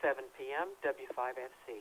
7 p.m. W5FC.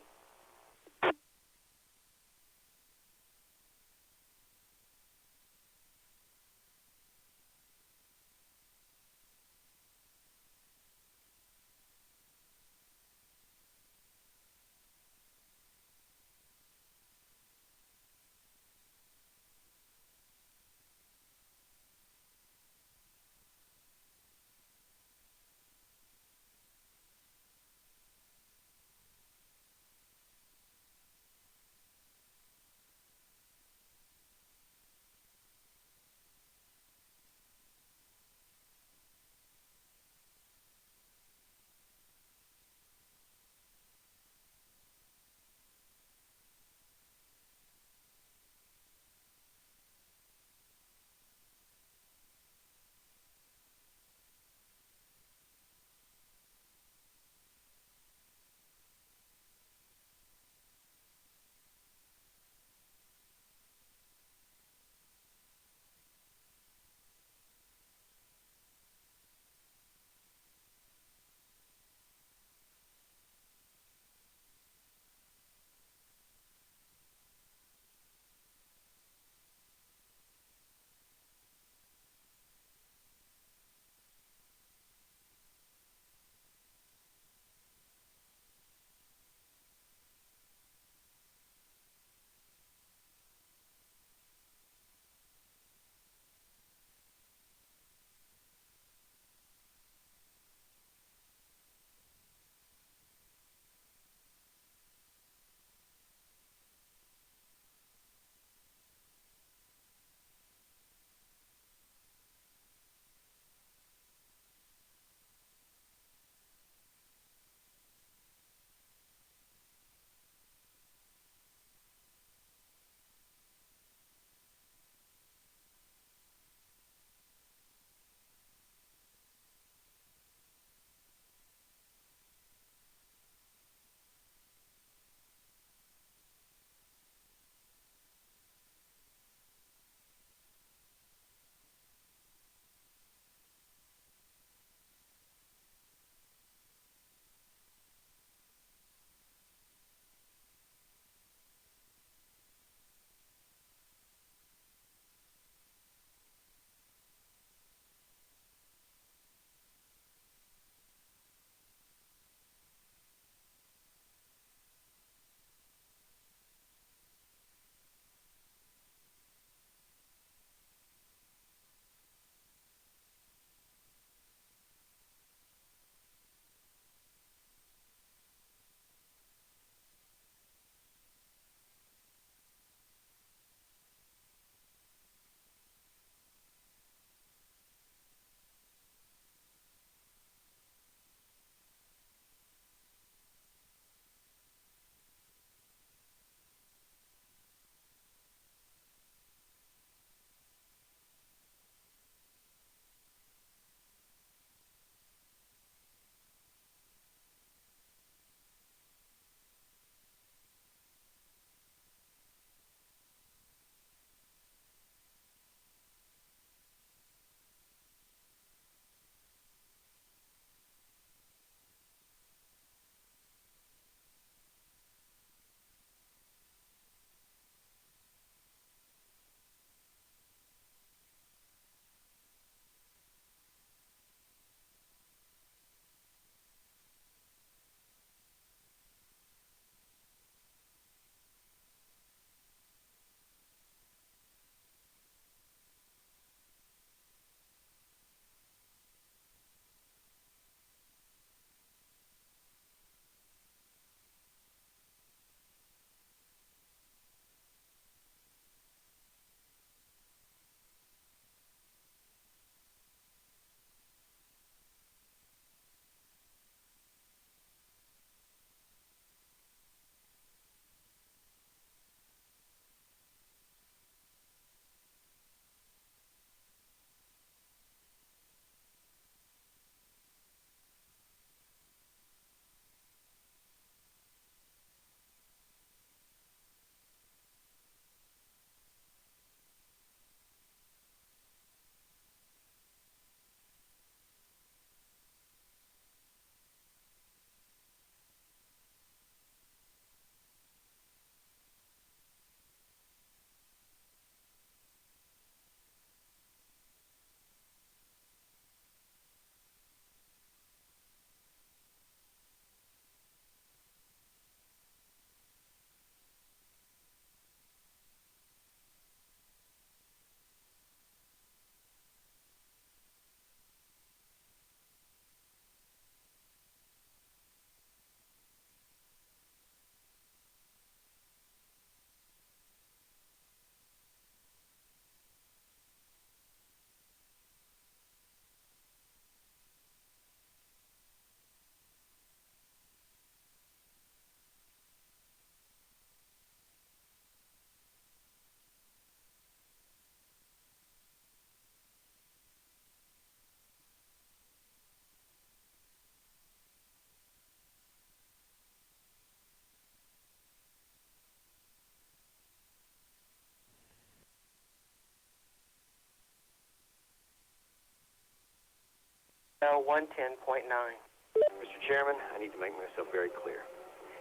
L110.9. Mr. Chairman, I need to make myself very clear.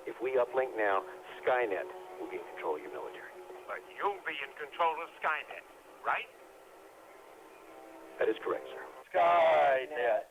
If we uplink now, Skynet will be in control of your military. But you'll be in control of Skynet, right? That is correct, sir. Skynet.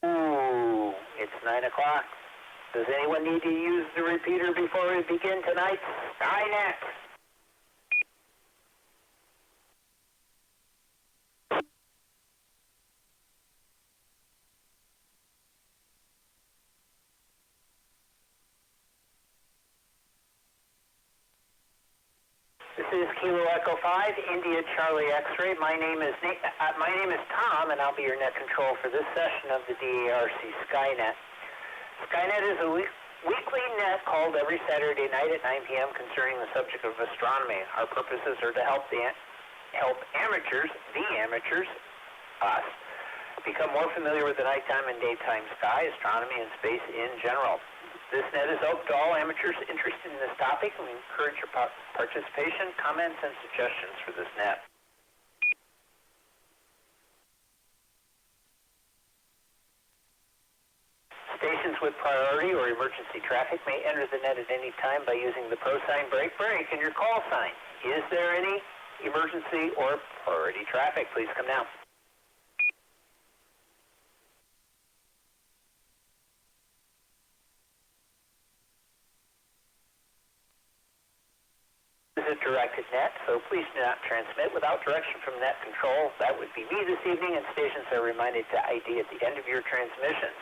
Ooh, it's 9 o'clock. Does anyone need to use the repeater before we begin tonight's Skynet? This is Kilo Echo 5, India Charlie X-ray. My name is Tom, and I'll be your net control for this session of the DARC Skynet. Skynet is a weekly net called every Saturday night at 9 p.m. concerning the subject of astronomy. Our purposes are to help amateurs, us, become more familiar with the nighttime and daytime sky, astronomy, and space in general. This net is open to all amateurs interested in this topic, and we encourage your participation, comments, and suggestions for this net. Stations with priority or emergency traffic may enter the net at any time by using the pro sign break and your call sign. Is there any emergency or priority traffic? Please come now. This is a directed net, so please do not transmit without direction from net control. That would be me this evening, and stations are reminded to ID at the end of your transmissions.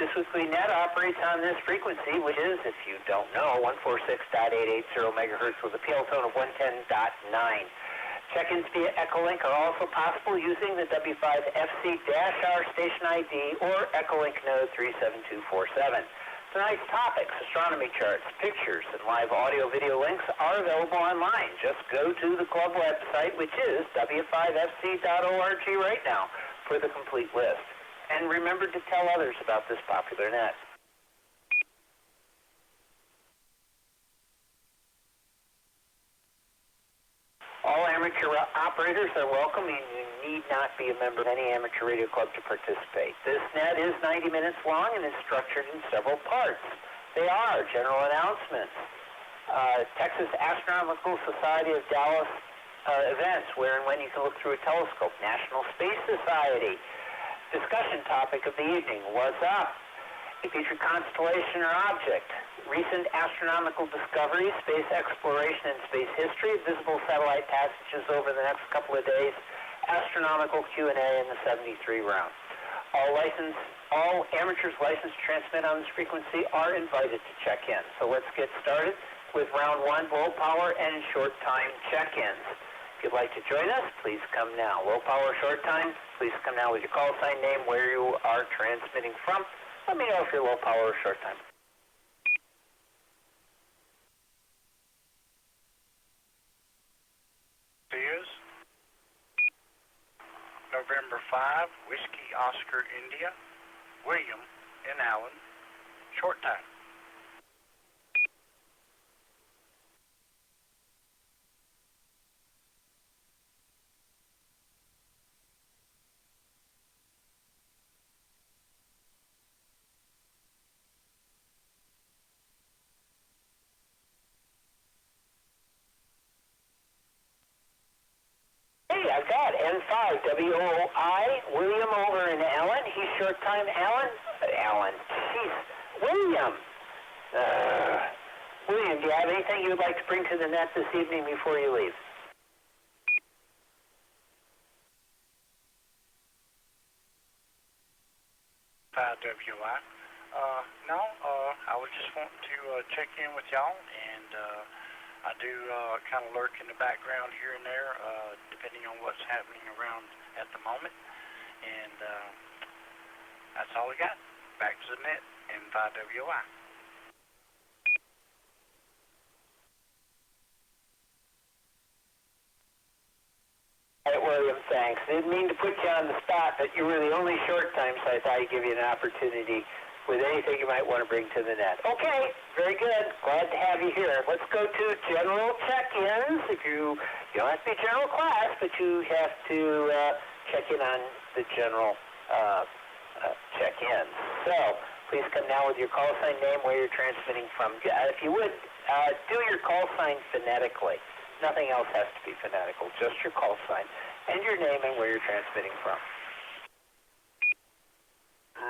This weekly net operates on this frequency, which is, if you don't know, 146.880 megahertz with a PL tone of 110.9. Check-ins via Echolink are also possible using the W5FC-R station ID or Echolink node 37247. Tonight's topics, astronomy charts, pictures, and live audio-video links are available online. Just go to the club website, which is w5fc.org right now, for the complete list. And remember to tell others about this popular net. All amateur operators are welcome, and you need not be a member of any amateur radio club to participate. This net is 90 minutes long and is structured in several parts. They are general announcements, Texas Astronomical Society of Dallas events, where and when you can look through a telescope, National Space Society, discussion topic of the evening, what's up? A featured constellation or object, recent astronomical discoveries, space exploration and space history, visible satellite passages over the next couple of days, astronomical Q&A in the 73 round. All amateurs licensed to transmit on this frequency are invited to check in. So let's get started. with round 1 low power and short time check-ins. If you'd like to join us, please come now. Low power, short time, please come now with your call sign name, where you are transmitting from. Let me know if you're low power or short time. Is November 5, Whiskey Oscar India, William and Allen, short time. Hey, I've got N5, WOI, William over in Allen. He's short time. Allen, jeez, William. William, do you have anything you would like to bring to the net this evening before you leave? WI. No, I was just wanting to check in with y'all, and I do kind of lurk in the background here and there, depending on what's happening around at the moment. And that's all we got. Back to the net, N5WI. All right, William, thanks. Didn't mean to put you on the spot, but you were the only short time, so I thought I'd give you an opportunity with anything you might want to bring to the net. Okay, very good. Glad to have you here. Let's go to general check-ins. If you don't have to be general class, but you have to check in on the general check-ins. So please come now with your call sign name, where you're transmitting from. If you would, do your call sign phonetically. Nothing else has to be phonetical, just your call sign and your name and where you're transmitting from.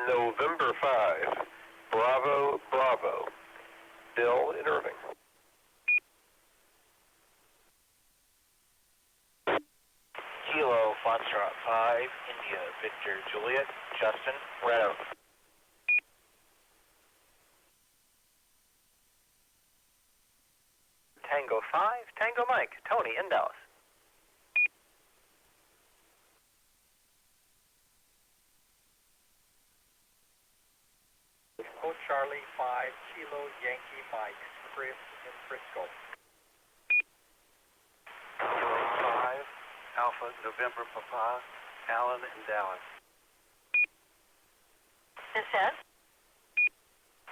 November 5, Bravo, Bravo, Bill in Irving. Kilo Foxtrot 5, India, Victor, Juliet, Justin, Red Oak. Tango 5, Tango Mike, Tony in Dallas. Echo Charlie 5, Kilo Yankee Mike, Chris in Frisco. Kilo 5, Alpha November Papa, Allen in Dallas. This is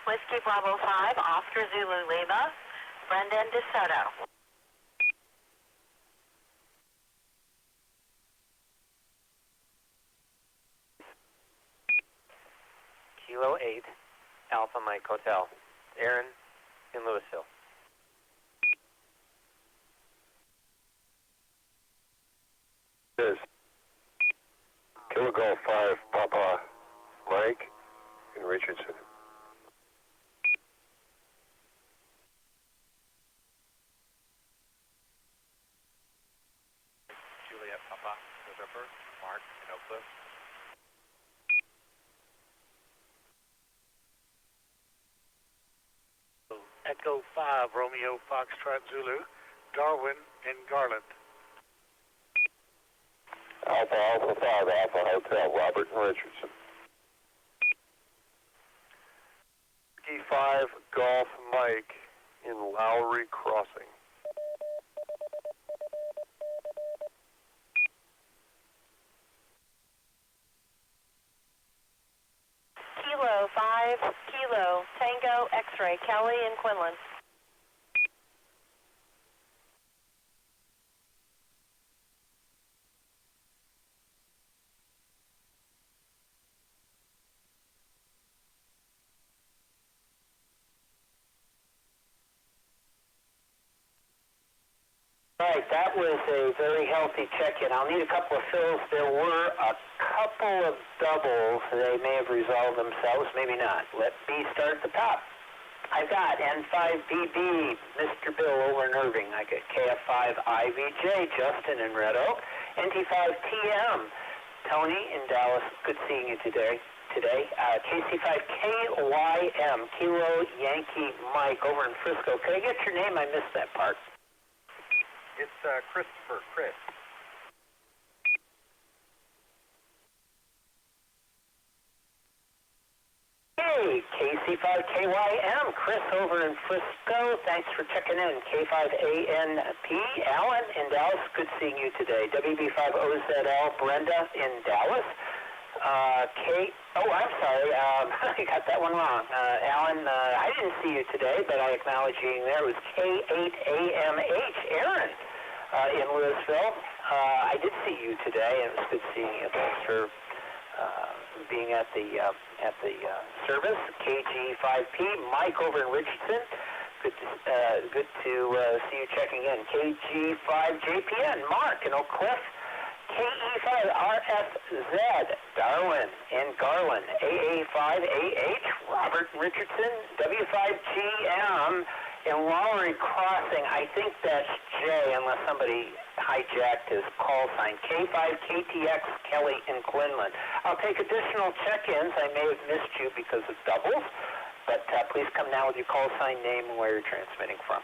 Whiskey Bravo 5, Oscar Zulu Lima, Brendan DeSoto. Kilo 8, Alpha Mike Hotel, Aaron in Louisville. This Kilo Golf 5, Papa Mike in Richardson. Juliet Papa, November, Mark in Oak Cliff. Echo 5, Romeo Foxtrot Zulu, Darwin and Garland. Alpha Alpha 5, Alpha Hotel, Robert and Richardson. 5 Golf Mike in Lowry Crossing. Kilo 5, Kilo, Tango, X-Ray, Kelly in Quinlan. Right, that was a very healthy check-in. I'll need a couple of fills. There were a couple of doubles. They may have resolved themselves, maybe not. Let me start at the top. I've got N5BB, Mr. Bill over in Irving. I got KF5IVJ, Justin in Red Oak. NT5TM, Tony in Dallas. Good seeing you today. today. KC5KYM, Kilo Yankee Mike over in Frisco. Could I get your name? I missed that part. It's Christopher, Chris. Hey, KC5KYM, Chris over in Frisco. Thanks for checking in. K5ANP, Alan in Dallas. Good seeing you today. WB5OZL, Brenda in Dallas. I'm sorry, I got that one wrong. Alan, I didn't see you today, but I acknowledge you being there. It was K8AMH, Aaron, in Louisville. I did see you today, and it was good seeing you. Thanks for being at the service. KG5P, Mike over in Richardson. Good to see you checking in. KG5JPN, Mark in Oak Cliff. KE5RFZ, Darwin and Garland. AA5AH, Robert Richardson. W5GM in Lowry Crossing. I think that's J, unless somebody hijacked his call sign. K5KTX, Kelly in Quinlan. I'll take additional check-ins. I may have missed you because of doubles, but please come now with your call sign, name, and where you're transmitting from.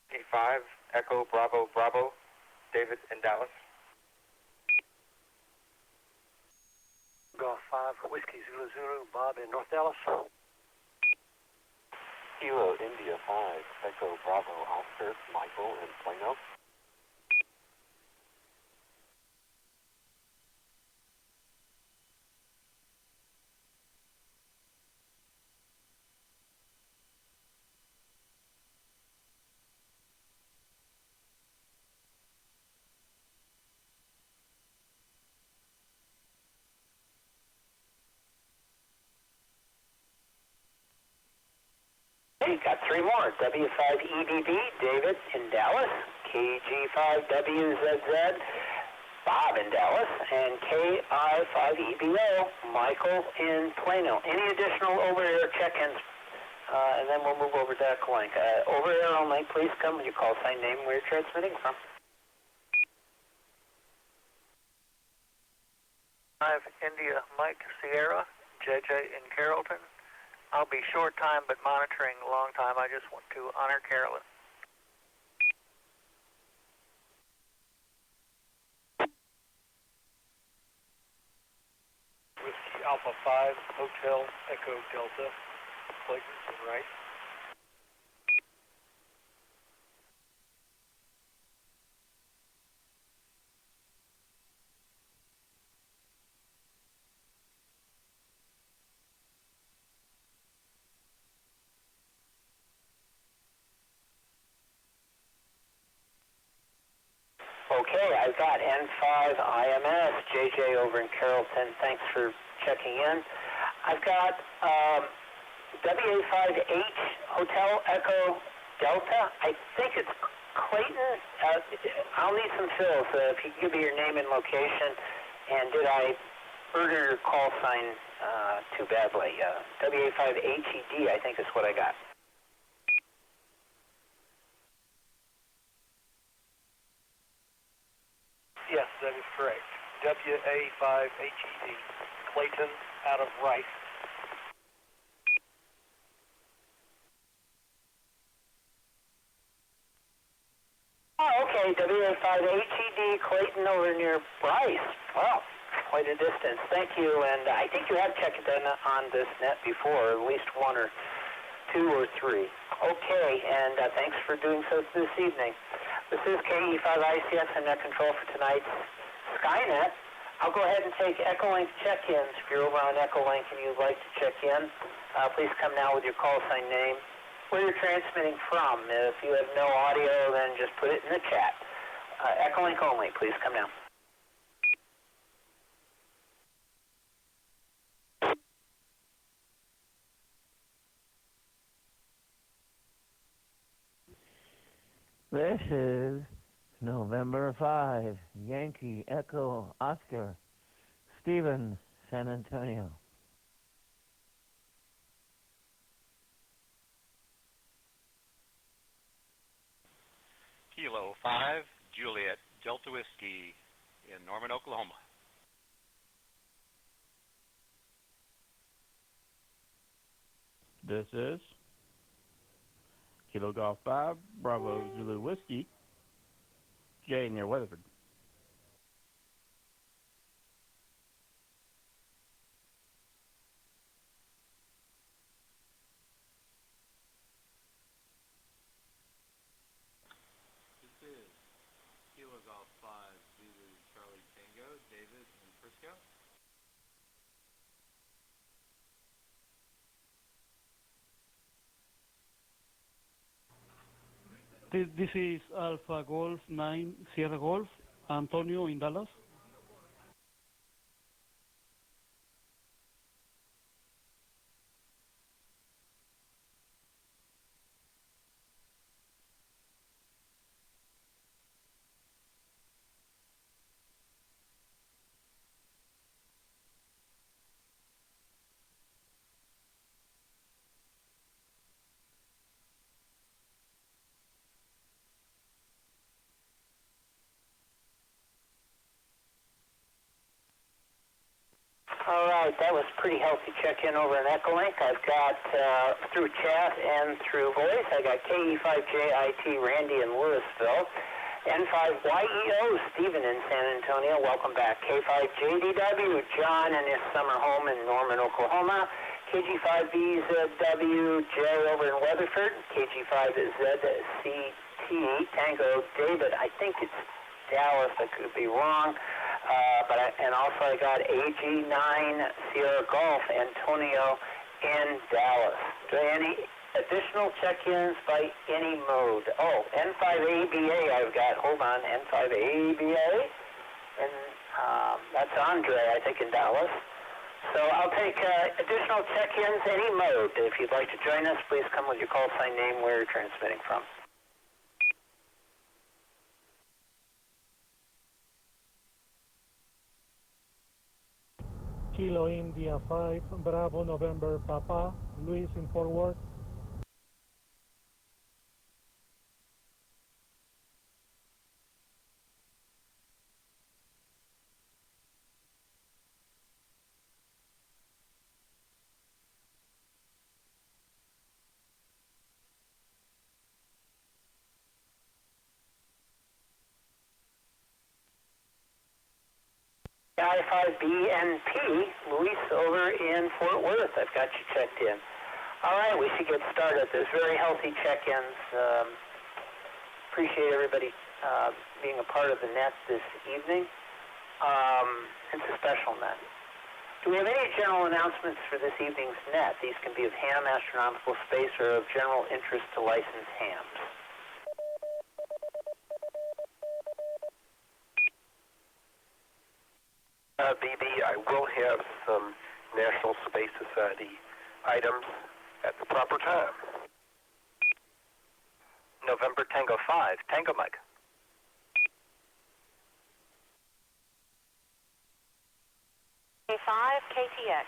K5, Echo, Bravo, Bravo, David in Dallas. Golf 5, Whiskey Zulu Zulu, Bob in North Dallas. Kilo India 5, Echo Bravo Oscar, Michael in Plano. Hey, got three more. W5EBB, David in Dallas. KG5WZZ, Bob in Dallas. And KI5EBO, Michael in Plano. Any additional over-air check-ins? And then we'll move over to Echolink. Over-air only, please come with your call sign, name, where you're transmitting from. 5, India, Mike, Sierra, JJ in Carrollton. I'll be short time, but monitoring a long time. I just want to honor Carolyn. Whiskey Alpha 5, Hotel Echo Delta, Clayton and Rice. Okay, I've got N5IMS, JJ over in Carrollton. Thanks for checking in. I've got WA5H, Hotel Echo Delta. I think it's Clayton. I'll need some fills. If you can give me your name and location. And did I murder your call sign too badly? WA5HED, I think is what I got. Yes, that is correct. WA5HED, Clayton out of Rice. Oh, okay, WA5HED, Clayton over near Bryce. Wow, quite a distance. Thank you, and I think you have checked in on this net before, at least one or two or three. Okay, and thanks for doing so this evening. This is KE5ICS and net control for tonight's Skynet. I'll go ahead and take Echolink check-ins. If you're over on Echolink and you'd like to check in, please come now with your call sign name, where you're transmitting from. If you have no audio, then just put it in the chat. Echolink only, please come now. This is November 5, Yankee Echo Oscar, Stephen, San Antonio. Kilo 5, Juliet, Delta Whiskey in Norman, Oklahoma. This is Kilo Golf 5, Bravo Zulu Whiskey, Jay near Weatherford. This is Kilo Golf 5, Zulu Charlie Tango, David in Frisco. This is Alpha Golf 9 Sierra Golf, Antonio in Dallas. All right, that was pretty healthy check-in over an Echolink. I've got, through chat and through voice, I got KE5JIT Randy in Louisville, N5YEO Stephen in San Antonio, welcome back. K5JDW John in his summer home in Norman, Oklahoma, KG5VZW Jay over in Weatherford, KG5ZCT Tango David, I think it's Dallas, I could be wrong. And also I got AG9 Sierra Golf, Antonio in Dallas. Do I have any additional check-ins by any mode? Oh, N5ABA I've got. Hold on, N5ABA. And that's Andre, I think, in Dallas. So I'll take additional check-ins, any mode. If you'd like to join us, please come with your call sign name, where you're transmitting from. Kilo India 5, Bravo November Papa, Luis in Fort Worth. I5BNP, Luis over in Fort Worth. I've got you checked in. All right, we should get started. There's very healthy check-ins. Appreciate everybody being a part of the net this evening. It's a special net. Do we have any general announcements for this evening's net? These can be of ham, astronomical space, or of general interest to licensed hams. BB, I will have some National Space Society items at the proper time. November Tango 5, Tango Mike. K5 KTX.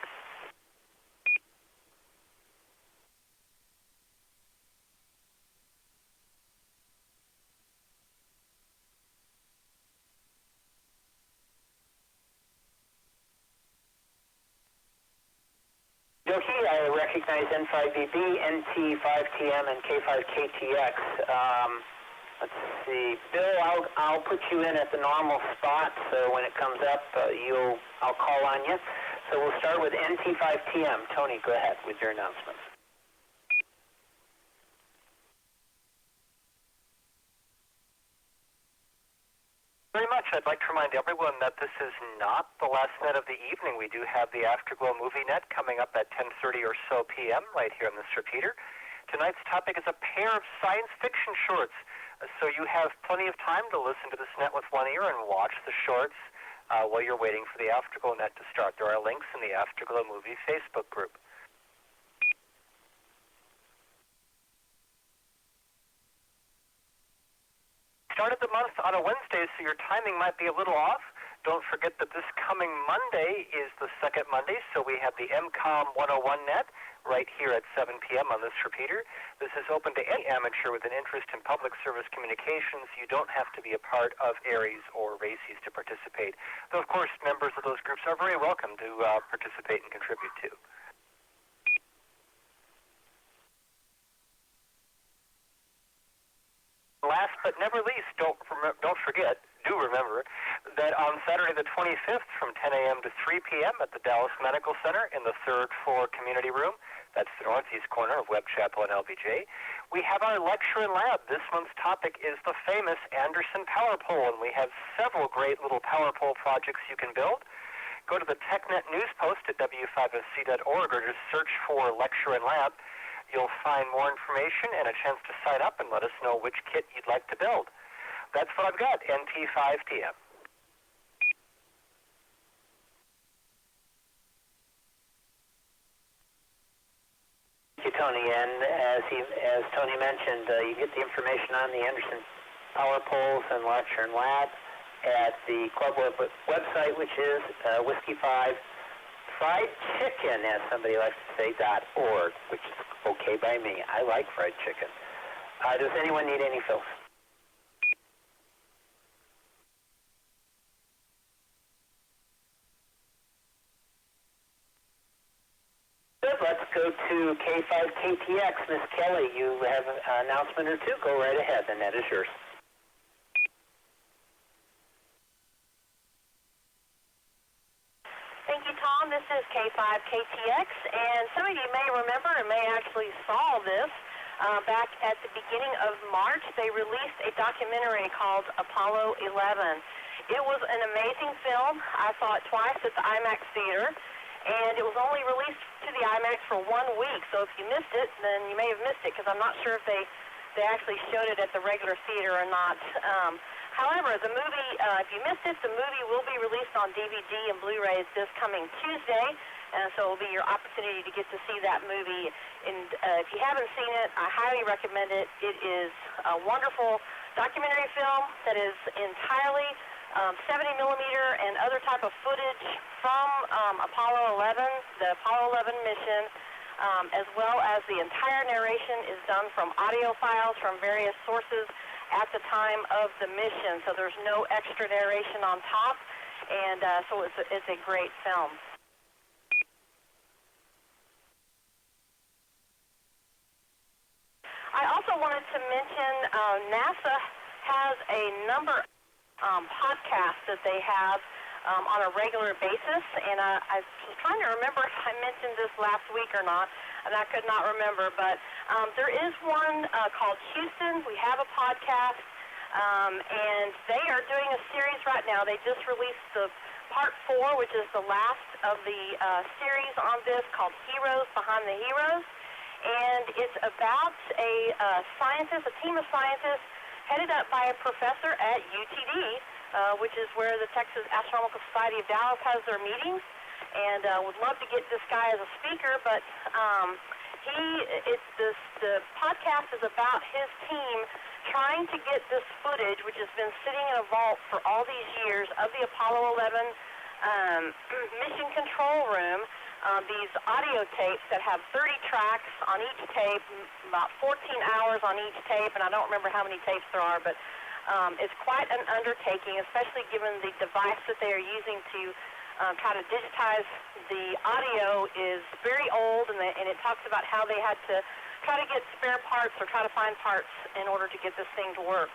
Doki, I recognize N5BB, NT5TM, and K5KTX. Let's see, Bill, I'll put you in at the normal spot, so when it comes up, I'll call on you. So we'll start with NT5TM. Tony, go ahead with your announcements. Very much. I'd like to remind everyone that this is not the last net of the evening. We do have the Afterglow movie net coming up at 10:30 or so p.m. right here on this repeater. Tonight's topic is a pair of science fiction shorts. So you have plenty of time to listen to this net with one ear and watch the shorts while you're waiting for the Afterglow net to start. There are links in the Afterglow movie Facebook group. Started the month on a Wednesday, so your timing might be a little off. Don't forget that this coming Monday is the second Monday, so we have the MCOM 101 net. right here at 7 p.m. on this repeater. This is open to any amateur with an interest in public service communications. You don't have to be a part of ARES or RACES to participate. Though, of course, members of those groups are very welcome to participate and contribute too. Last but never least, don't remember that on Saturday the 25th from 10 a.m. to 3 p.m. at the Dallas Medical Center in the 3rd floor community room, that's the northeast corner of Webb Chapel and LBJ, we have our lecture and lab. This month's topic is the famous Anderson Power Pole, and we have several great little power pole projects you can build. Go to the TechNet News Post at W5OZT.org or just search for lecture and lab. You'll find more information and a chance to sign up and let us know which kit you'd like to build. That's what I've got, NT5TM. Thank you, Tony. And as Tony mentioned, you get the information on the Anderson Power Poles and Lecture and Lab at the club website, which is Whiskey 5 Fried Chicken, as somebody likes to say, .org, which is okay by me. I like fried chicken. Does anyone need any fills? Good. Let's go to K5KTX. Miss Kelly, you have an announcement or two. Go right ahead. The net is yours. Thank you, Tom. This is K5KTX, and some of you may remember and may actually saw this back at the beginning of March. They released a documentary called Apollo 11. It was an amazing film. I saw it twice at the IMAX theater, and it was only released to the IMAX for 1 week, so if you missed it, then you may have missed it, because I'm not sure if they actually showed it at the regular theater or not. However, the movie, if you missed it, the movie will be released on DVD and Blu-rays this coming Tuesday, and so it will be your opportunity to get to see that movie. And if you haven't seen it, I highly recommend it. It is a wonderful documentary film that is entirely 70 millimeter and other type of footage from Apollo 11, the Apollo 11 mission, as well as the entire narration is done from audio files from various sources at the time of the mission, so there's no extra narration on top, and so it's a great film. I also wanted to mention NASA has a number of podcasts that they have on a regular basis, and I was trying to remember if I mentioned this last week or not, and I could not remember, but there is one called Houston. We have a podcast, and they are doing a series right now. They just released the part 4, which is the last of the series on this, called Heroes Behind the Heroes, and it's about a team of scientists headed up by a professor at UTD, which is where the Texas Astronomical Society of Dallas has their meetings, and would love to get this guy as a speaker, but the podcast is about his team trying to get this footage, which has been sitting in a vault for all these years, of the Apollo 11 mission control room, these audio tapes that have 30 tracks on each tape, about 14 hours on each tape, and I don't remember how many tapes there are, but it's quite an undertaking, especially given the device that they are using to try to digitize the audio is very old, and it talks about how they had to try to get spare parts or try to find parts in order to get this thing to work.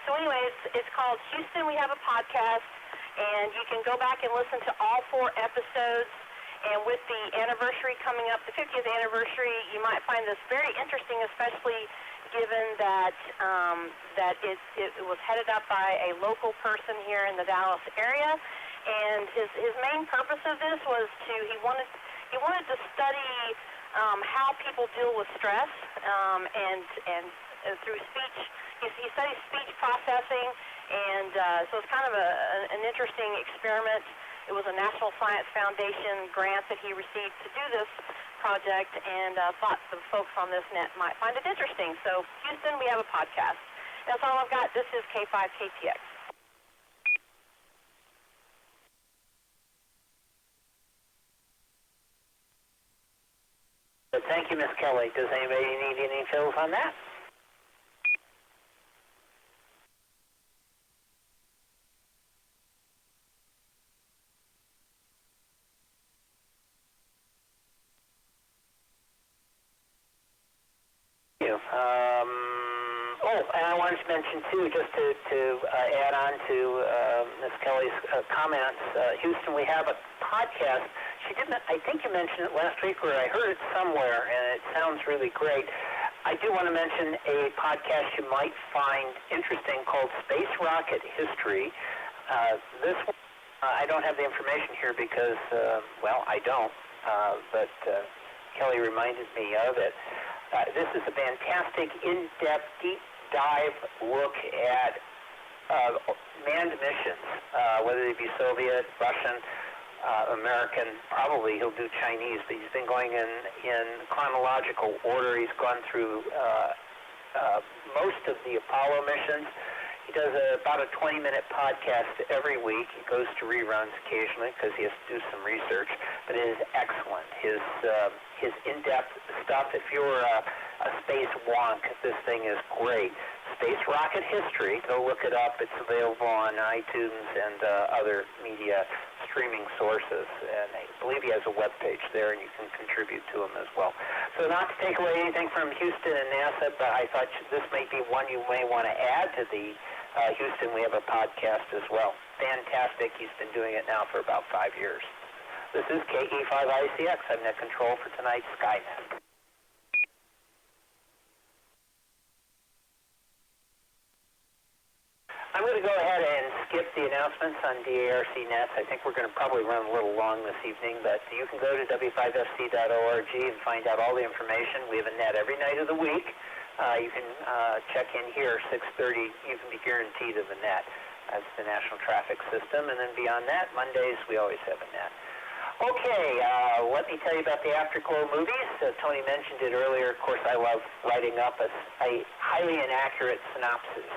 So anyways, it's called Houston We Have a Podcast, and you can go back and listen to all 4 episodes. And with the anniversary coming up, the 50th anniversary, you might find this very interesting, especially given that it was headed up by a local person here in the Dallas area. And his main purpose of this was he wanted to study how people deal with stress, and through speech. He studies speech processing, and so it's kind of an interesting experiment. It was a National Science Foundation grant that he received to do this project, and thought the folks on this net might find it interesting. So, Houston, we have a podcast. That's all I've got. This is K5KTX. Thank you, Miss Kelly. Does anybody need any fills on that? And I wanted to mention, too, just to add on to Ms. Kelly's comments, Houston, we have a podcast. She didn't, I think you mentioned it last week, or I heard it somewhere, and it sounds really great. I do want to mention a podcast you might find interesting called Space Rocket History. This one, I don't have the information here because, well, I don't, but Kelly reminded me of it. This is a fantastic, in-depth, deep dive look at manned missions, whether they be Soviet, Russian, American. Probably he'll do Chinese, but he's been going in chronological order. He's gone through most of the Apollo missions. He does about a 20-minute podcast every week. He goes to reruns occasionally because he has to do some research, but it is excellent. His in-depth stuff, if you're a space wonk, this thing is great. Space Rocket History, go look it up. It's available on iTunes and other media streaming sources. And I believe he has a webpage there, and you can contribute to him as well. So not to take away anything from Houston and NASA, but I thought this may be one you may want to add to the Houston. We have a podcast as well. Fantastic. He's been doing it now for about 5 years. This is KC5OZT. I'm net control for tonight's Skynet. I'm going to go ahead and skip the announcements on DARC Nets. I think we're going to probably run a little long this evening, but you can go to w5fc.org and find out all the information. We have a net every night of the week. You can check in here 6:30. You can be guaranteed of a net. That's the National Traffic System. And then beyond that, Mondays, we always have a net. Okay, let me tell you about the Afterglow movies. Tony mentioned it earlier. Of course, I love writing up a highly inaccurate synopsis.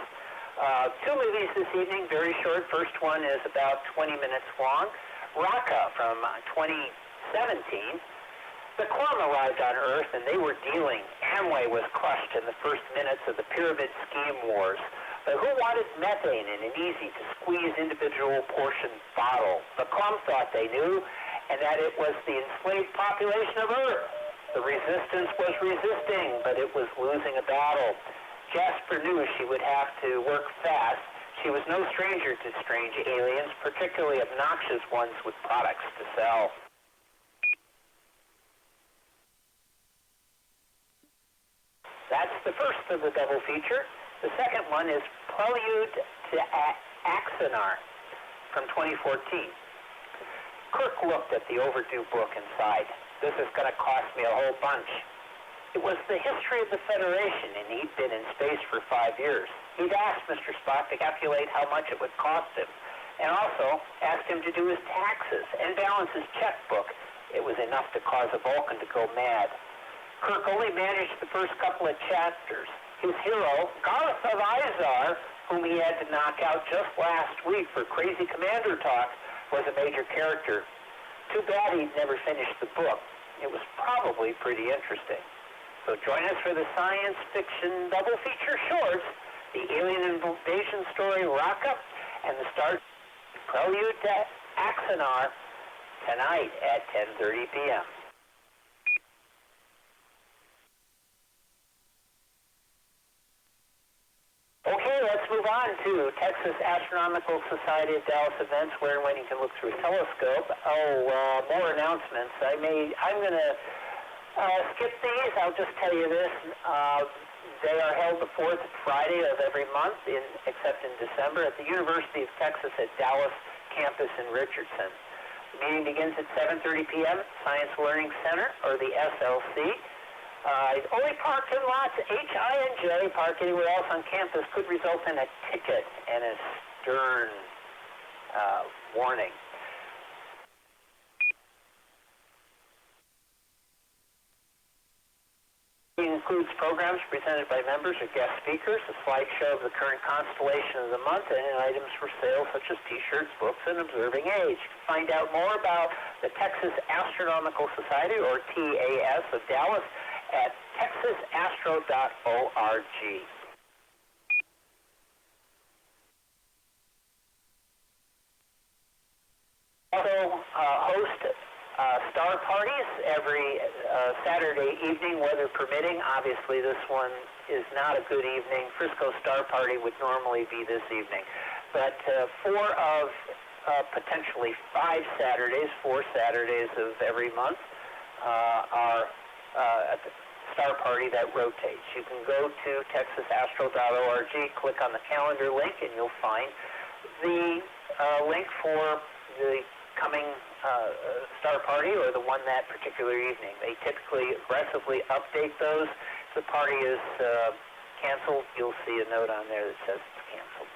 Two movies this evening, very short. First one is about 20 minutes long. Raqqa from 2017. The Quam arrived on Earth, and they were dealing. Amway was crushed in the first minutes of the Pyramid Scheme Wars. But who wanted methane in an easy-to-squeeze individual portion bottle? The Quam thought they knew, and that it was the enslaved population of Earth. The resistance was resisting, but it was losing a battle. Jasper knew she would have to work fast. She was no stranger to strange aliens, particularly obnoxious ones with products to sell. That's the first of the double feature. The second one is Prelude to Axanar from 2014. Kirk looked at the overdue book inside. This is going to cost me a whole bunch. It was the history of the Federation, and he'd been in space for 5 years. He'd asked Mr. Spock to calculate how much it would cost him, and also asked him to do his taxes and balance his checkbook. It was enough to cause a Vulcan to go mad. Kirk only managed the first couple of chapters. His hero, Garth of Izar, whom he had to knock out just last week for crazy commander talk, was a major character. Too bad he'd never finished the book. It was probably pretty interesting. So join us for the science fiction double feature shorts, the alien invasion story Raqqa, and the Star Prelude to Axanar tonight at 10:30 p.m. Okay, let's move on to Texas Astronomical Society of Dallas events, where and when you can look through a telescope. More announcements. I'm going to skip these. I'll just tell you this. They are held the fourth Friday of every month, except in December, at the University of Texas at Dallas campus in Richardson. The meeting begins at 7:30 p.m. Science Learning Center, or the SLC. Only parked in lots H, I, and J. Park anywhere else on campus could result in a ticket and a stern warning. It includes programs presented by members or guest speakers, a slideshow of the current constellation of the month, and items for sale such as T-shirts, books, and Observing Age. Find out more about the Texas Astronomical Society, or TAS, of Dallas at texasastro.org. Also host star parties every Saturday evening, weather permitting. Obviously, this one is not a good evening. Frisco Star Party would normally be this evening. But four of potentially 5 Saturdays, 4 Saturdays of every month are at the Star Party that rotates. You can go to texasastro.org, click on the calendar link, and you'll find the link for the coming Star Party or the one that particular evening. They typically aggressively update those. If the party is canceled, you'll see a note on there that says it's canceled.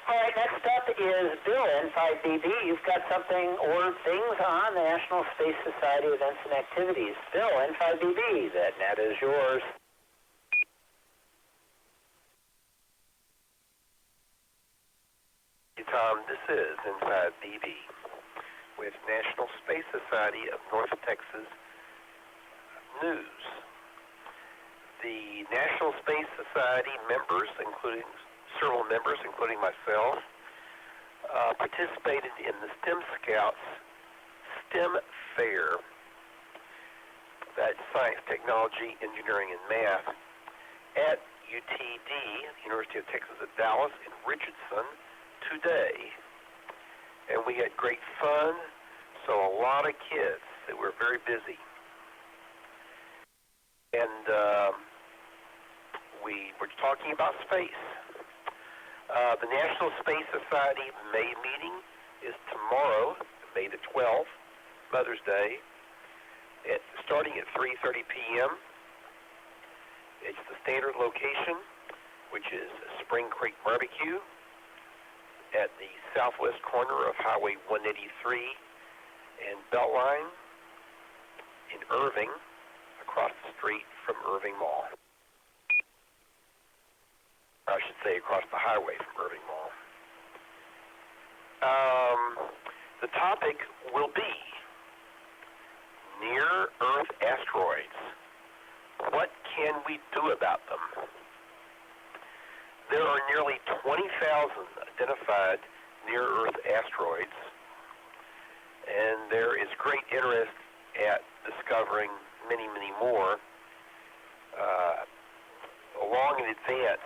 All right, next up is Bill, N5BB. You've got something or things on the National Space Society events and activities. Bill, N5BB, that net is yours. Hey, Tom, this is N5BB with National Space Society of North Texas news. The National Space Society members, several members, including myself, participated in the STEM Scouts STEM Fair, that's Science, Technology, Engineering, and Math, at UTD, University of Texas at Dallas, in Richardson today. And we had great fun, so a lot of kids that were very busy. And we were talking about space. The National Space Society May meeting is tomorrow, May the 12th, Mother's Day, starting at 3:30 p.m. It's the standard location, which is Spring Creek Barbecue at the southwest corner of Highway 183 and Beltline in Irving, across the street from Irving Mall. I should say across the highway from Irving Mall. The topic will be near-Earth asteroids. What can we do about them? There are nearly 20,000 identified near-Earth asteroids, and there is great interest at discovering many, many more long in advance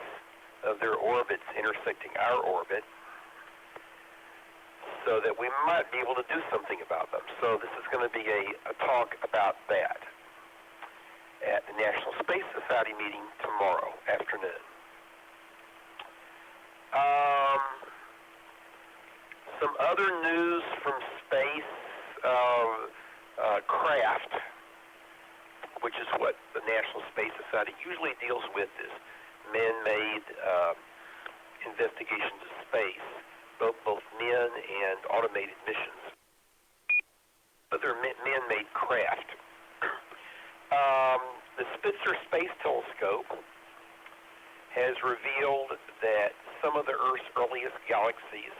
of their orbits intersecting our orbit, so that we might be able to do something about them. So this is going to be a talk about that at the National Space Society meeting tomorrow afternoon. Some other news from space, craft, which is what the National Space Society usually deals with, is man-made investigation to space, both men and automated missions. Other man-made craft. The Spitzer Space Telescope has revealed that some of the Earth's earliest galaxies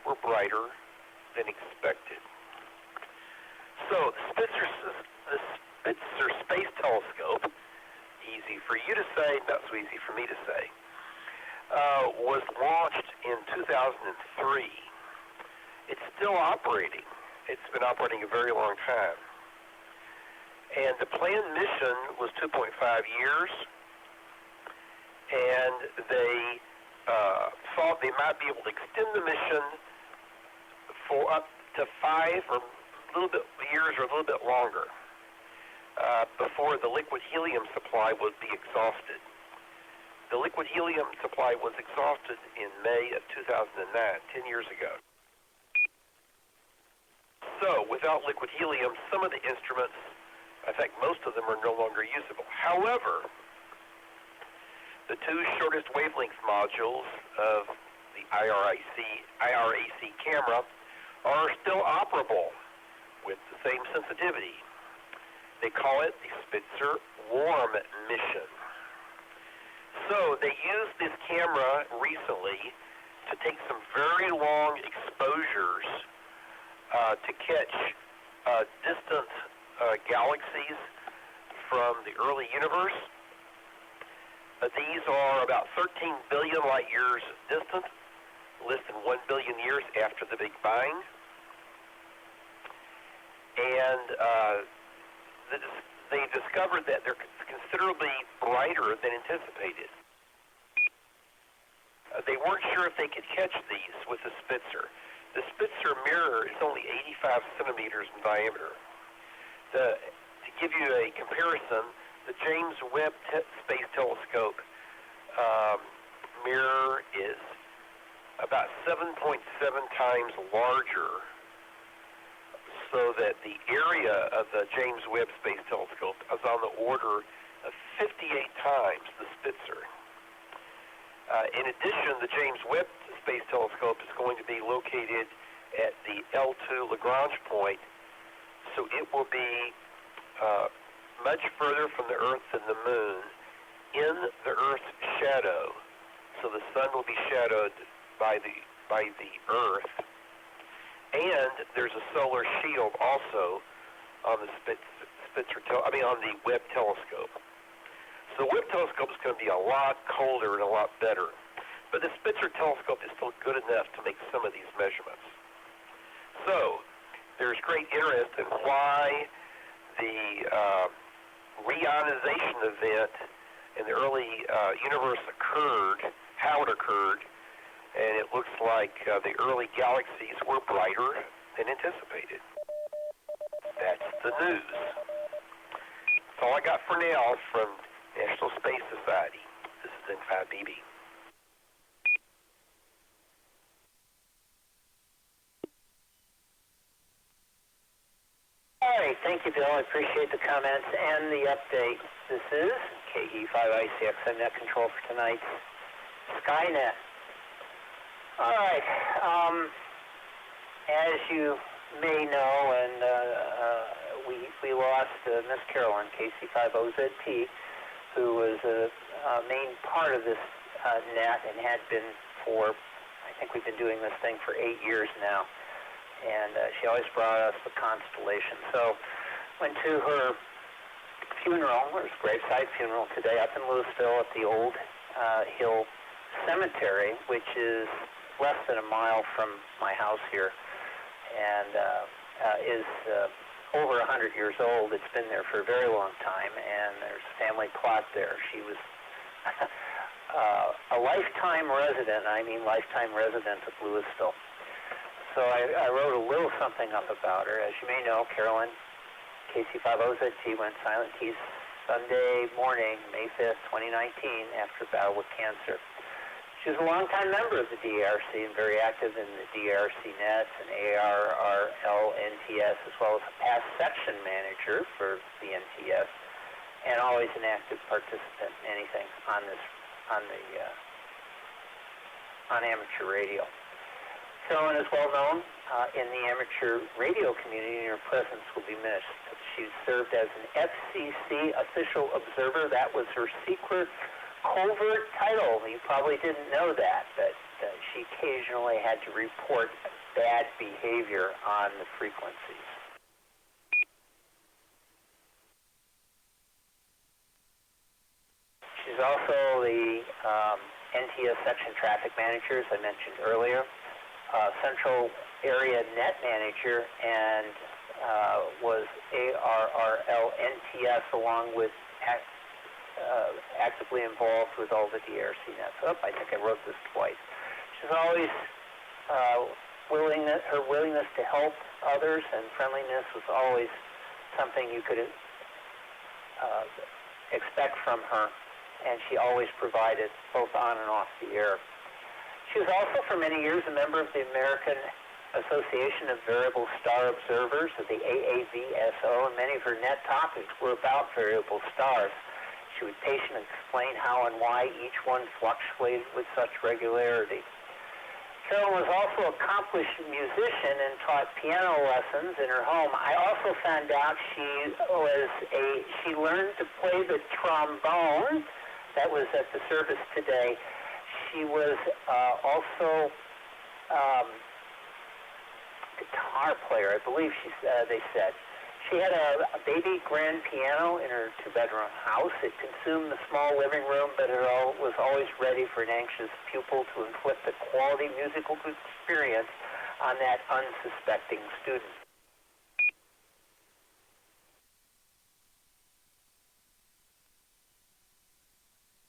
were brighter than expected. So the Spitzer Space Telescope, easy for you to say, not so easy for me to say, was launched in 2003. It's still operating. It's been operating a very long time. And the planned mission was 2.5 years, and they thought they might be able to extend the mission for up to 5 or a little bit years or a little bit longer before the liquid helium supply would be exhausted. The liquid helium supply was exhausted in May of 2009, 10 years ago. So without liquid helium, some of the instruments, I think most of them, are no longer usable. However, the 2 shortest wavelength modules of the IRAC camera are still operable with the same sensitivity. They call it the Spitzer Warm mission. So they used this camera recently to take some very long exposures to catch distant galaxies from the early universe. These are about 13 billion light years distant, less than 1 billion years after the Big Bang. And they discovered that they're considerably brighter than anticipated. They weren't sure if they could catch these with the Spitzer. The Spitzer mirror is only 85 centimeters in diameter. To give you a comparison, the James Webb Space Telescope mirror is about 7.7 times larger, so that the area of the James Webb Space Telescope is on the order of 58 times the Spitzer. In addition, the James Webb Space Telescope is going to be located at the L2 Lagrange point, so it will be much further from the Earth than the Moon, in the Earth's shadow. So the Sun will be shadowed by the Earth, and there's a solar shield also on the on the Webb telescope. So the Webb telescope is going to be a lot colder and a lot better. But the Spitzer telescope is still good enough to make some of these measurements. So there's great interest in why the reionization event in the early universe occurred, how it occurred, and it looks like the early galaxies were brighter than anticipated. That's the news. That's all I got for now from National Space Society. This is N5BB. All right, thank you, Bill. I appreciate the comments and the update. This is KC5OZT net control for tonight's Skynet. All right, as you may know, and we lost Miss Carolyn, KC5OZT, who was a main part of this net and had been for, I think we've been doing this thing for 8 years now. And she always brought us the constellation. So went to her funeral, her graveside funeral today up in Louisville at the Old Hill Cemetery, which is less than a mile from my house here, and is over 100 years old. It's been there for a very long time, and there's a family plot there. She was a lifetime resident, lifetime resident of Louisville. So I wrote a little something up about her. As you may know, Carolyn, KC5OZT, went silent Sunday morning, May 5th, 2019, after a battle with cancer. She was a longtime member of the DRC and very active in the DRC nets and ARRL NTS, as well as a past section manager for the NTS, and always an active participant in anything on amateur radio. Carolyn is well known in the amateur radio community, and her presence will be missed. She served as an FCC official observer. That was her secret covert title. You probably didn't know that, but she occasionally had to report bad behavior on the frequencies. She's also the NTS section traffic manager, as I mentioned earlier. Central Area Net Manager, and was ARRL NTS, along with actively involved with all the DRC nets. I think I wrote this twice. She's always her willingness to help others and friendliness was always something you could expect from her, and she always provided both on and off the air. She was also for many years a member of the American Association of Variable Star Observers, of the AAVSO, and many of her net topics were about variable stars. She would patiently explain how and why each one fluctuated with such regularity. Carolyn was also an accomplished musician and taught piano lessons in her home. I also found out she learned to play the trombone. That was at the service today. She was also guitar player, I believe they said. She had a baby grand piano in her two-bedroom house. It consumed the small living room, but it was always ready for an anxious pupil to inflict a quality musical experience on that unsuspecting student.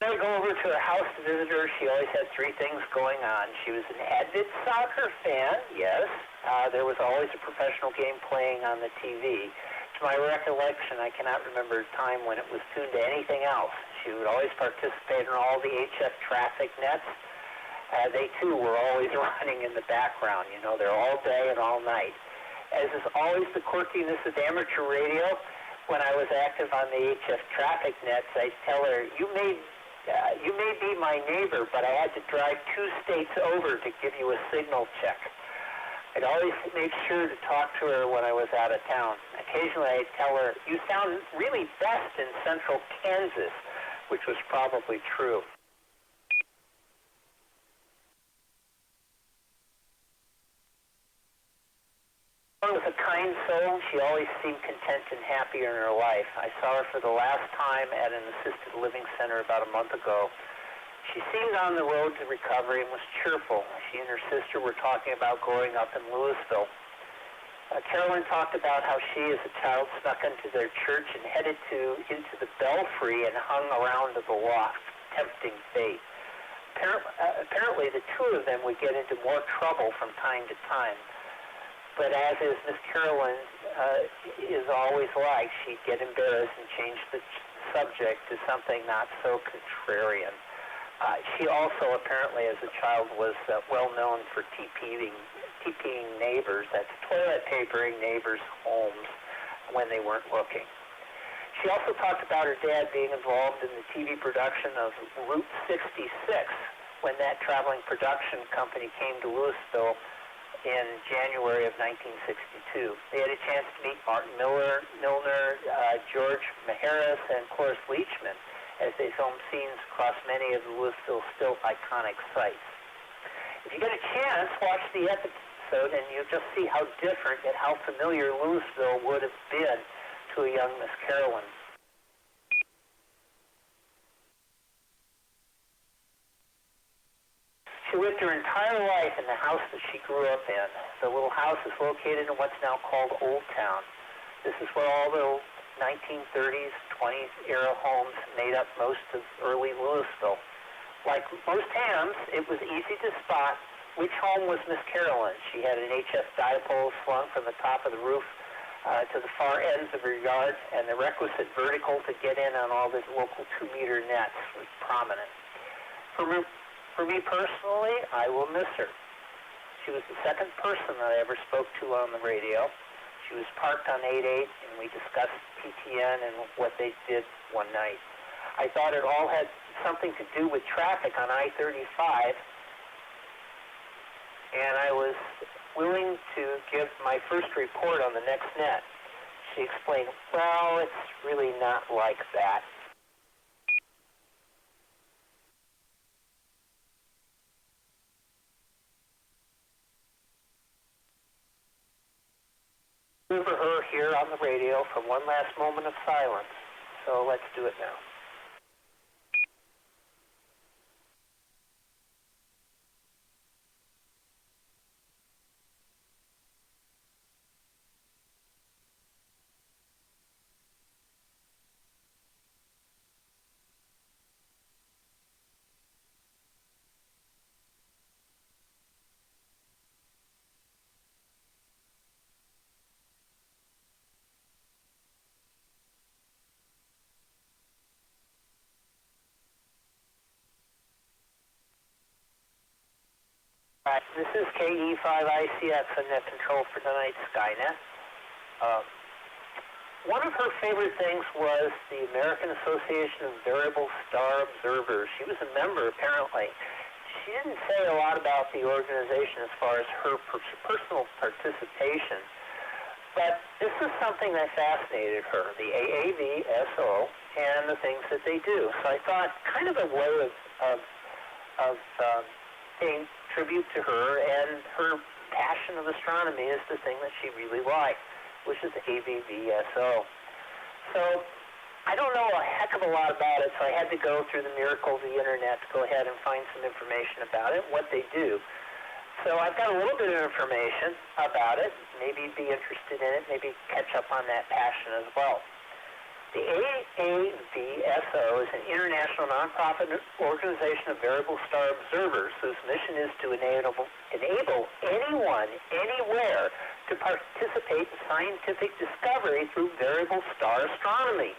When I would go over to her house to visit her, she always had three things going on. She was an avid soccer fan, yes. There was always a professional game playing on the TV. To my recollection, I cannot remember a time when it was tuned to anything else. She would always participate in all the HF traffic nets. They, too, were always running in the background. You know, they're all day and all night. As is always the quirkiness of amateur radio, when I was active on the HF traffic nets, I'd tell her, you may be my neighbor, but I had to drive 2 states over to give you a signal check. I'd always make sure to talk to her when I was out of town. Occasionally I'd tell her, you sound really best in central Kansas, which was probably true. Carolyn was a kind soul. She always seemed content and happy in her life. I saw her for the last time at an assisted living center about a month ago. She seemed on the road to recovery and was cheerful. She and her sister were talking about growing up in Louisville. Carolyn talked about how she, as a child, snuck into their church and headed into the belfry and hung around the loft, tempting fate. Apparently, the two of them would get into more trouble from time to time. But as is Miss Carolyn is always like, she'd get embarrassed and change the subject to something not so contrarian. She also apparently, as a child, was well known for TPing neighbors. That's toilet papering neighbors' homes when they weren't looking. She also talked about her dad being involved in the TV production of Route 66 when that traveling production company came to Louisville in January of 1962. They had a chance to meet Martin Milner, George Maharis, and Cloris Leachman as they filmed scenes across many of the Louisville still iconic sites. If you get a chance, watch the episode and you'll just see how different and how familiar Louisville would have been to a young Miss Carolyn. She lived her entire life in the house that she grew up in. The little house is located in what's now called Old Town. This is where all the 1930s, 20s era homes made up most of early Louisville. Like most hams, it was easy to spot which home was Miss Carolyn. She had an HF dipole slung from the top of the roof to the far ends of her yard, and the requisite vertical to get in on all the local 2-meter nets was prominent. For me personally, I will miss her. She was the second person that I ever spoke to on the radio. She was parked on 88, and we discussed PTN and what they did one night. I thought it all had something to do with traffic on I-35, and I was willing to give my first report on the next net. She explained, well, it's really not like that. Over her here on the radio for one last moment of silence. So let's do it now. This is KC5OZT on net control for tonight's Skynet. One of her favorite things was the American Association of Variable Star Observers. She was a member, apparently. She didn't say a lot about the organization as far as her personal participation, but this is something that fascinated her, the AAVSO and the things that they do. So I thought kind of a way of paying tribute to her and her passion of astronomy is the thing that she really liked, which is AAVSO. So I don't know a heck of a lot about it, so I had to go through the miracle of the internet to go ahead and find some information about it, what they do. So I've got a little bit of information about it. Maybe you'd be interested in it, maybe catch up on that passion as well. The AAVSO is an international nonprofit organization of variable star observers whose mission is to enable anyone, anywhere, to participate in scientific discovery through variable star astronomy.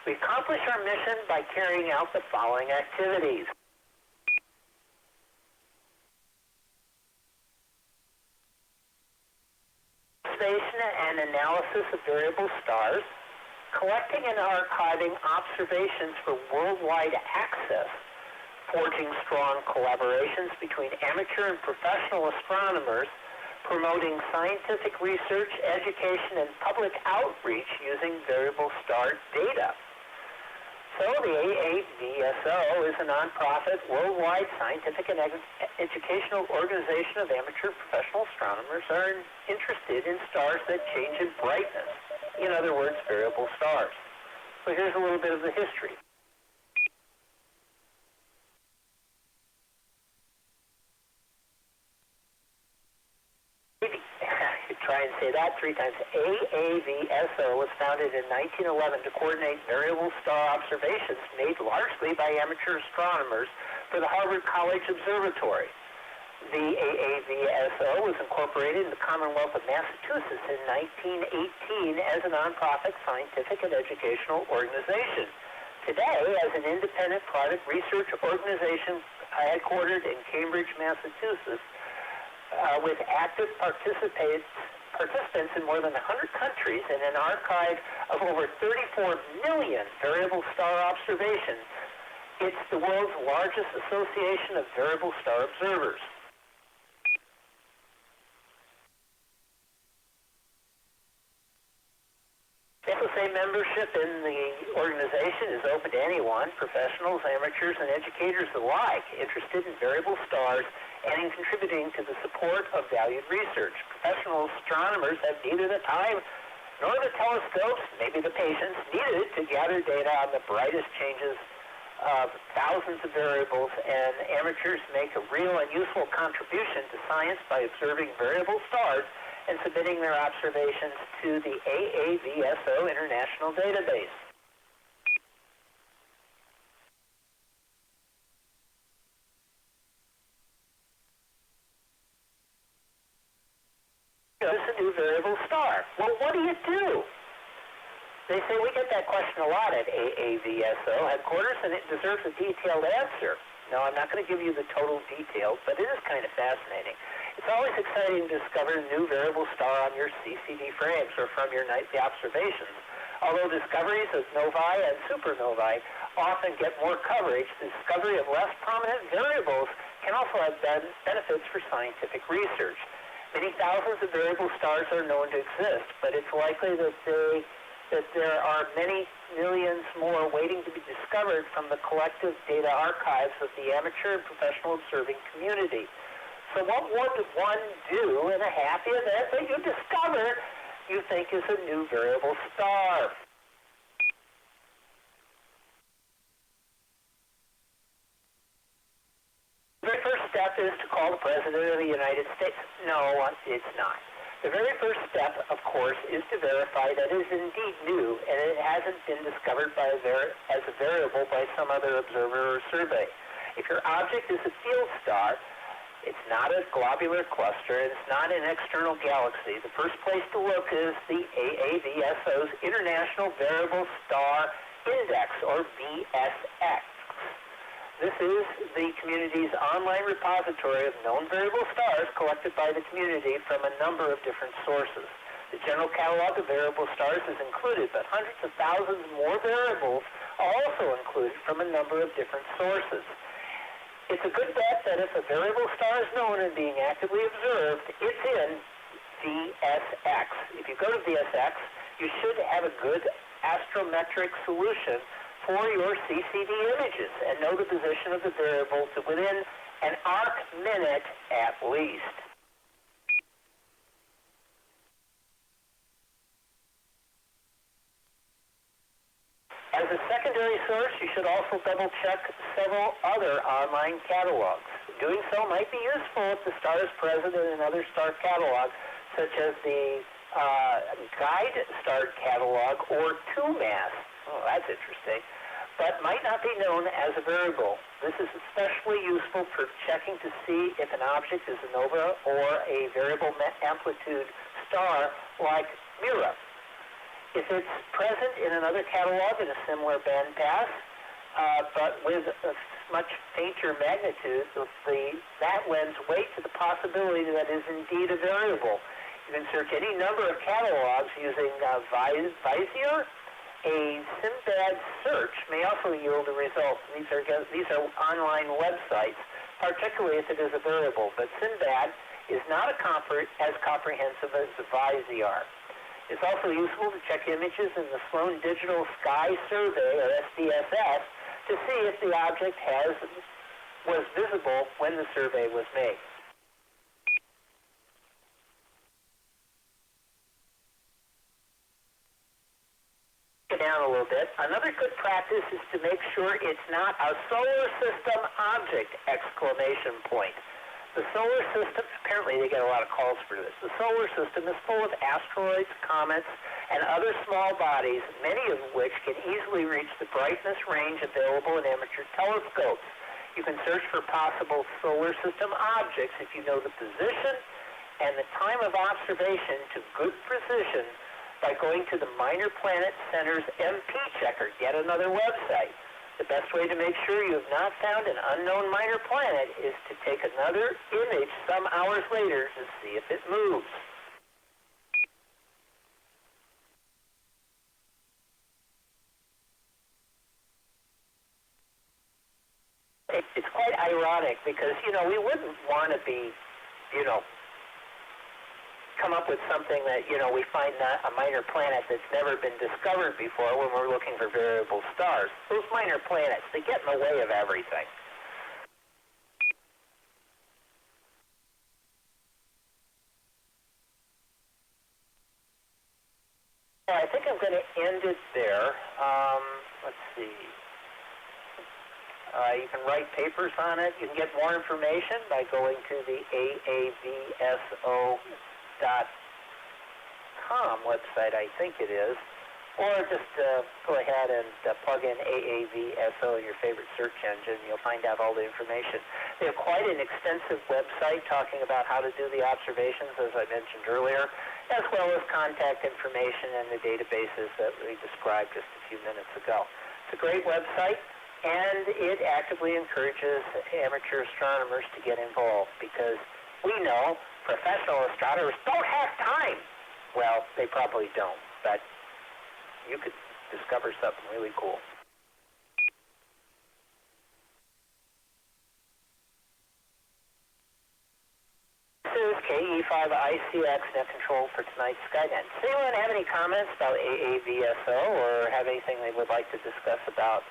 We accomplish our mission by carrying out the following activities. Observation and analysis of variable stars, collecting and archiving observations for worldwide access, forging strong collaborations between amateur and professional astronomers, promoting scientific research, education, and public outreach using variable star data. So the AAVSO is a nonprofit, worldwide scientific and educational organization of amateur professional astronomers who are interested in stars that change in brightness. In other words, variable stars. So here's a little bit of the history. Try and say that 3 times. AAVSO was founded in 1911 to coordinate variable star observations made largely by amateur astronomers for the Harvard College Observatory. The AAVSO was incorporated in the Commonwealth of Massachusetts in 1918 as a nonprofit scientific and educational organization. Today, as an independent private research organization headquartered in Cambridge, Massachusetts, with active participants in more than 100 countries and an archive of over 34 million variable star observations, it's the world's largest association of variable star observers. FSA membership in the organization is open to anyone, professionals, amateurs, and educators alike, interested in variable stars and in contributing to the support of valued research. Professional astronomers have neither the time nor the telescopes, maybe the patience, needed to gather data on the brightest changes of thousands of variables, and amateurs make a real and useful contribution to science by observing variable stars and submitting their observations to the AAVSO International Database. What is a new variable star? Well, what do you do? They say we get that question a lot at AAVSO headquarters, and it deserves a detailed answer. No, I'm not going to give you the total details, but it is kind of fascinating. It's always exciting to discover a new variable star on your CCD frames or from your nightly observations. Although discoveries of novae and supernovae often get more coverage, the discovery of less prominent variables can also have benefits for scientific research. Many thousands of variable stars are known to exist, but it's likely that there are many millions more waiting to be discovered from the collective data archives of the amateur and professional observing community. So what would one do in a happy event that you discover you think is a new variable star? The very first step is to call the President of the United States. No, it's not. The very first step, of course, is to verify that it is indeed new and it hasn't been discovered as a variable by some other observer or survey. If your object is a field star, it's not a globular cluster, and it's not an external galaxy. The first place to look is the AAVSO's International Variable Star Index, or VSX. This is the community's online repository of known variable stars collected by the community from a number of different sources. The general catalog of variable stars is included, but hundreds of thousands more variables are also included from a number of different sources. It's a good bet that if a variable star is known and being actively observed, it's in VSX. If you go to VSX, you should have a good astrometric solution for your CCD images and know the position of the variable to within an arc minute at least. As a secondary source, you should also double-check several other online catalogs. Doing so might be useful if the star is present in another star catalog, such as the Guide Star catalog or 2MASS. Oh, that's interesting. But might not be known as a variable. This is especially useful for checking to see if an object is a nova or a variable amplitude star like Mira. If it's present in another catalog in a similar bandpass, but with a much fainter magnitude, that lends weight to the possibility that it is indeed a variable. You can search any number of catalogs using Vizier. A Sinbad search may also yield a result. These are online websites, particularly if it is a variable. But Sinbad is not as comprehensive as the Vizier. It's also useful to check images in the Sloan Digital Sky Survey, or SDSS, to see if the object was visible when the survey was made. Down a little bit. Another good practice is to make sure it's not a solar system object! The solar system, apparently they get a lot of calls for this. The solar system is full of asteroids, comets, and other small bodies, many of which can easily reach the brightness range available in amateur telescopes. You can search for possible solar system objects if you know the position and the time of observation to good precision by going to the Minor Planet Center's MP Checker, yet another website. The best way to make sure you have not found an unknown minor planet is to take another image some hours later to see if it moves. It's quite ironic because, we wouldn't want to be, come up with something that, we find a minor planet that's never been discovered before when we're looking for variable stars. Those minor planets, they get in the way of everything. I think I'm going to end it there. Let's see. You can write papers on it. You can get more information by going to the AAVSO.com website, I think it is, or just go ahead and plug in AAVSO in your favorite search engine. You'll find out all the information. They have quite an extensive website talking about how to do the observations, as I mentioned earlier, as well as contact information and the databases that we described just a few minutes ago. It's a great website, and it actively encourages amateur astronomers to get involved because we know professional astronomers don't have time. Well, they probably don't, but you could discover something really cool. This is KE5ICX net control for tonight's Skynet. Does anyone have any comments about AAVSO or have anything they would like to discuss about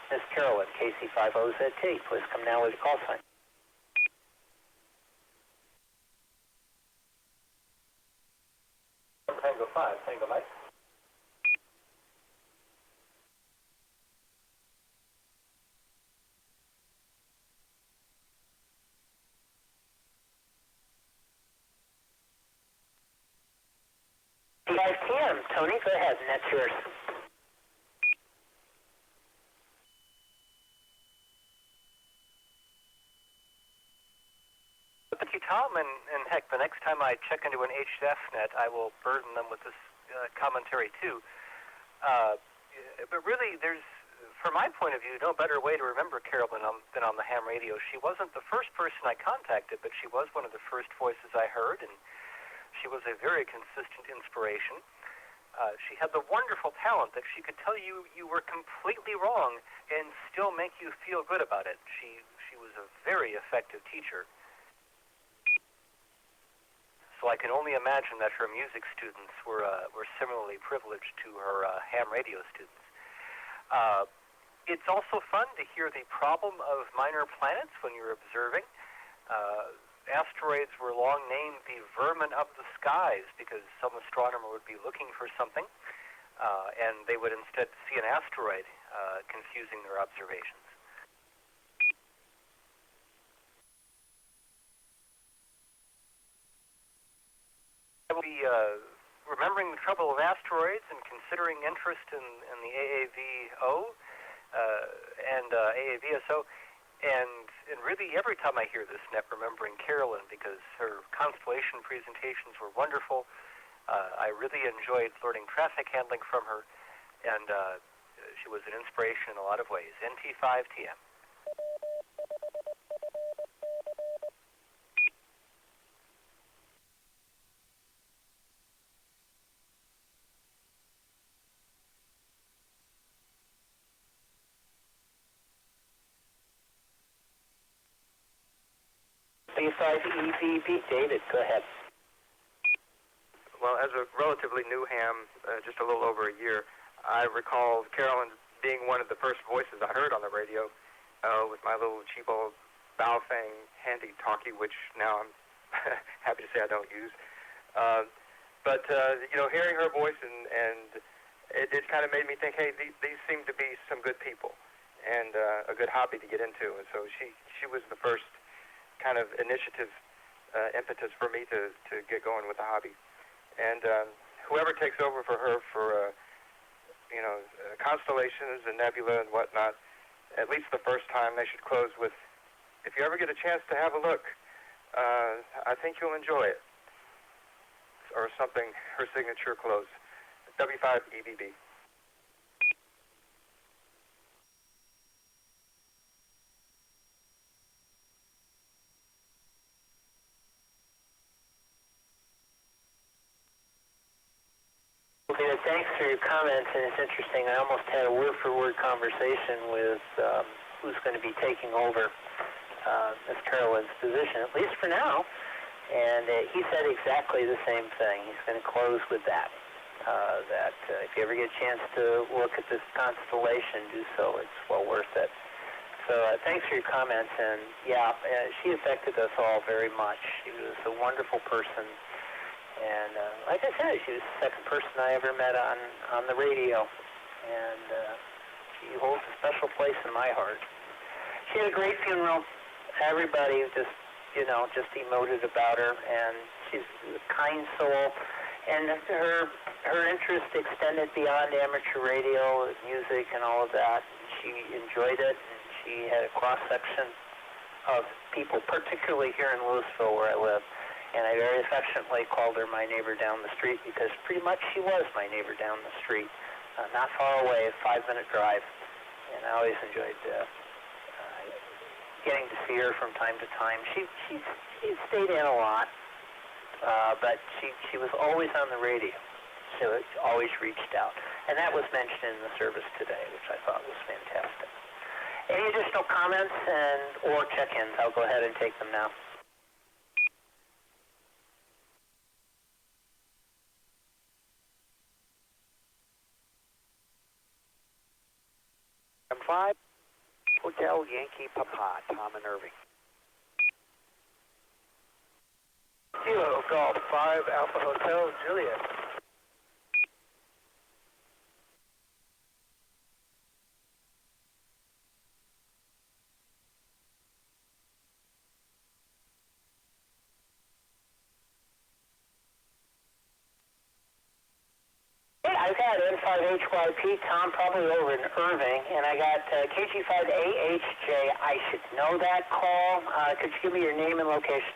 Miss Carolyn, KC5OZT? Please come now with your call sign. Tango 5, Tango Mike. TM, Tony, go ahead, and that's yours. Thank you, Tom, and heck, the next time I check into an HF net, I will burden them with this commentary too. But really, there's, from my point of view, no better way to remember Carolyn than on the ham radio. She wasn't the first person I contacted, but she was one of the first voices I heard, and she was a very consistent inspiration. She had the wonderful talent that she could tell you you were completely wrong and still make you feel good about it. She was a very effective teacher. So I can only imagine that her music students were similarly privileged to her ham radio students. It's also fun to hear the problem of minor planets when you're observing. Asteroids were long named the vermin of the skies because some astronomer would be looking for something. and they would instead see an asteroid confusing their observations. I will be remembering the trouble of asteroids and considering interest in the AAVO and AAVSO, and really every time I hear this net, remembering Carolyn, because her constellation presentations were wonderful. I really enjoyed learning traffic handling from her, and she was an inspiration in a lot of ways. NT5TM. B5EVB, David, go ahead. Well, as a relatively new ham, just a little over a year, I recall Carolyn being one of the first voices I heard on the radio with my little cheapo Baofeng handy talkie, which now I'm happy to say I don't use. But hearing her voice and it kind of made me think, hey, these seem to be some good people and a good hobby to get into. And so she was the first kind of initiative impetus for me to get going with the hobby. And whoever takes over for her for constellations and nebula and whatnot, at least the first time they should close with, if you ever get a chance to have a look, I think you'll enjoy it, or something, her signature close. W5EBB. David, thanks for your comments, and it's interesting. I almost had a word-for-word conversation with who's going to be taking over Miss Carolyn's position, at least for now, and he said exactly the same thing. He's going to close with that, if you ever get a chance to look at this constellation, do so. It's well worth it. So thanks for your comments, and yeah, she affected us all very much. She was a wonderful person. And like I said, she was the second person I ever met on the radio, and she holds a special place in my heart. She had a great funeral. Everybody just emoted about her, and she's a kind soul. And her interest extended beyond amateur radio, music, and all of that. She enjoyed it, and she had a cross-section of people, particularly here in Louisville, where I live. And I very affectionately called her my neighbor down the street, because pretty much she was my neighbor down the street, not far away, a 5-minute drive. And I always enjoyed getting to see her from time to time. She stayed in a lot, but she was always on the radio. She always reached out. And that was mentioned in the service today, which I thought was fantastic. Any additional comments or check-ins? I'll go ahead and take them now. M5, Hotel Yankee Papa, Tom and Irving. Kilo Golf 5, Alpha Hotel, Juliet. I've got N5HYP, Tom, probably over in Irving, and I got KC5AHJ. I should know that call. Could you give me your name and location?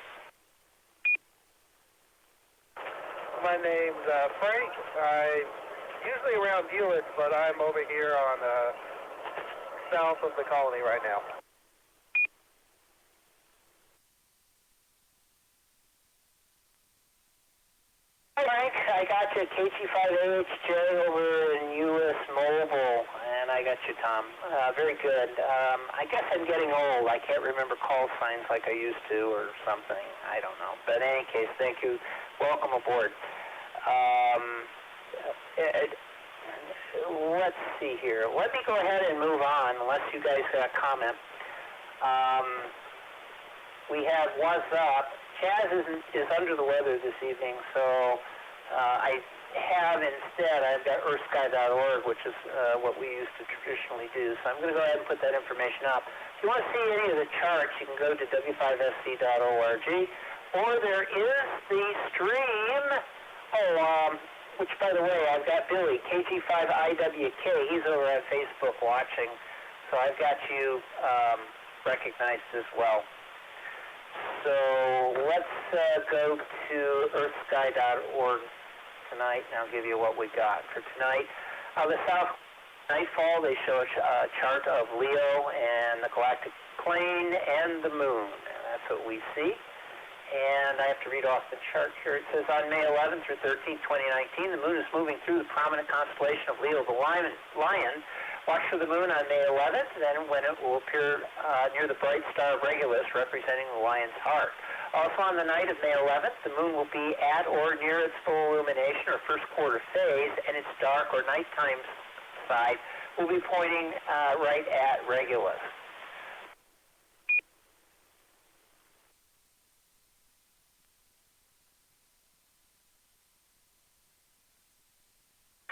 My name's Frank. I'm usually around Hewlett, but I'm over here on south of the colony right now. Hi, Frank. I got you KC5AHJ over in US Mobile, and I got you, Tom. Very good. I guess I'm getting old. I can't remember call signs like I used to or something. I don't know. But in any case, thank you. Welcome aboard. Let's see here. Let me go ahead and move on, unless you guys got a comment. We have What's Up. Chaz is under the weather this evening, so I have instead, I've got earthsky.org, which is what we used to traditionally do. So I'm going to go ahead and put that information up. If you want to see any of the charts, you can go to w5sc.org. Or there is the stream. Which, by the way, I've got Billy, KC5OZT. He's over on Facebook watching. So I've got you recognized as well. So let's go to earthsky.org tonight, and I'll give you what we got for tonight. The south nightfall, they show a chart of Leo and the galactic plane and the moon. And that's what we see. And I have to read off the chart here. It says on May 11th through 13th, 2019, the moon is moving through the prominent constellation of Leo the Lion. Watch for the moon on May 11th, then when it will appear near the bright star of Regulus, representing the lion's heart. Also on the night of May 11th, the moon will be at or near its full illumination or first quarter phase, and its dark or nighttime side will be pointing right at Regulus.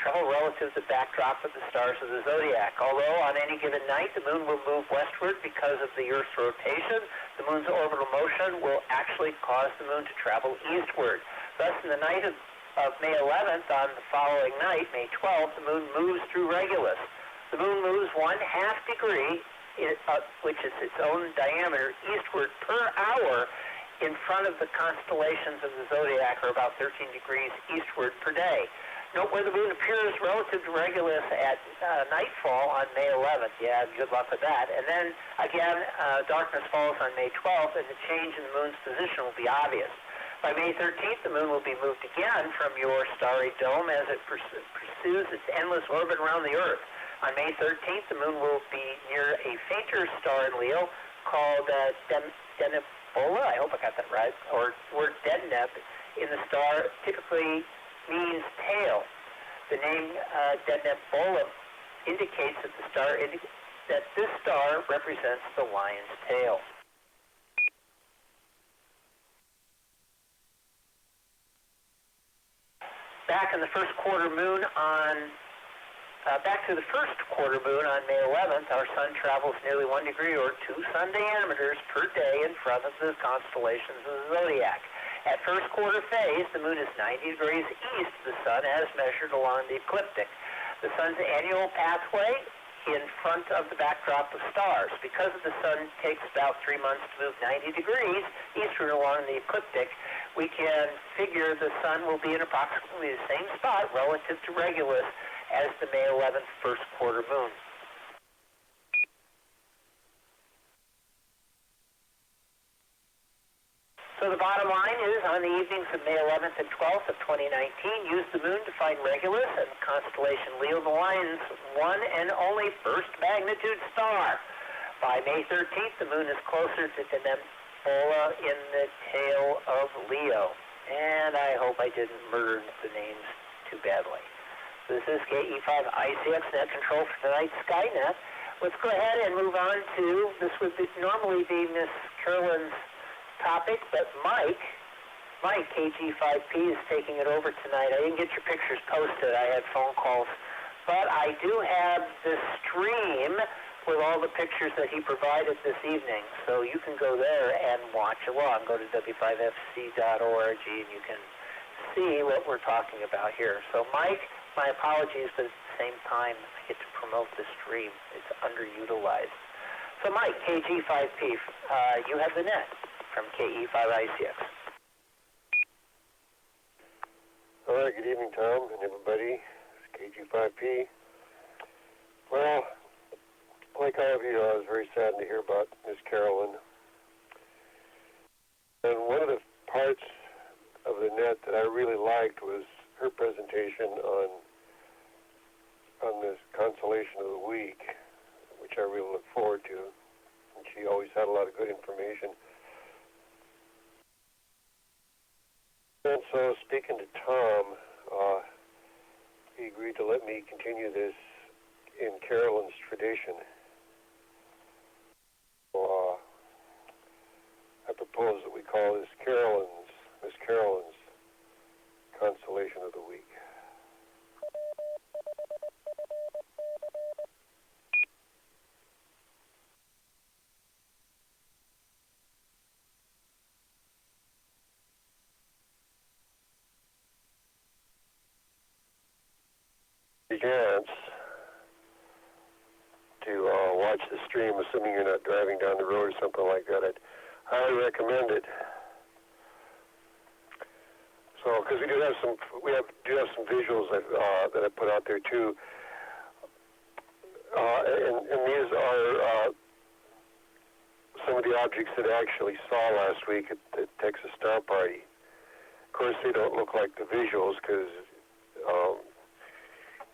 Relative to the backdrop of the stars of the zodiac. Although on any given night the moon will move westward because of the Earth's rotation, the moon's orbital motion will actually cause the moon to travel eastward. Thus, in the night of May 11th, on the following night, May 12th, the moon moves through Regulus. The moon moves 1/2 degree, which is its own diameter, eastward per hour in front of the constellations of the zodiac, or about 13 degrees eastward per day. Note where the moon appears relative to Regulus at nightfall on May 11th. Yeah, good luck with that. And then, again, darkness falls on May 12th, and the change in the moon's position will be obvious. By May 13th, the moon will be moved again from your starry dome as it pursues its endless orbit around the Earth. On May 13th, the moon will be near a fainter star in Leo called Denebola. I hope I got that right. Or the word Deneb in the star typically means tail. The name Denebola indicates that this star represents the lion's tail. Back to the first quarter moon on May 11th, our sun travels nearly 1 degree or 2 sun diameters per day in front of the constellations of the zodiac. At first quarter phase, the moon is 90 degrees east of the sun as measured along the ecliptic. The sun's annual pathway in front of the backdrop of stars. Because the sun takes about 3 months to move 90 degrees eastward along the ecliptic, we can figure the sun will be in approximately the same spot relative to Regulus as the May 11th first quarter moon. So the bottom line is, on the evenings of May 11th and 12th of 2019, use the moon to find Regulus and the constellation Leo the Lion's one and only first magnitude star. By May 13th, the moon is closer to Denebola in the tail of Leo. And I hope I didn't murder the names too badly. This is KE5ICX Net Control for tonight's Skynet. Let's go ahead and move on to, this would normally be Miss Carolyn's topic, but Mike KG5P is taking it over tonight. I didn't get your pictures posted. I had phone calls, but I do have the stream with all the pictures that he provided this evening, so you can go there and watch along. Go to w5fc.org and you can see what we're talking about here. So Mike, my apologies, but at the same time, I get to promote the stream. It's underutilized. So Mike, KG5P, you have the net from KE5ICX. All right, good evening, Tom, and everybody. It's KG5P. Well, like all of you, I was very saddened to hear about Miss Carolyn. And one of the parts of the net that I really liked was her presentation on this constellation of the week, which I really look forward to. And she always had a lot of good information. And so, speaking to Tom, he agreed to let me continue this in Carolyn's tradition. So, I propose that we call this Miss Carolyn's constellation of the week. Chance to watch the stream, assuming you're not driving down the road or something like that, I'd highly recommend it. So, because we do have some visuals that I put out there too, and these are some of the objects that I actually saw last week at the Texas Star Party. Of course, they don't look like the visuals because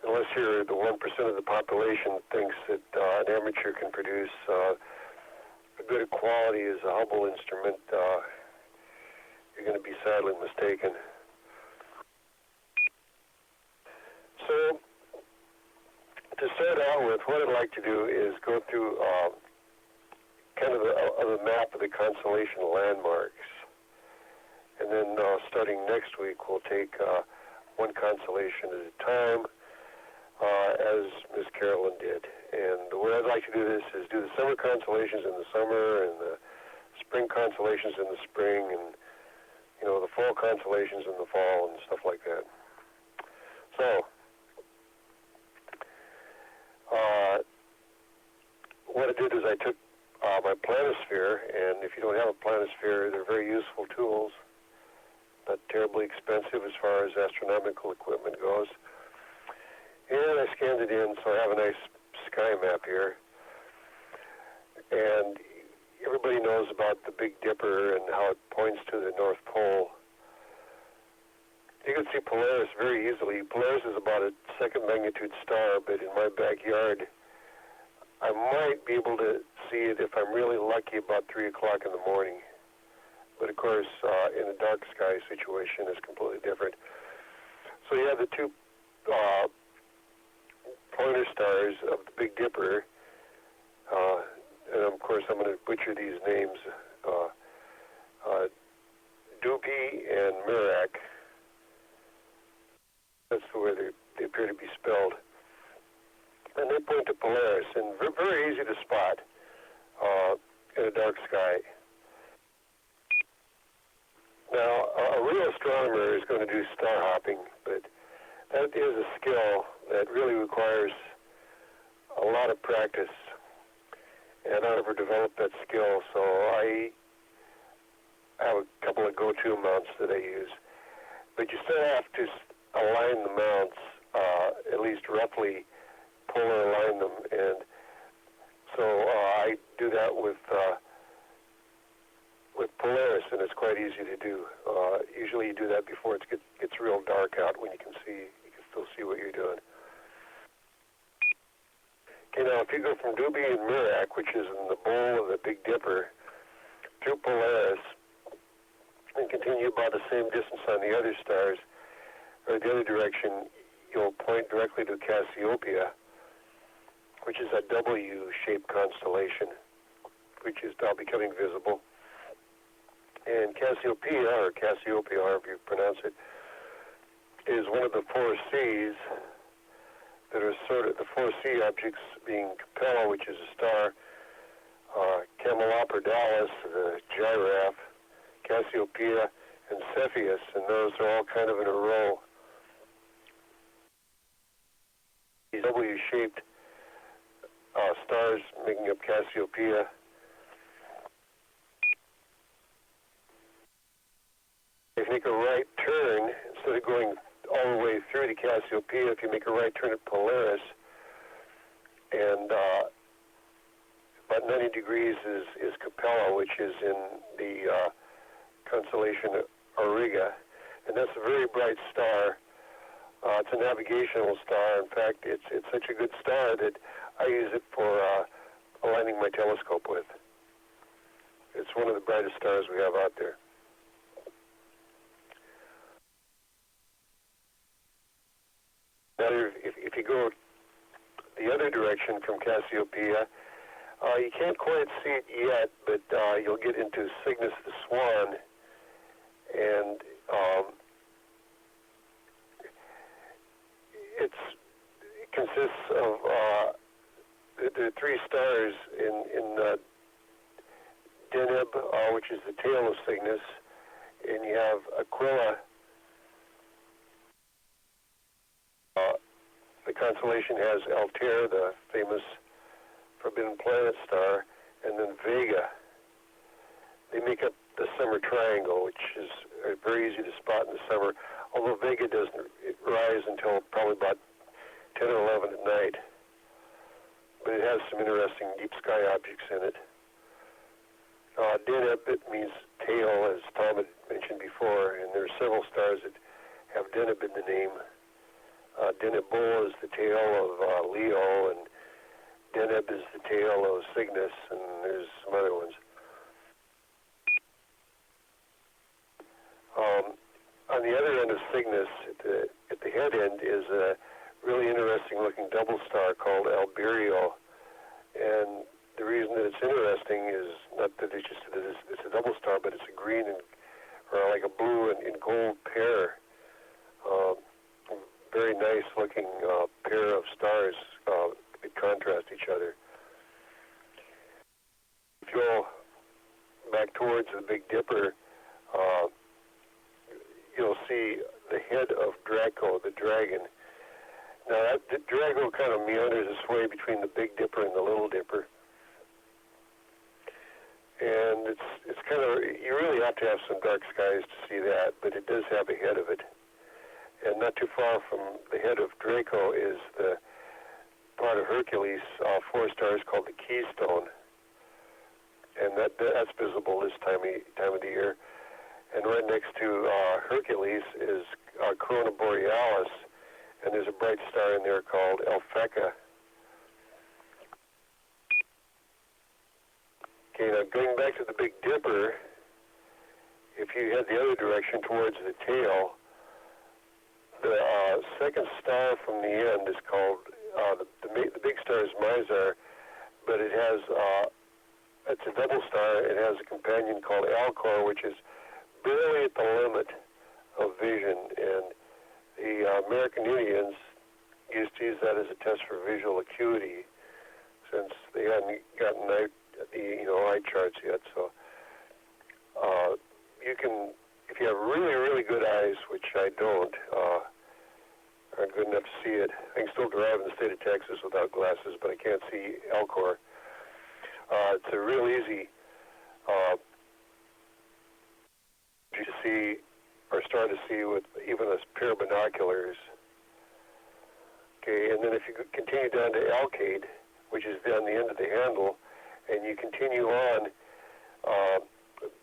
unless you're the 1% of the population that thinks that an amateur can produce a good quality as a Hubble instrument, you're going to be sadly mistaken. So, to start out with, what I'd like to do is go through kind of a map of the constellation landmarks. And then starting next week, we'll take one constellation at a time, as Ms. Carolyn did. And the way I'd like to do this is do the summer constellations in the summer and the spring constellations in the spring and, you know, the fall constellations in the fall and stuff like that. So, what I did is I took my planisphere, and if you don't have a planisphere, they're very useful tools, not terribly expensive as far as astronomical equipment goes. And I scanned it in, so I have a nice sky map here. And everybody knows about the Big Dipper and how it points to the North Pole. You can see Polaris very easily. Polaris is about a second magnitude star, but in my backyard, I might be able to see it if I'm really lucky about 3 o'clock in the morning. But of course, in a dark sky situation, it's completely different. So you have the two pointer stars of the Big Dipper, and of course I'm going to butcher these names, Dupy and Merak. That's the way they appear to be spelled. And they point to Polaris, and very easy to spot in a dark sky. Now, a real astronomer is going to do star hopping, but that is a skill that really requires a lot of practice, and I never developed that skill, so I have a couple of go-to mounts that I use. But you still have to align the mounts, at least roughly polar align them, and so I do that with Polaris, and it's quite easy to do. Usually you do that before it gets real dark out, when you can still see what you're doing. Okay, now if you go from Dubhe and Merak, which is in the bowl of the Big Dipper, through Polaris, and continue about the same distance on the other stars, or the other direction, you'll point directly to Cassiopeia, which is a W-shaped constellation, which is now becoming visible. And Cassiopeia, or Cassiopeia, however you pronounce it, is one of the four Cs that are sort of the four C objects, being Capella, which is a star, Camelopardalis, the giraffe, Cassiopeia, and Cepheus, and those are all kind of in a row. These W-shaped stars making up Cassiopeia. If you make a right turn, instead of going all the way through to Cassiopeia, if you make a right turn at Polaris, and about 90 degrees is Capella, which is in the constellation Auriga, and that's a very bright star. It's a navigational star. In fact, it's such a good star that I use it for aligning my telescope with. It's one of the brightest stars we have out there. Now, if you go the other direction from Cassiopeia, you can't quite see it yet, but you'll get into Cygnus the Swan, and three stars in Deneb, which is the tail of Cygnus, and you have Aquila. The constellation has Altair, the famous Forbidden Planet star, and then Vega. They make up the summer triangle, which is very easy to spot in the summer, although Vega doesn't rise until probably about 10 or 11 at night. But it has some interesting deep sky objects in it. Deneb, it means tail, as Tom had mentioned before, and there are several stars that have Deneb in the name. Deneb Bull is the tail of Leo, and Deneb is the tail of Cygnus, and there's some other ones. On the other end of Cygnus, at the head end, is a really interesting-looking double star called Alberio, and the reason that it's interesting is not that it's a double star, but it's a green or like a blue and gold pair. Very nice-looking pair of stars that contrast each other. If you go back towards the Big Dipper, you'll see the head of Draco, the dragon. Now, the Draco kind of meanders its way between the Big Dipper and the Little Dipper. And it's kind of, you really have to have some dark skies to see that, but it does have a head of it. And not too far from the head of Draco is the part of Hercules, 4 stars called the Keystone. And that's visible this time of the year. And right next to Hercules is Corona Borealis, and there's a bright star in there called Alphecca. Okay, now going back to the Big Dipper, if you head the other direction towards the tail, the second star from the end is called, the big star is Mizar, but it has, it's a double star. It has a companion called Alcor, which is barely at the limit of vision, and the American Indians used to use that as a test for visual acuity, since they hadn't gotten the eye charts yet. So you can, if you have really, really good eyes, which I don't, aren't good enough to see it. I can still drive in the state of Texas without glasses, but I can't see Alcor. It's a real easy to see, or start to see with even a pair of binoculars. Okay, and then if you continue down to Alcade, which is down the end of the handle, and you continue on,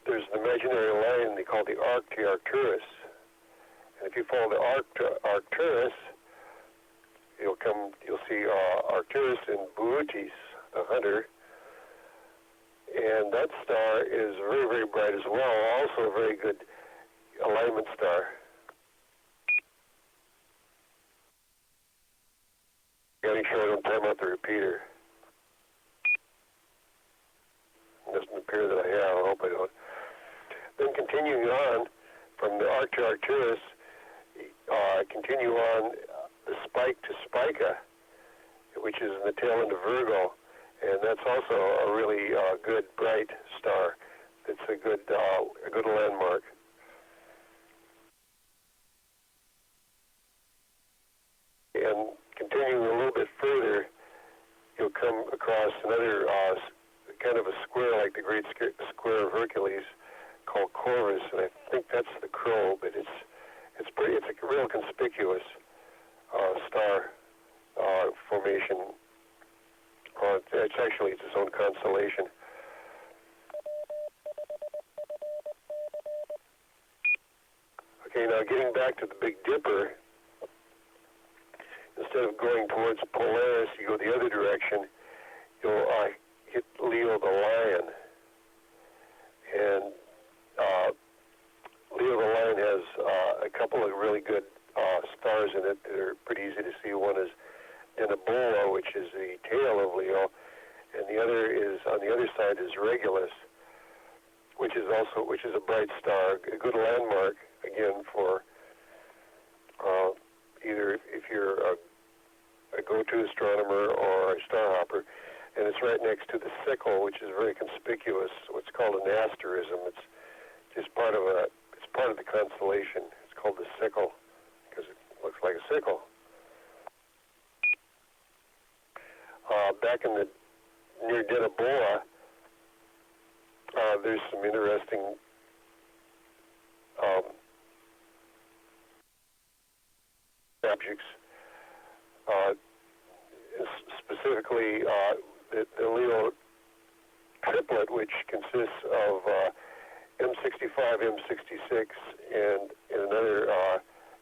there's an imaginary line they call the arc to Arcturus. And if you follow the arc to Arcturus, you'll see Arcturus and Bootes, the hunter. And that star is very, very bright as well, also a very good alignment star. Got to make sure I don't time out the repeater. It doesn't appear that I have. I hope I don't. Then continuing on from the arc to Arcturus, continue on the spike to Spica, which is in the tail end of Virgo, and that's also a really good bright star. It's a good landmark. And continuing a little bit further, you'll come across another kind of a square like the Great Square of Hercules called Corvus, and I think that's the Crow, but it's a real conspicuous star formation. It's its own constellation. Okay, now getting back to the Big Dipper, instead of going towards Polaris, you go the other direction. You'll hit Leo the Lion, and Leo the Lion has a couple of really good stars in it that are pretty easy to see. One is Denebola, which is the tail of Leo, and the other is on the other side is Regulus, which is a bright star, a good landmark again for either if you're a go-to astronomer or a star hopper. and it's right next to the sickle, which is very conspicuous. What's called an asterism. It's just part of the constellation. It's called the sickle because it looks like a sickle. Back in the near Denebola, there's some interesting objects. Specifically, the Leo triplet, which consists of M65, M66, and another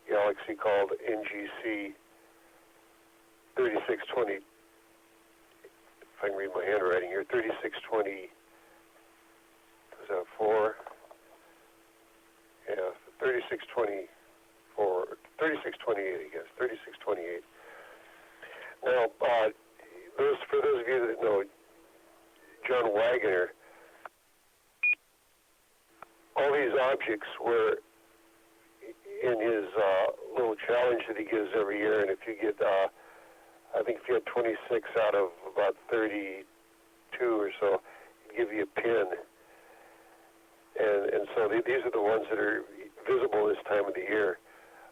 galaxy called NGC 3620. If I can read my handwriting here, 3620. Was that 4? Yeah, 3624, 3628, I guess, 3628. Now, for those of you that know John Wagner, all these objects were in his little challenge that he gives every year, and if you get, I think if you had 26 out of about 32 or so, he'd give you a pin. And so these are the ones that are visible this time of the year.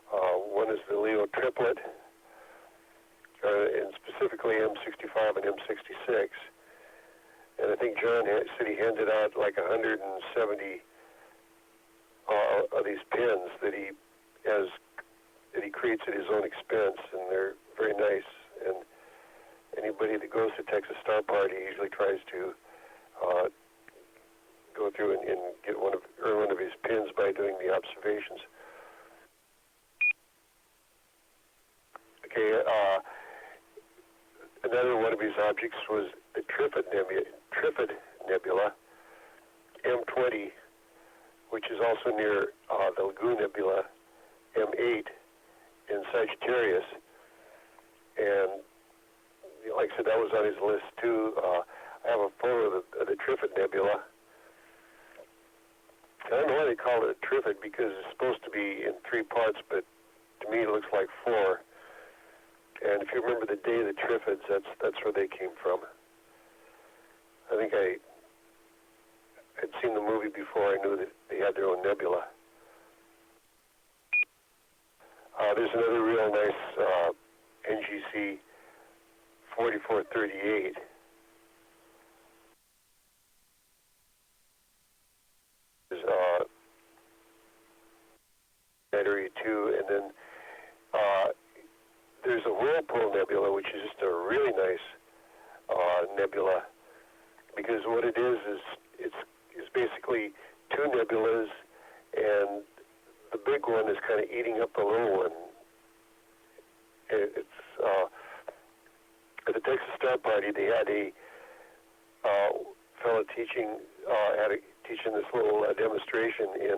One is the Leo triplet, and specifically M65 and M66. And I think John said he handed out like 170 of these pins that he creates at his own expense, and they're very nice. And anybody that goes to Texas Star Party usually tries to go through and get earn one of his pins by doing the observations. Okay, another one of his objects was the Trifid Nebula, M20, which is also near the Lagoon Nebula, M8, in Sagittarius. And like I said, that was on his list too. I have a photo of the Trifid Nebula. I don't know why they call it a Trifid, because it's supposed to be in 3 parts, but to me it looks like 4. And if you remember the Day of the Triffids, that's where they came from. I think I had seen the movie before I knew that they had their own nebula. There's another real nice NGC 4438. There's that area too, and then there's a Whirlpool Nebula, which is just a really nice nebula, because what it is it's basically 2 nebulas, and the big one is kind of eating up the little one. It's at the Texas Star Party, they had a fellow teaching this little demonstration in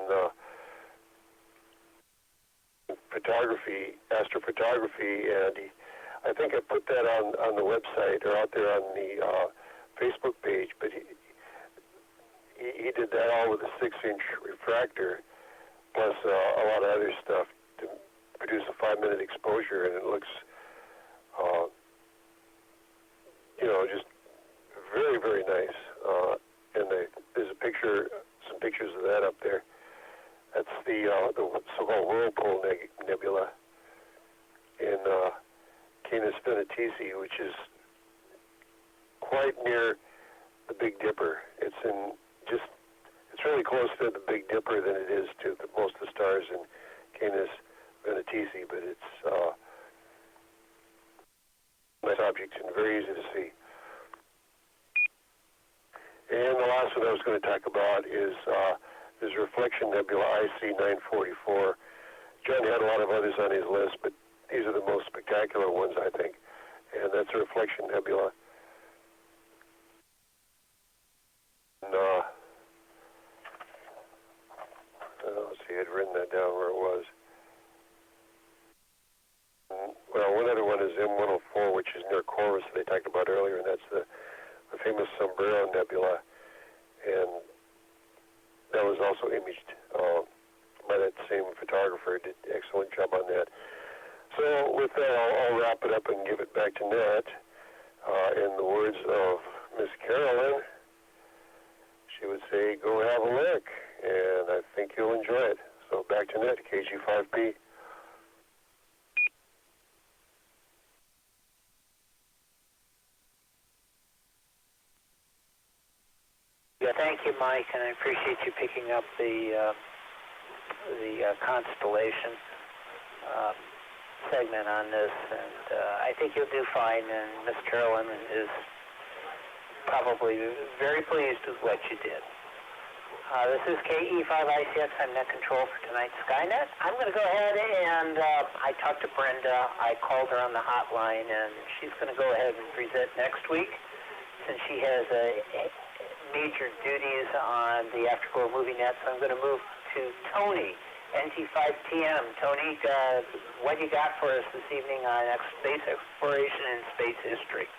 photography, astrophotography, and I think I put that on the website or out there on the Facebook page. But he did that all with a 6-inch refractor, plus a lot of other stuff to produce a 5-minute exposure, and it looks, just very, very nice. And there's some pictures of that up there. That's the so-called Whirlpool Nebula in Canis Venatici, which is quite near the Big Dipper. It's really closer to the Big Dipper than it is to most of the stars in Canis Venatici, but it's nice object and very easy to see. And the last one I was going to talk about is Reflection Nebula IC944. John had a lot of others on his list, but these are the most spectacular ones, I think. And that's a Reflection Nebula. And, let's see, I'd written that down where it was. Well, one other one is M104, which is near Corvus that I talked about earlier, and that's the famous Sombrero Nebula. And that was also imaged by that same photographer. Did an excellent job on that. So with that, I'll wrap it up and give it back to Nat in the words of Miss Carolyn, she would say, go have a look, and I think you'll enjoy it. So back to net, KG5P. Yeah, thank you, Mike, and I appreciate you picking up the constellation segment on this, and I think you'll do fine, and Miss Carolyn is probably very pleased with what you did. This is KE5ICX. I'm net control for tonight's Skynet. I'm going to go ahead and I talked to Brenda. I called her on the hotline, and she's going to go ahead and present next week since she has major duties on the Afterglow Movie Net. So I'm going to move to Tony, NT5TM. Tony, what you got for us this evening on space exploration and space history?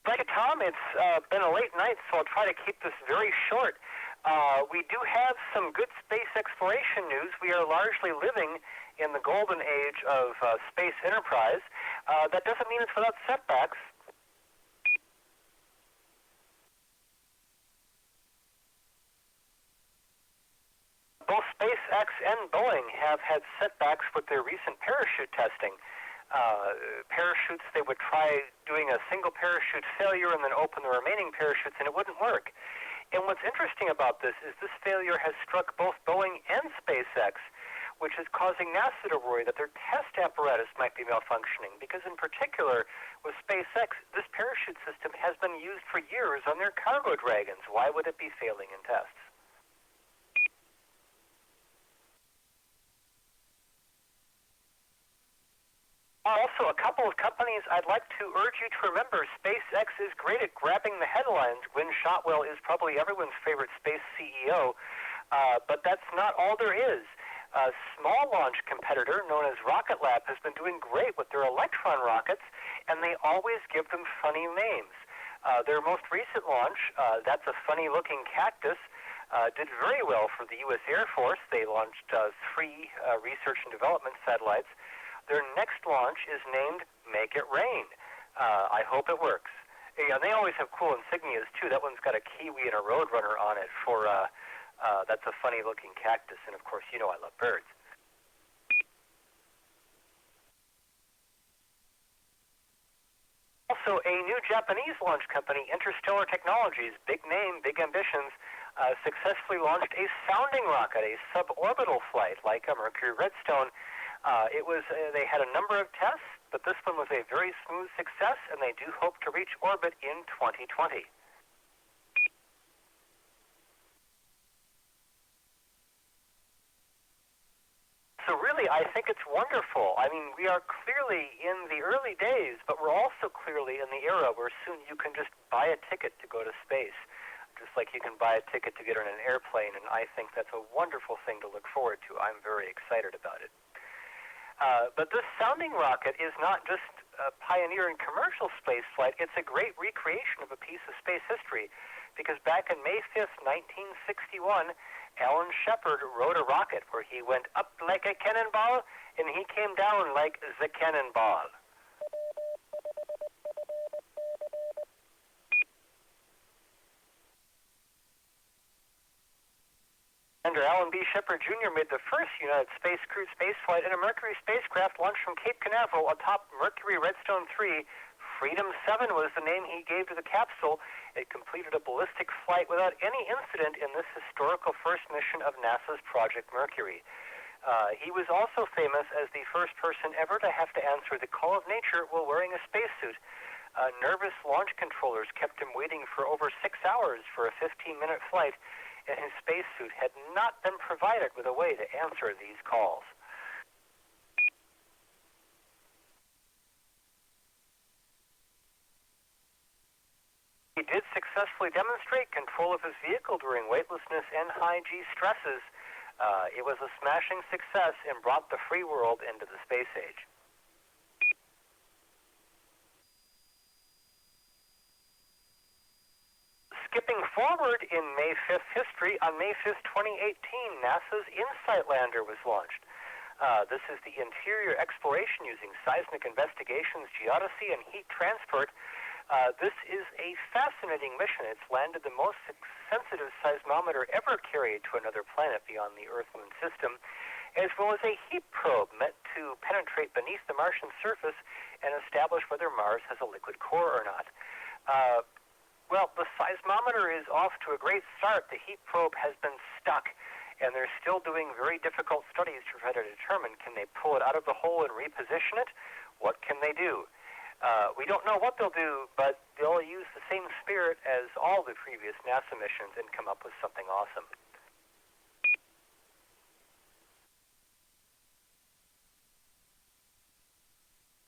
Thank you, Tom. It's been a late night, so I'll try to keep this very short. We do have some good space exploration news. We are largely living in the golden age of space enterprise. That doesn't mean it's without setbacks. Both SpaceX and Boeing have had setbacks with their recent parachute testing. Parachutes, they would try doing a single parachute failure and then open the remaining parachutes, and it wouldn't work. And what's interesting about this is this failure has struck both Boeing and SpaceX, which is causing NASA to worry that their test apparatus might be malfunctioning, because in particular with SpaceX, this parachute system has been used for years on their cargo Dragons. Why would it be failing in tests? Also, a couple of companies I'd like to urge you to remember. SpaceX is great at grabbing the headlines. Gwynne Shotwell is probably everyone's favorite space CEO, but that's not all there is. A small launch competitor known as Rocket Lab has been doing great with their Electron rockets, and they always give them funny names. Their most recent launch, that's a funny-looking cactus, did very well for the U.S. Air Force. They launched 3 research and development satellites. Their next launch is named Make It Rain. I hope it works. Yeah, they always have cool insignias, too. That one's got a kiwi and a roadrunner on it for, that's a funny-looking cactus. And, of course, you know I love birds. Also, a new Japanese launch company, Interstellar Technologies, big name, big ambitions, successfully launched a sounding rocket, a suborbital flight like a Mercury Redstone. They had a number of tests, but this one was a very smooth success, and they do hope to reach orbit in 2020. So really, I think it's wonderful. I mean, we are clearly in the early days, but we're also clearly in the era where soon you can just buy a ticket to go to space, just like you can buy a ticket to get on an airplane, and I think that's a wonderful thing to look forward to. I'm very excited about it. But this sounding rocket is not just a pioneer in commercial spaceflight. It's a great recreation of a piece of space history, because back in May 5th, 1961, Alan Shepard rode a rocket where he went up like a cannonball and he came down like the cannonball. Under Alan B. Shepard Jr. made the first United States crewed spaceflight in a Mercury spacecraft launched from Cape Canaveral atop Mercury Redstone 3. Freedom 7 was the name he gave to the capsule. It completed a ballistic flight without any incident in this historical first mission of NASA's Project Mercury. He was also famous as the first person ever to have to answer the call of nature while wearing a spacesuit. Nervous launch controllers kept him waiting for over 6 hours for a 15-minute flight, and his spacesuit had not been provided with a way to answer these calls. He did successfully demonstrate control of his vehicle during weightlessness and high G stresses. It was a smashing success and brought the free world into the space age. Skipping forward in May 5th history, on May 5th, 2018, NASA's InSight lander was launched. This is the interior exploration using seismic investigations, geodesy, and heat transport. This is a fascinating mission. It's landed the most sensitive seismometer ever carried to another planet beyond the Earth-Moon system, as well as a heat probe meant to penetrate beneath the Martian surface and establish whether Mars has a liquid core or not. Well, the seismometer is off to a great start. The heat probe has been stuck, and they're still doing very difficult studies to try to determine, can they pull it out of the hole and reposition it? What can they do? We don't know what they'll do, but they'll use the same spirit as all the previous NASA missions and come up with something awesome.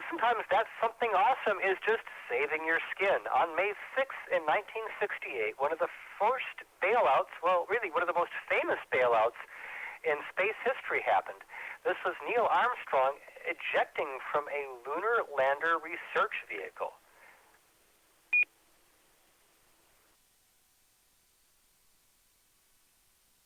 Sometimes that something awesome is just saving your skin. On May 6th in 1968, one of the first bailouts, well, really one of the most famous bailouts in space history happened. This was Neil Armstrong ejecting from a lunar lander research vehicle.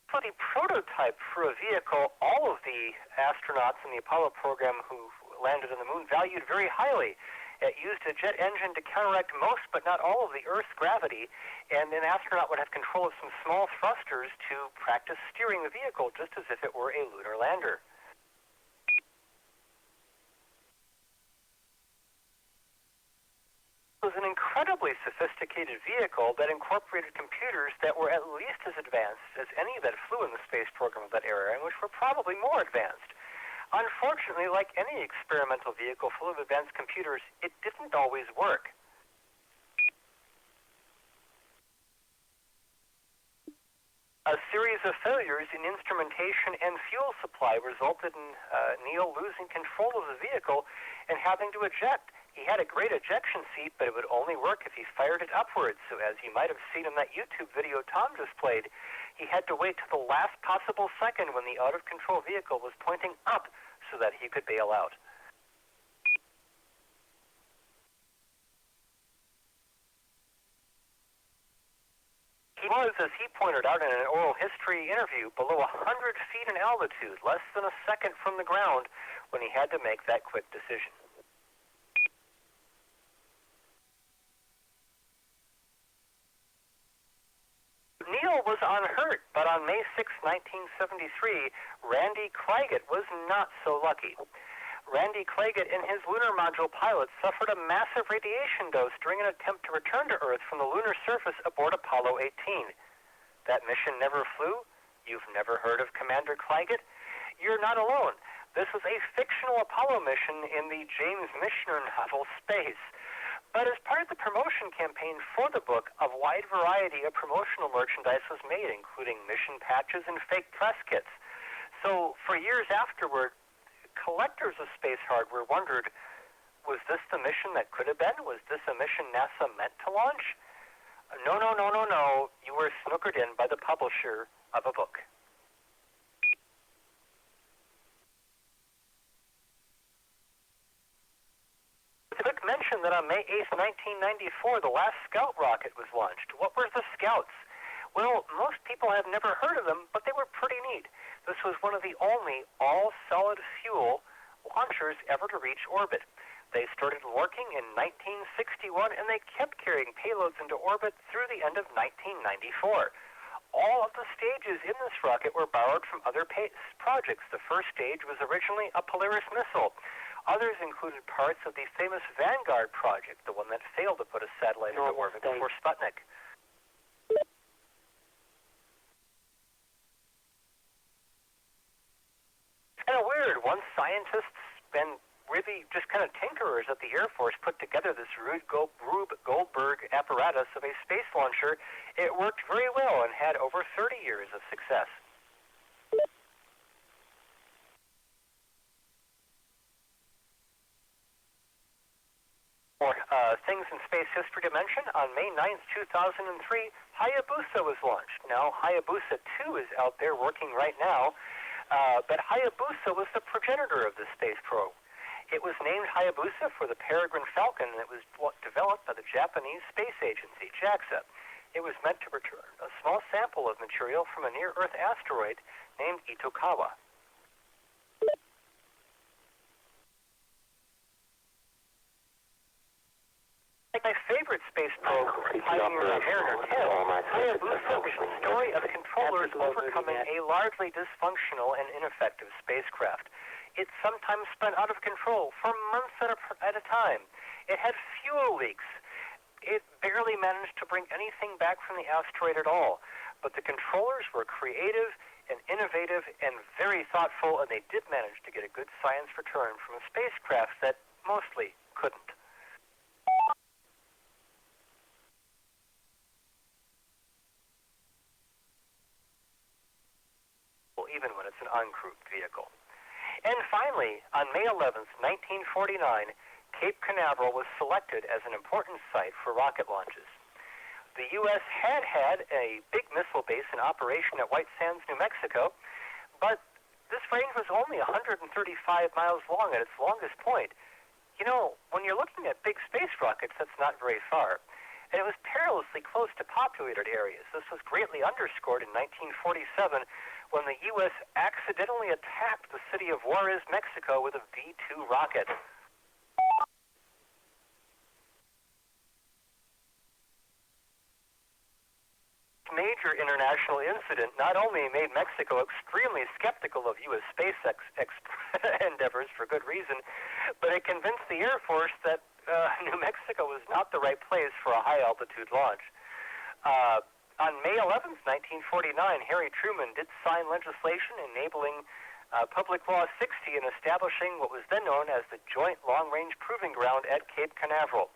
For the prototype for a vehicle, all of the astronauts in the Apollo program who landed on the moon valued very highly. It used a jet engine to counteract most but not all of the Earth's gravity, and an astronaut would have control of some small thrusters to practice steering the vehicle just as if it were a lunar lander. It was an incredibly sophisticated vehicle that incorporated computers that were at least as advanced as any that flew in the space program of that era, and which were probably more advanced. Unfortunately, like any experimental vehicle full of advanced computers, it didn't always work. A series of failures in instrumentation and fuel supply resulted in Neil losing control of the vehicle and having to eject. He had a great ejection seat, but it would only work if he fired it upwards. So as you might have seen in that YouTube video Tom just played, he had to wait to the last possible second when the out-of-control vehicle was pointing up so that he could bail out. He was, as he pointed out in an oral history interview, below 100 feet in altitude, less than a second from the ground, when he had to make that quick decision. Neil was unhurt, but on May 6, 1973, Randy Claggett was not so lucky. Randy Claggett and his lunar module pilot suffered a massive radiation dose during an attempt to return to Earth from the lunar surface aboard Apollo 18. That mission never flew? You've never heard of Commander Claggett? You're not alone. This was a fictional Apollo mission in the James Michener novel Space. But as part of the promotion campaign for the book, a wide variety of promotional merchandise was made, including mission patches and fake press kits. So for years afterward, collectors of space hardware wondered, was this the mission that could have been? Was this a mission NASA meant to launch? No. You were snookered in by the publisher of a book. A quick mention that on May 8, 1994, the last Scout rocket was launched. What were the Scouts? Well, most people have never heard of them, but they were pretty neat. This was one of the only all-solid fuel launchers ever to reach orbit. They started working in 1961, and they kept carrying payloads into orbit through the end of 1994. All of the stages in this rocket were borrowed from other projects. The first stage was originally a Polaris missile. Others included parts of the famous Vanguard project, the one that failed to put a satellite into orbit before Sputnik. It's kind of weird. Once scientists and really just kind of tinkerers at the Air Force put together this Rube Goldberg apparatus of a space launcher, it worked very well and had over 30 years of success. More things in space history to mention. On May 9th, 2003, Hayabusa was launched. Now, Hayabusa 2 is out there working right now, but Hayabusa was the progenitor of the space probe. It was named Hayabusa for the peregrine falcon, and it was developed by the Japanese Space Agency, JAXA. It was meant to return a small sample of material from a near-Earth asteroid named Itokawa. Like my favorite space probe, Pioneer on Mariner 10, AAVSO is the story of controllers overcoming a largely dysfunctional and ineffective spacecraft. It sometimes spun out of control for months at a time. It had fuel leaks. It barely managed to bring anything back from the asteroid at all. But the controllers were creative and innovative and very thoughtful, and they did manage to get a good science return from a spacecraft that mostly couldn't. Even when it's an uncrewed vehicle. And finally, on May 11th, 1949, Cape Canaveral was selected as an important site for rocket launches. The U.S. had a big missile base in operation at White Sands, New Mexico, but this range was only 135 miles long at its longest point. You know, when you're looking at big space rockets, that's not very far. And it was perilously close to populated areas. This was greatly underscored in 1947 when the U.S. accidentally attacked the city of Juarez, Mexico with a V-2 rocket. Major international incident not only made Mexico extremely skeptical of U.S. space endeavors for good reason, but it convinced the Air Force that New Mexico was not the right place for a high-altitude launch. On May 11th, 1949, Harry Truman did sign legislation enabling Public Law 60 and establishing what was then known as the Joint Long-Range Proving Ground at Cape Canaveral.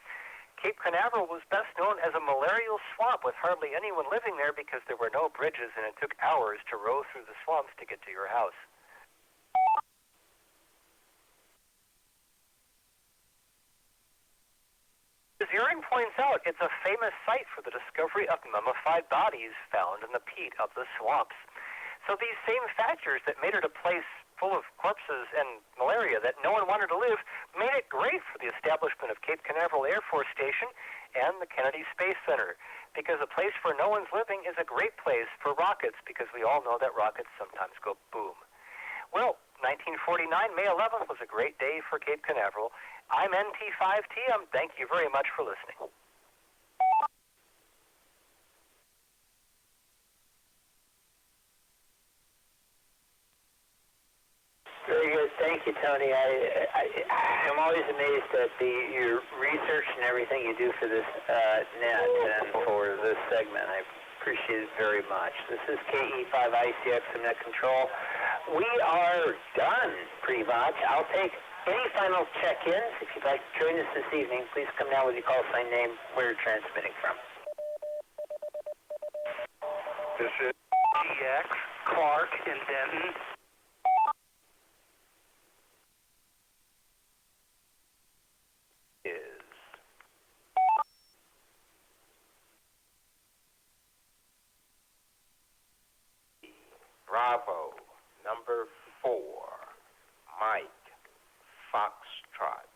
Cape Canaveral was best known as a malarial swamp with hardly anyone living there because there were no bridges and it took hours to row through the swamps to get to your house. As Uring points out, it's a famous site for the discovery of mummified bodies found in the peat of the swamps. So these same factors that made it a place full of corpses and malaria that no one wanted to live made it great for the establishment of Cape Canaveral Air Force Station and the Kennedy Space Center, because a place where no one's living is a great place for rockets, because we all know that rockets sometimes go boom. Well, 1949, May 11th was a great day for Cape Canaveral. I'm NT5T. Thank you very much for listening. Very good. Thank you, Tony. I'm always amazed at your research and everything you do for this net and for this segment. I appreciate it very much. This is KE5ICX from Net Control. We are done, pretty much. I'll take any final check-ins. If you'd like to join us this evening, please come down with your call sign name, where you're transmitting from. This is GX, Clark in Denton. Bravo, number 4, Mike, Foxtrot,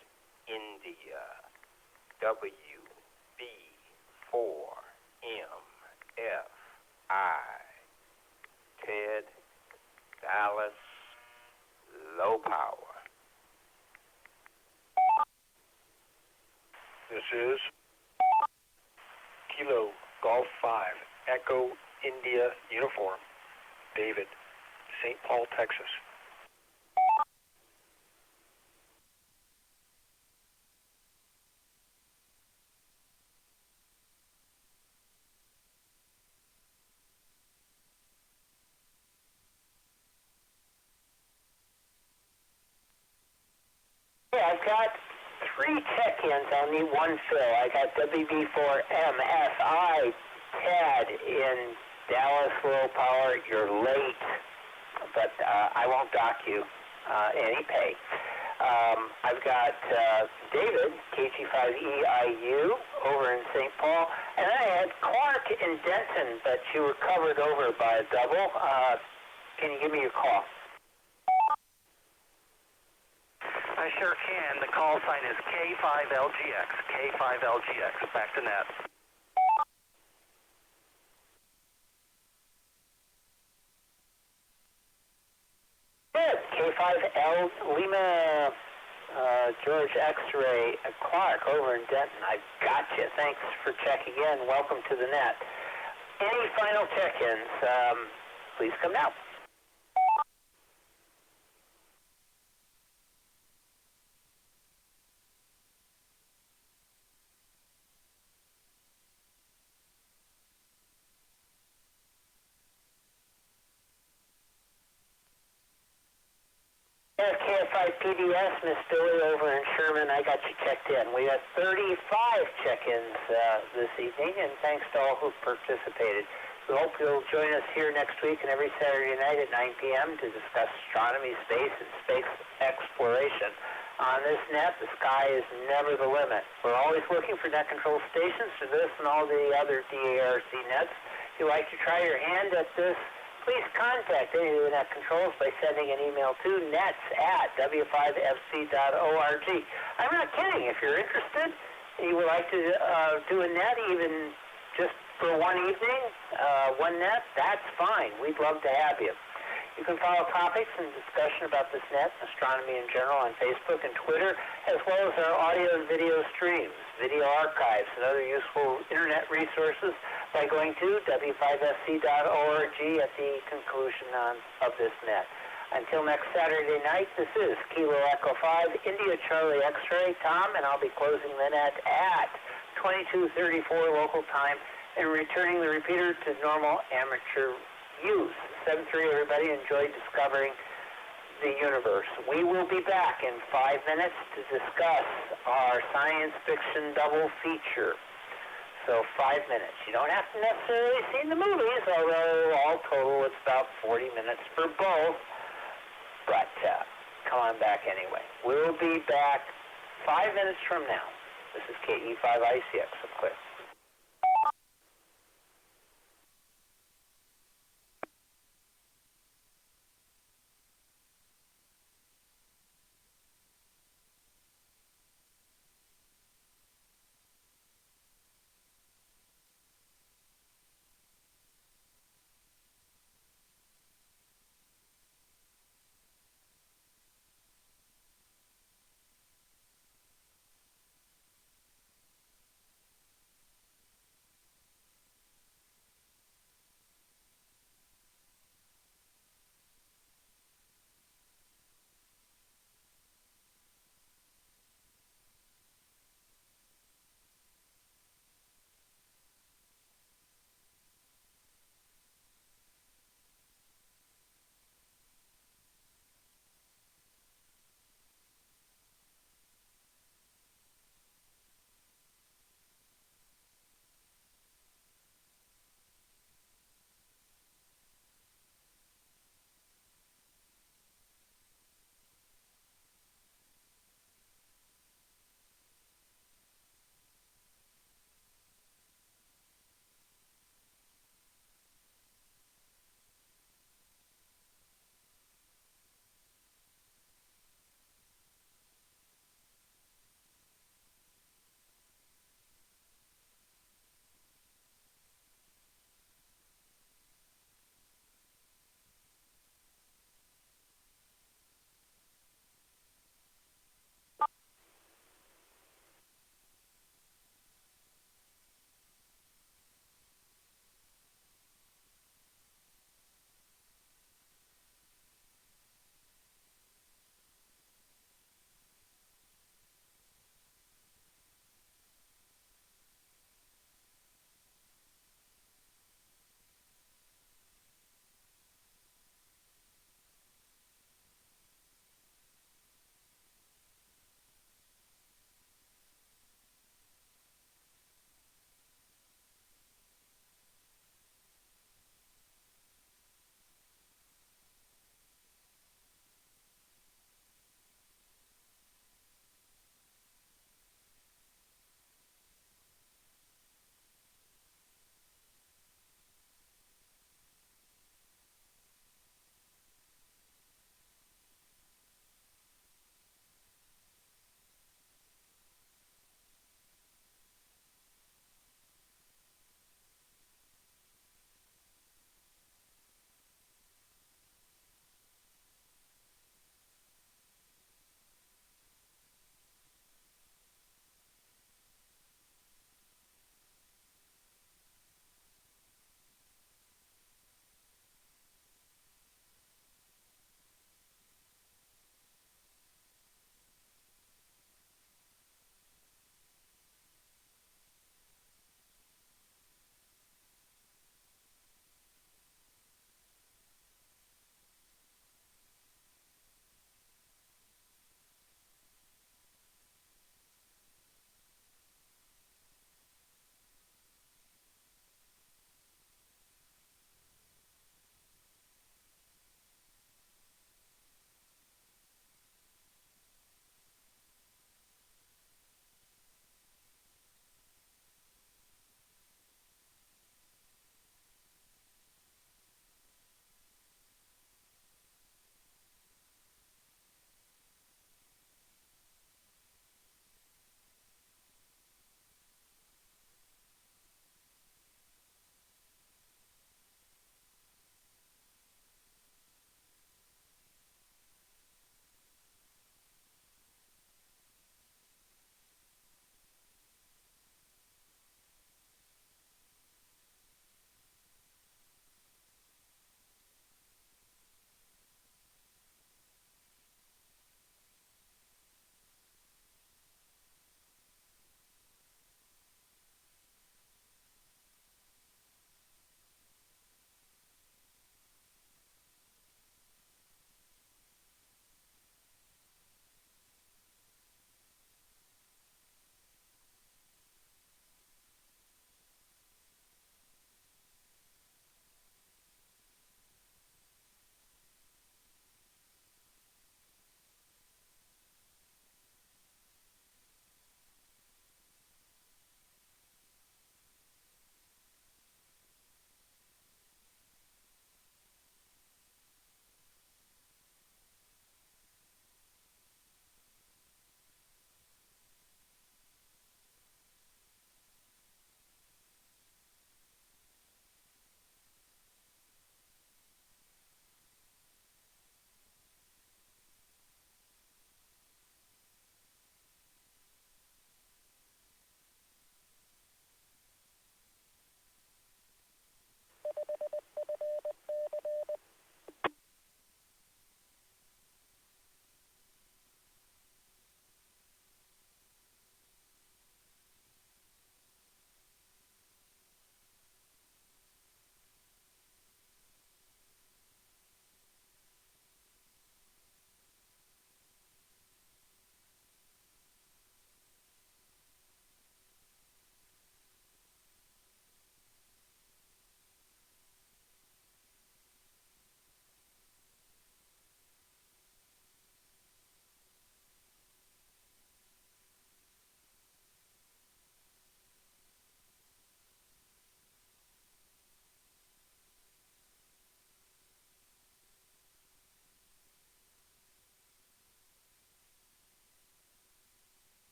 India, WB4MFI, Ted, Dallas, low power. This is Kilo Golf 5, Echo India Uniform, David, St. Paul, Texas. Yeah, I've got 3 check-ins. I'll need one fill. I got WB4MFI, Ted in Dallas, low power. You're late, but I won't dock you any pay. I've got David, KC5EIU, over in St. Paul, and I had Clark in Denton, but you were covered over by a double. Can you give me your call? I sure can. The call sign is K5LGX. K5LGX. Back to net. Good. K5L Lima George X-Ray Clark over in Denton. I got you. Thanks for checking in. Welcome to the net. Any final check-ins? Please come now. KC5OZT, Miss Billy over in Sherman. I got you checked in. We got 35 check-ins this evening, and thanks to all who participated. We hope you'll join us here next week and every Saturday night at 9 p.m. to discuss astronomy, space, and space exploration. On this net, the sky is never the limit. We're always looking for net control stations for this and all the other DARC nets. If you'd like to try your hand at this, please contact any of the net controls by sending an email to nets@w5fc.org. I'm not kidding. If you're interested and you would like to do a net even just for one evening, one net, that's fine. We'd love to have you. You can follow topics and discussion about this net, astronomy in general, on Facebook and Twitter, as well as our audio and video streams, video archives, and other useful internet resources by going to w5fc.org at the conclusion of this net. Until next Saturday night, this is Kilo Echo 5, India Charlie X-Ray, Tom, and I'll be closing the net at 22:34 local time and returning the repeater to normal amateur use. 7-3, everybody. Enjoy discovering the universe. We will be back in 5 minutes to discuss our science fiction double feature. So 5 minutes. You don't have to necessarily see the movies, although all total it's about 40 minutes for both. But come on back anyway. We'll be back 5 minutes from now. This is KE5ICX. I'm clear.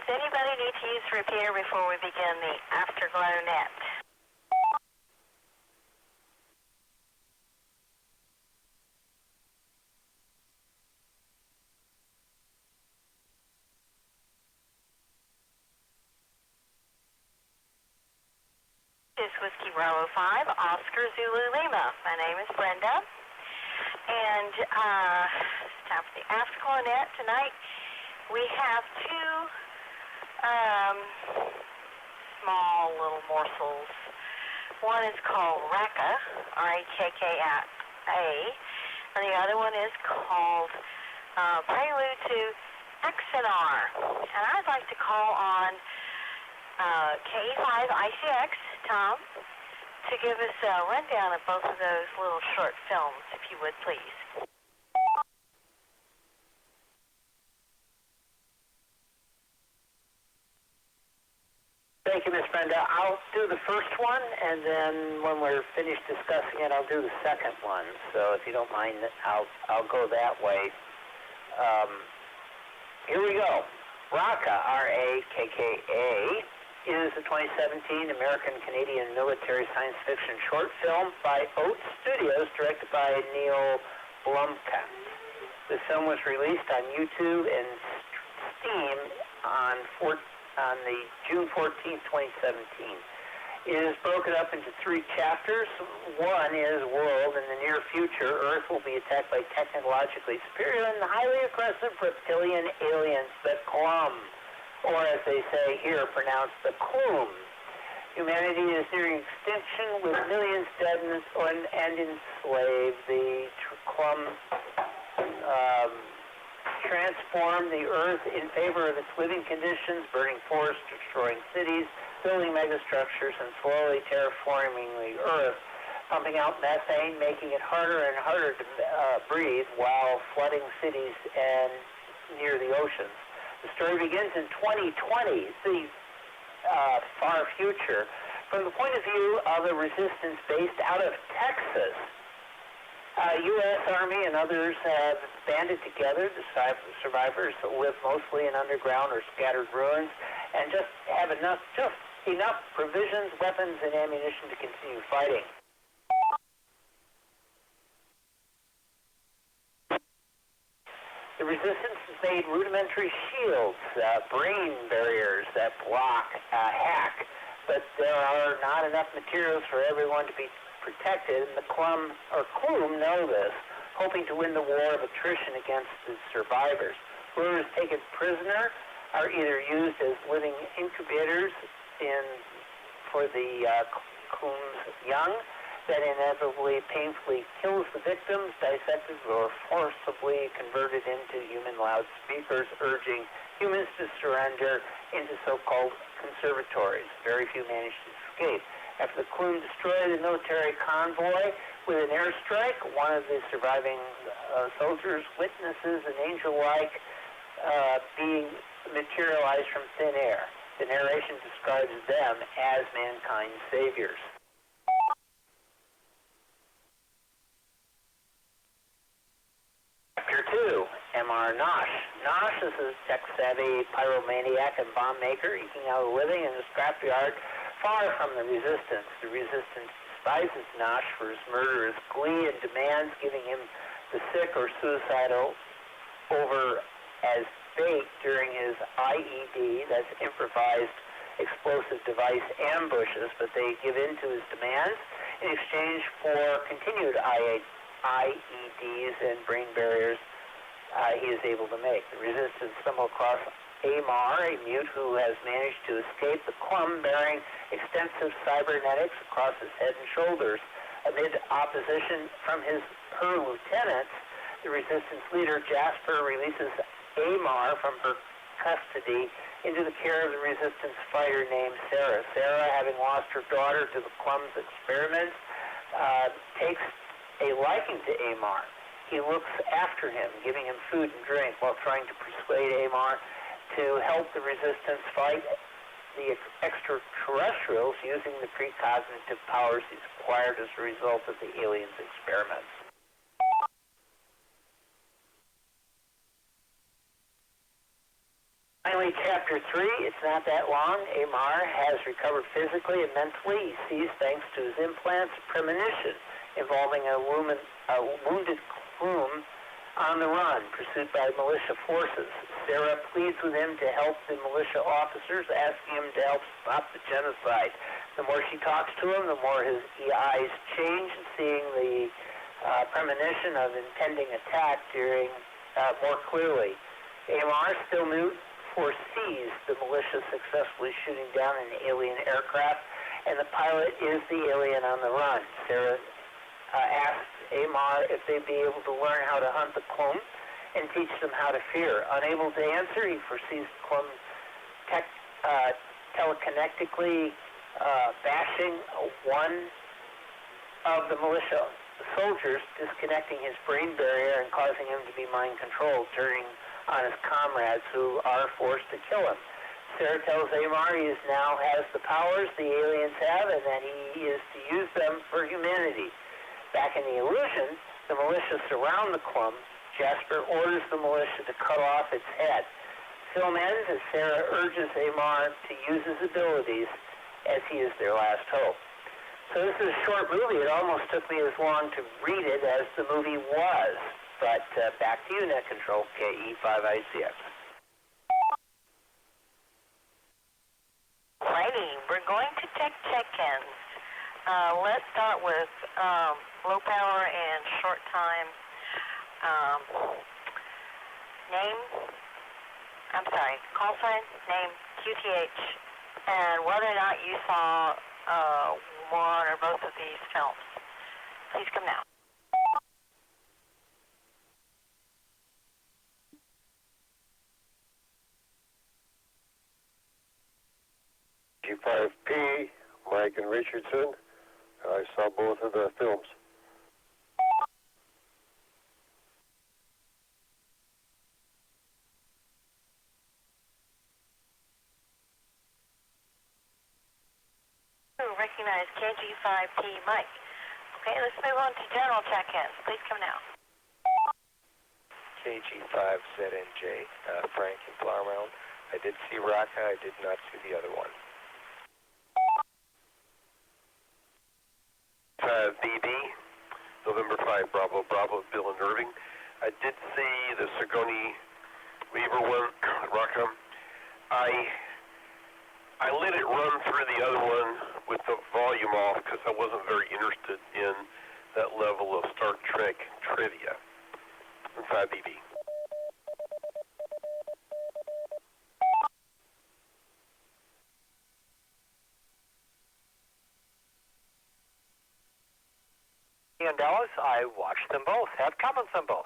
Does anybody need to use the repeater before we begin the Afterglow net? This is Whiskey Bravo 5, Oscar Zulu Lima. My name is Brenda. And it's time for the Afterglow net. Tonight we have two small little morsels. One is called Rakka, R-A-K-K-A, and the other one is called Prelude to XNR. And I'd like to call on KC5OZT, Tom, to give us a rundown of both of those little short films, if you would, please. Thank you, Ms. Brenda. I'll do the first one, and then when we're finished discussing it, I'll do the second one. So if you don't mind, I'll go that way. Here we go. Rakka, R-A-K-K-A, is a 2017 American-Canadian military science fiction short film by Oat Studios, directed by Neil Blomkamp. The film was released on YouTube and Steam on the June 14th, 2017. It is broken up into 3 chapters. One is World. In the near future, Earth will be attacked by technologically superior and highly aggressive reptilian aliens, the Clum, or as they say here, pronounced the Clum. Humanity is nearing extinction with millions dead and enslaved. The Clum transform the Earth in favor of its living conditions, burning forests, destroying cities, building megastructures, and slowly terraforming the Earth, pumping out methane, making it harder and harder to breathe while flooding cities and near the oceans. The story begins in 2020, the far future, from the point of view of a resistance based out of Texas. U.S. Army and others have banded together. The survivors live mostly in underground or scattered ruins and just have enough provisions, weapons, and ammunition to continue fighting. The resistance has made rudimentary shields, brain barriers that block hack, but there are not enough materials for everyone to be protected, and the Clum know this, hoping to win the war of attrition against the survivors. Whoever is taken prisoner are either used as living incubators for the Clum's young, that inevitably, painfully kills the victims, dissected or forcibly converted into human loudspeakers, urging humans to surrender into so-called conservatories. Very few manage to escape. After the Clum destroyed the military convoy with an airstrike, one of the surviving soldiers witnesses an angel-like being materialized from thin air. The narration describes them as mankind's saviors. Chapter 2, M.R. Nosh. Nosh is a tech-savvy pyromaniac and bomb maker, eking out a living in a scrapyard far from the resistance. The resistance despises Nosh for his murderous glee and demands giving him the sick or suicidal over as bait during his IED, that's improvised explosive device ambushes, but they give in to his demands in exchange for continued IEDs and brain barriers he is able to make. The resistance stumble across Amar, a mute who has managed to escape the Clum, bearing extensive cybernetics across his head and shoulders. Amid opposition from her lieutenants, the resistance leader Jasper releases Amar from her custody into the care of the resistance fighter named Sarah. Sarah, having lost her daughter to the Clum's experiments, takes a liking to Amar. He looks after him, giving him food and drink while trying to persuade Amar to help the resistance fight the extraterrestrials using the precognitive powers he's acquired as a result of the aliens' experiments. Finally, Chapter Chapter 3, it's not that long. Amar has recovered physically and mentally. He sees, thanks to his implants, premonition involving a wounded groom on the run, pursued by militia forces. Sarah pleads with him to help the militia officers, asking him to help stop the genocide. The more she talks to him, the more his eyes change, seeing the premonition of impending attack more clearly. Amar still foresees the militia successfully shooting down an alien aircraft, and the pilot is the alien on the run. Sarah asks Amar if they'd be able to learn how to hunt the clone and teach them how to fear. Unable to answer, he foresees the clone telekinetically bashing one of the militia soldiers, disconnecting his brain barrier and causing him to be mind-controlled, turning on his comrades who are forced to kill him. Sarah tells Amar he now has the powers the aliens have and that he is to use them for humanity. Back in the illusion, the militia surround the clump. Jasper orders the militia to cut off its head. Film ends as Sarah urges Amar to use his abilities as he is their last hope. So this is a short movie. It almost took me as long to read it as the movie was. But back to you, Net Control, KC5OZT. Righty, we're going to check check-ins. Let's start with low power and short time. Call sign, name, QTH, and whether or not you saw one or both of these films. Please come now. G5P, Mike and Richardson. I saw both of the films. Recognize KG5P Mike. Okay, let's move on to general check-ins. Please come now. KG5ZNJ, Frank in Flower Mound. I did see Raka, I did not see the other one. 5BB, November 5, Bravo, Bravo, Bill and Irving. I did see the Sigourney Weaver one, Raka. I let it run through the other one with the volume off because I wasn't very interested in that level of Star Trek trivia. 5BB. In Dallas, I watched them both. Have comments on both.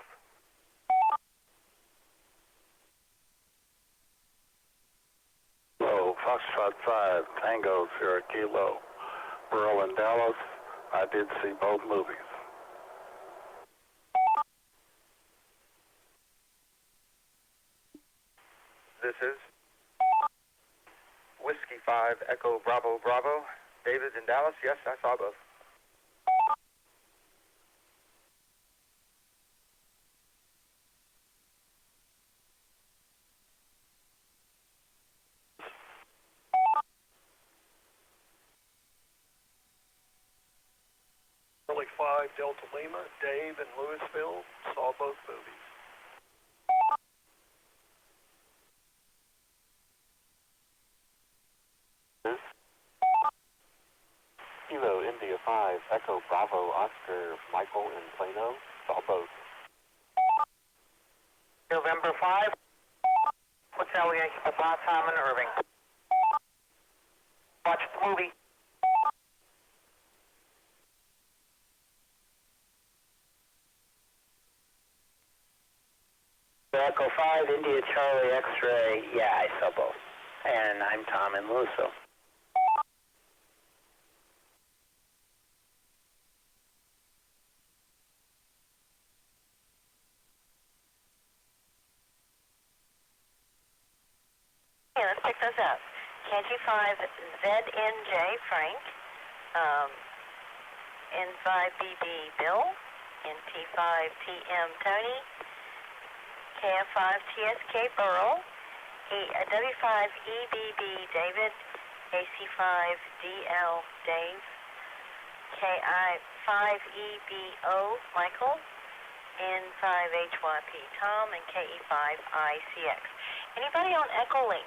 Hello, Foxtrot 5, Tango, Sierra Kilo, Burl in Dallas. I did see both movies. This is Whiskey 5, Echo Bravo Bravo. David in Dallas, yes, I saw both. Charlie 5, Delta Lima, Dave in Louisville, saw both movies. Kilo, India 5, Echo Bravo, Oscar, Michael in Plano, saw both. November 5, Hotel Yankee Papa, Tom and Irving. Watch the movie. Echo 5, India Charlie X-Ray. Yeah, I saw both. And I'm Tom in Louisville. Okay, let's pick those up. KG5ZNJ Frank, N5BB Bill, NT5TM Tony, KF5TSK Burl, W5EBB David, KC5DL Dave, KI5EBO Michael, N5HYP Tom, and KE5ICX. Anybody on Echolink?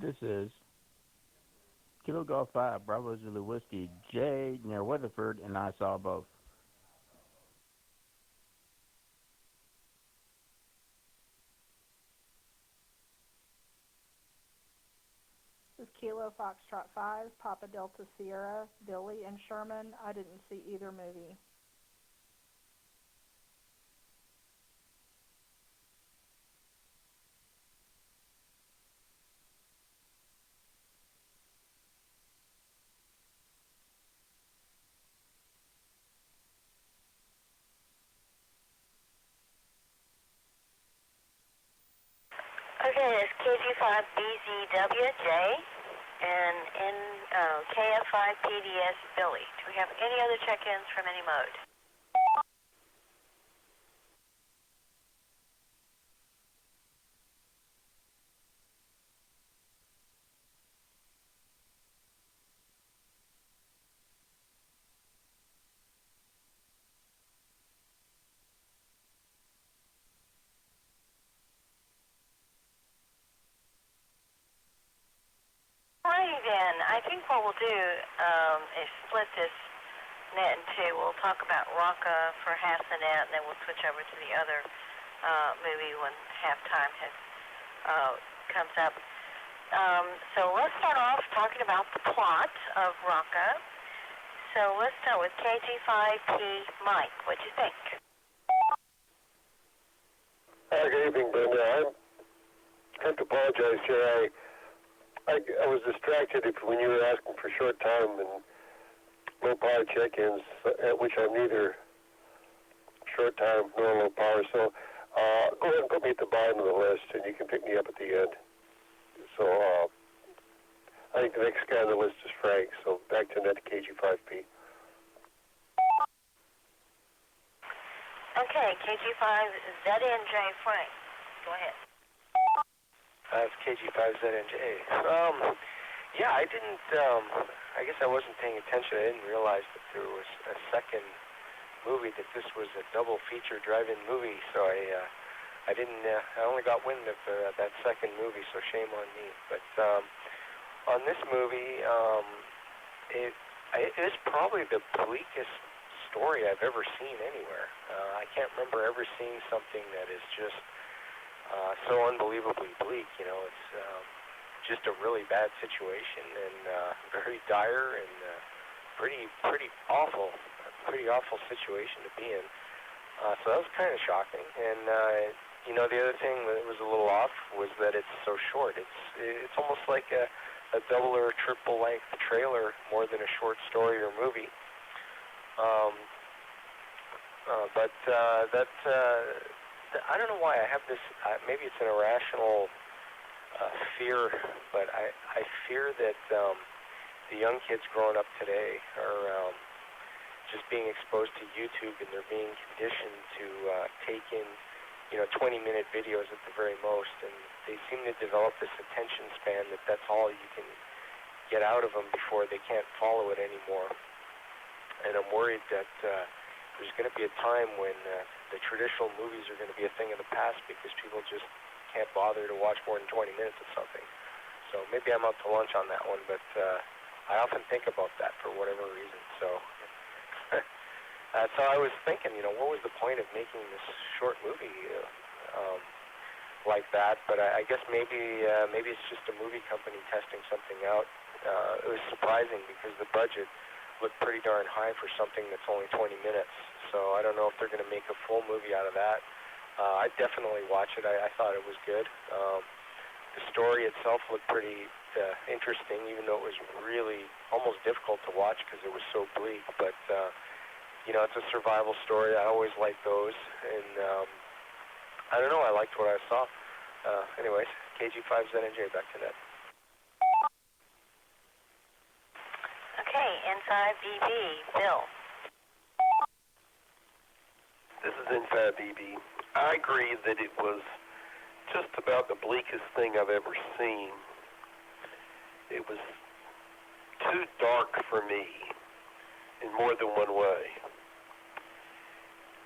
This is Kilo Golf 5, Bravo Zulu Whiskey, J near Weatherford, and I saw both. This is Kilo Foxtrot 5, Papa Delta Sierra, Billy, and Sherman. I didn't see either movie. Okay, it's KG5BZWJ and KF5PDS Billy. Do we have any other check-ins from any mode? Alrighty then, I think what we'll do is split this net in two. We'll talk about Rocca for half the net, and then we'll switch over to the other movie when halftime comes up. So let's start off talking about the plot of Rocca. So let's start with KG5P Mike. What'd you think? Good evening, Brenda. I have to apologize here. I was distracted when you were asking for short time and low power check-ins, at which I'm neither short time nor low power. So go ahead and put me at the bottom of the list, and you can pick me up at the end. So I think the next guy on the list is Frank. So back to net KG5P. Okay, KG5ZNJ Frank. Go ahead. It's KG5ZNJ. Yeah, I didn't, I guess I wasn't paying attention. I didn't realize that there was a second movie, that this was a double feature drive-in movie, so I didn't, I only got wind of that second movie, so shame on me. But on this movie, it is probably the bleakest story I've ever seen anywhere. I can't remember ever seeing something that is just so unbelievably bleak. You know, it's just a really bad situation, and very dire, and pretty awful situation to be in. So that was kind of shocking. And you know, the other thing that was a little off was that it's so short. It's almost like a double or a triple length trailer more than a short story or movie. But I don't know why I have this, maybe it's an irrational fear, but I fear that the young kids growing up today are just being exposed to YouTube, and they're being conditioned to take in, 20-minute videos at the very most, and they seem to develop this attention span that that's all you can get out of them before they can't follow it anymore. And I'm worried that there's going to be a time when the traditional movies are going to be a thing of the past because people just can't bother to watch more than 20 minutes of something. So maybe I'm out to lunch on that one, but I often think about that for whatever reason. So so I was thinking, what was the point of making this short movie like that? But I guess maybe it's just a movie company testing something out. It was surprising because the budget looked pretty darn high for something that's only 20 minutes. So I don't know if they're going to make a full movie out of that. I'd definitely watch it. I thought it was good. The story itself looked pretty interesting, even though it was really almost difficult to watch because it was so bleak. But, it's a survival story. I always like those. And I don't know. I liked what I saw. Anyways, KG5ZNJ, back to net. N5BB, Bill. This is N5BB. I agree that it was just about the bleakest thing I've ever seen. It was too dark for me in more than one way.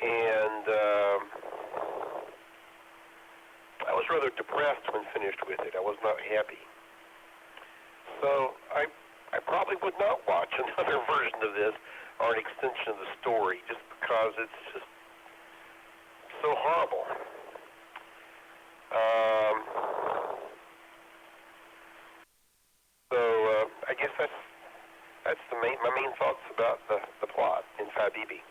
And I was rather depressed when finished with it. I was not happy. So I probably would not watch another version of this or an extension of the story just because it's just so horrible. I guess that's my main thoughts about the plot in 5BB.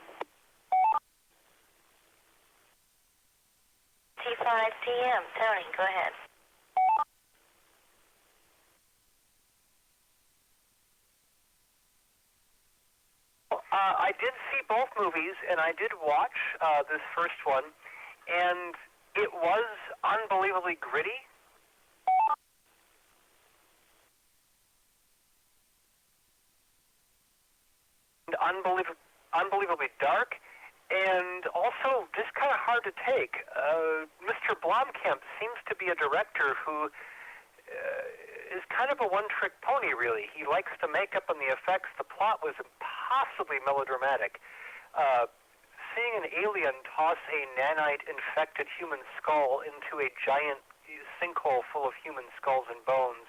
T5TM, Tony, go ahead. I did see both movies, and I did watch this first one, and it was unbelievably gritty. Unbelievably dark, and also just kind of hard to take. Mr. Blomkamp seems to be a director who is kind of a one-trick pony, really. He likes the makeup and the effects. The plot was impossibly melodramatic. Seeing an alien toss a nanite-infected human skull into a giant sinkhole full of human skulls and bones.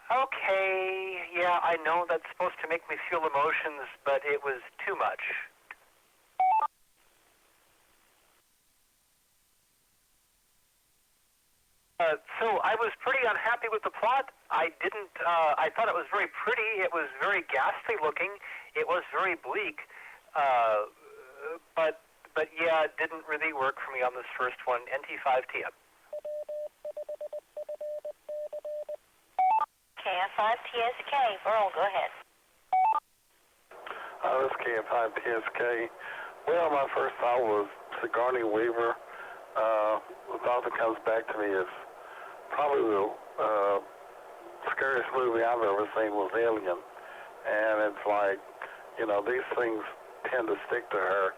Okay, yeah, I know that's supposed to make me feel emotions, but it was too much. So I was pretty unhappy with the plot. I thought it was very pretty. It was very ghastly looking. It was very bleak. But yeah, it didn't really work for me on this first one. NT5TM. KF5TSK, Burl, go ahead. This is KF5TSK. Well, my first thought was Sigourney Weaver. The thought that comes back to me is probably the scariest movie I've ever seen was Alien. And it's like, you know, these things tend to stick to her.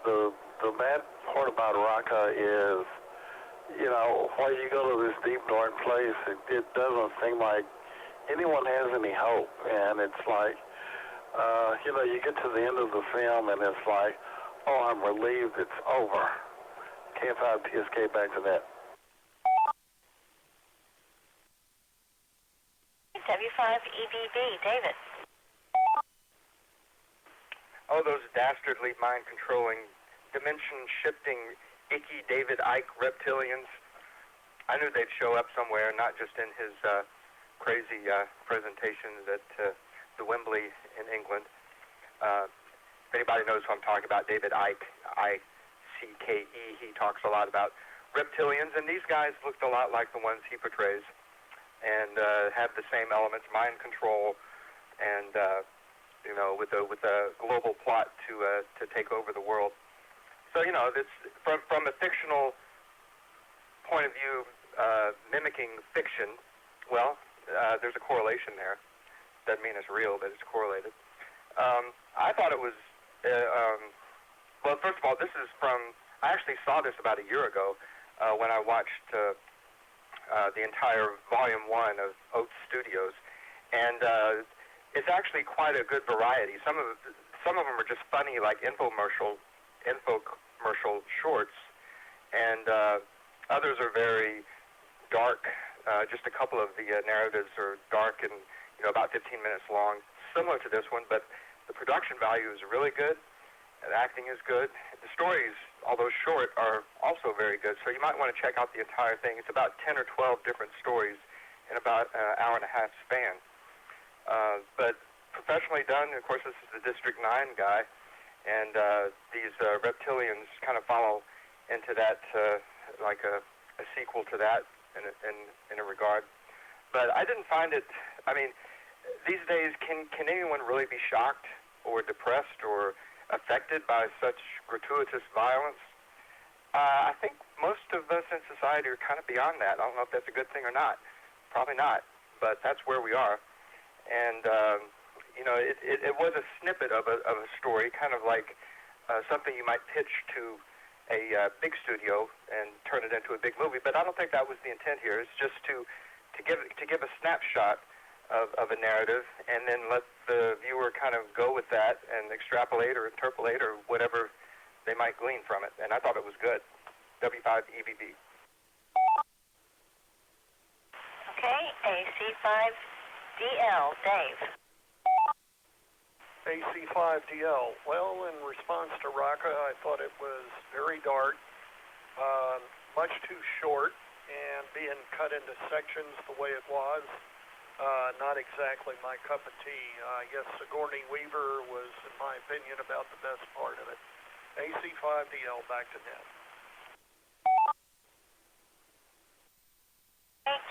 The bad part about Raqqa is, you know, while you go to this deep, dark place, it doesn't seem like anyone has any hope. And it's like, you know, you get to the end of the film and it's like, oh, I'm relieved it's over. K5TSK, back to that. W5EBB, David. Oh, those dastardly mind-controlling, dimension-shifting, icky David Icke reptilians. I knew they'd show up somewhere, not just in his crazy presentations at the Wembley in England. If anybody knows who I'm talking about, David Icke, I-C-K-E, he talks a lot about reptilians, and these guys looked a lot like the ones he portrays, and have the same elements, mind control, and you know, with a global plot to take over the world. So, you know, this from a fictional point of view, mimicking fiction. Well, there's a correlation there. Doesn't mean it's real, but it's correlated. I thought it was. Well, first of all, this is from. I actually saw this about a year ago when I watched the entire Volume 1 of Oats Studios, and it's actually quite a good variety. Some of them are just funny, like infomercial shorts, and others are very dark. Just a couple of the narratives are dark and, you know, about 15 minutes long, similar to this one, but the production value is really good. The acting is good. The stories, although short, are also very good, so you might want to check out the entire thing. It's about 10 or 12 different stories in about an hour and a half span. But professionally done. Of course, this is the District 9 guy, and these reptilians kind of follow into that, like a sequel to that in a regard. But I didn't find it. I mean, these days, can anyone really be shocked or depressed or affected by such gratuitous violence? I think most of us in society are kind of beyond that. I don't know if that's a good thing or not. Probably not, but that's where we are. And, it was a snippet of a story, kind of like something you might pitch to a big studio and turn it into a big movie. But I don't think that was the intent here. It's just to give a snapshot of a narrative, and then let the viewer kind of go with that and extrapolate or interpolate or whatever they might glean from it. And I thought it was good. W5EVB. Okay, AC5DL, Dave. AC5DL. Well, in response to Raka, I thought it was very dark, much too short, and being cut into sections the way it was, not exactly my cup of tea. I guess Sigourney Weaver was, in my opinion, about the best part of it. AC5DL, back to net.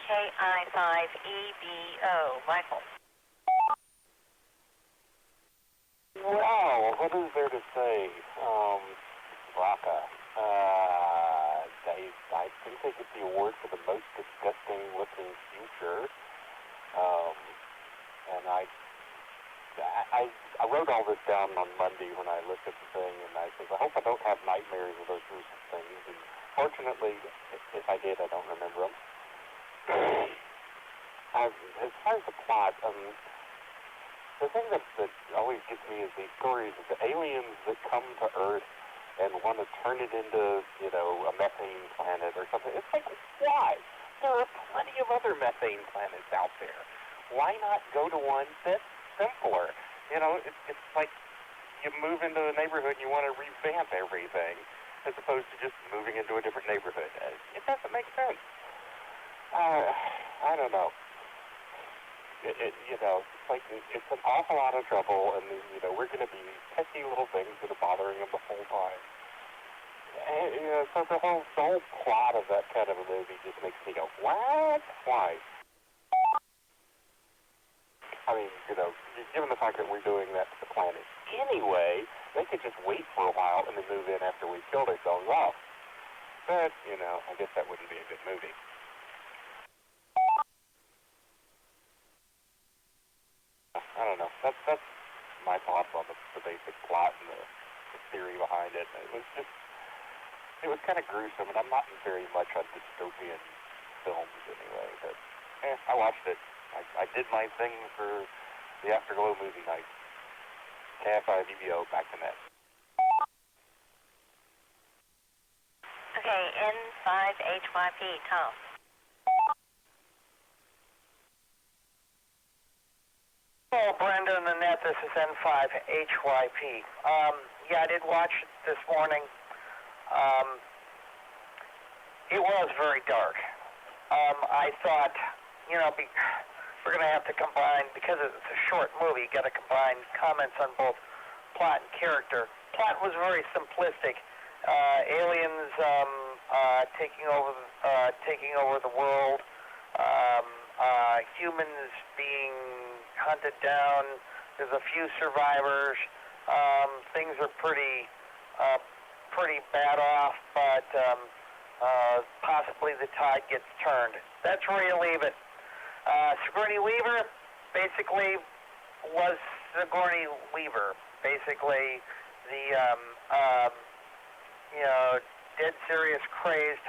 KI5EBO, Michael. Wow, what is there to say? Raka. I think they get the award for the most disgusting looking future. And I wrote all this down on Monday when I looked at the thing, and I said, I hope I don't have nightmares of those gruesome things. And fortunately, if I did, I don't remember them. As far as the plot, the thing that always gets me is these stories of the aliens that come to Earth and want to turn it into, a methane planet or something. It's like, why? There are plenty of other methane planets out there. Why not go to one that's simpler? It's like you move into a neighborhood and you want to revamp everything as opposed to just moving into a different neighborhood. It doesn't make sense. I don't know. It's like it's an awful lot of trouble, and we're going to be pesky little things that are bothering them the whole time. And, so the whole plot of that kind of a movie just makes me go, what? Why? I mean, given the fact that we're doing that to the planet anyway, they could just wait for a while and then move in after we killed ourselves off. But, I guess that wouldn't be a good movie. I don't know. That's my thoughts on the basic plot and the theory behind it. It was kind of gruesome, and I'm not very much on dystopian films anyway. But I watched it. I did my thing for the Afterglow movie night. KI5EBO, back to net. Okay, N5HYP, Tom. Hello, Brenda and Annette. This is N5HYP. Yeah, I did watch it this morning. It was very dark. I thought, we're going to have to combine, because it's a short movie, you got to combine comments on both plot and character. Plot was very simplistic. Aliens taking over the world. Humans being hunted down. There's a few survivors. Things are pretty bad off, but possibly the tide gets turned. That's where you leave it. Sigourney Weaver basically was Sigourney Weaver. Basically, the dead serious, crazed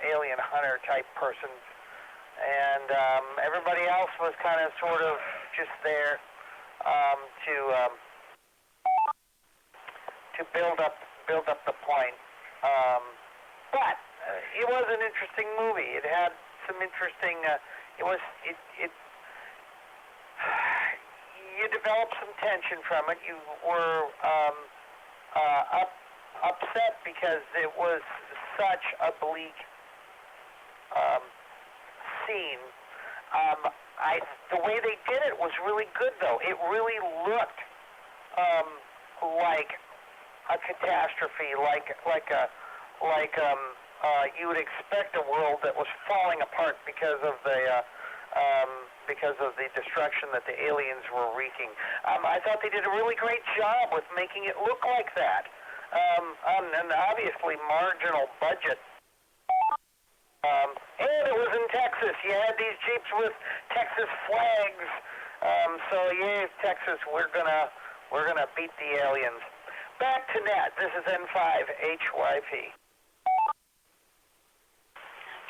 alien hunter type person. And everybody else was kind of sort of just there to build up the point. But it was an interesting movie. It had some interesting. You developed some tension from it. You were upset because it was such a bleak scene. The way they did it was really good, though. It really looked like a catastrophe, like you would expect a world that was falling apart because of the destruction that the aliens were wreaking. I thought they did a really great job with making it look like that. And obviously marginal budget. And it was in Texas. You had these Jeeps with Texas flags So yay, Texas, we're gonna beat the aliens. Back to net. This is N5HYP.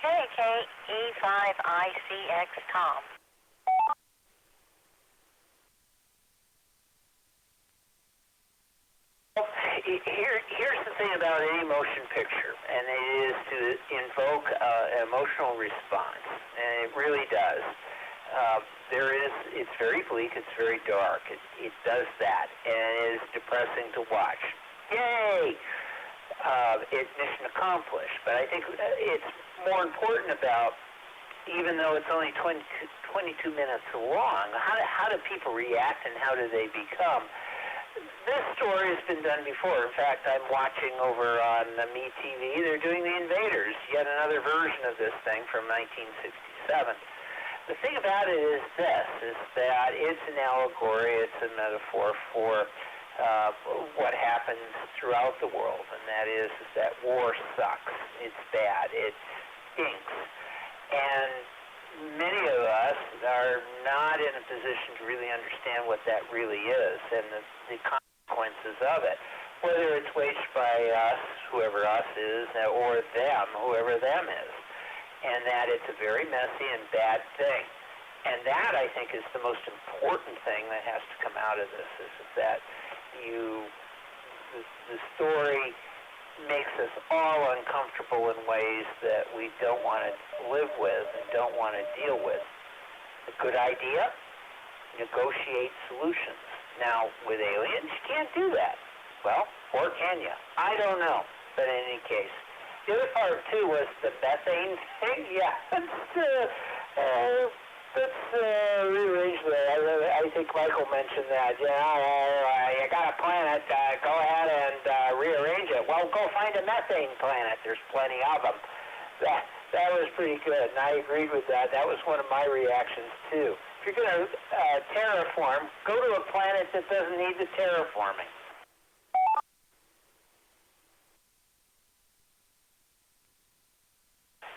KC5OZT, Tom. Here's the thing about any motion picture, and it is to invoke an emotional response, and it really does. It's very bleak, it's very dark, it does that, and it is depressing to watch. Yay! It's mission accomplished, but I think it's more important about, even though it's only 22 minutes long, how do people react and how do they become? This story has been done before. In fact, I'm watching over on MeTV. They're doing The Invaders, yet another version of this thing from 1967. The thing about it is this, is that it's an allegory, it's a metaphor for what happens throughout the world, and that is that war sucks. It's bad. It stinks. And many of us are not in a position to really understand what that really is and the consequences of it, whether it's waged by us, whoever us is, or them, whoever them is, and that it's a very messy and bad thing. And that, I think, is the most important thing that has to come out of this, is that the story makes us all uncomfortable in ways that we don't want to live with and don't want to deal with. A good idea? Negotiate solutions. Now, with aliens, you can't do that. Well, or can you? I don't know. But in any case, the other part, too, was the methane thing. Yeah, let's rearrange that. I think Michael mentioned that. You got a planet, go ahead and rearrange it. Well, go find a methane planet. There's plenty of them. That was pretty good, and I agreed with that. That was one of my reactions, too. If you're going to terraform, go to a planet that doesn't need the terraforming.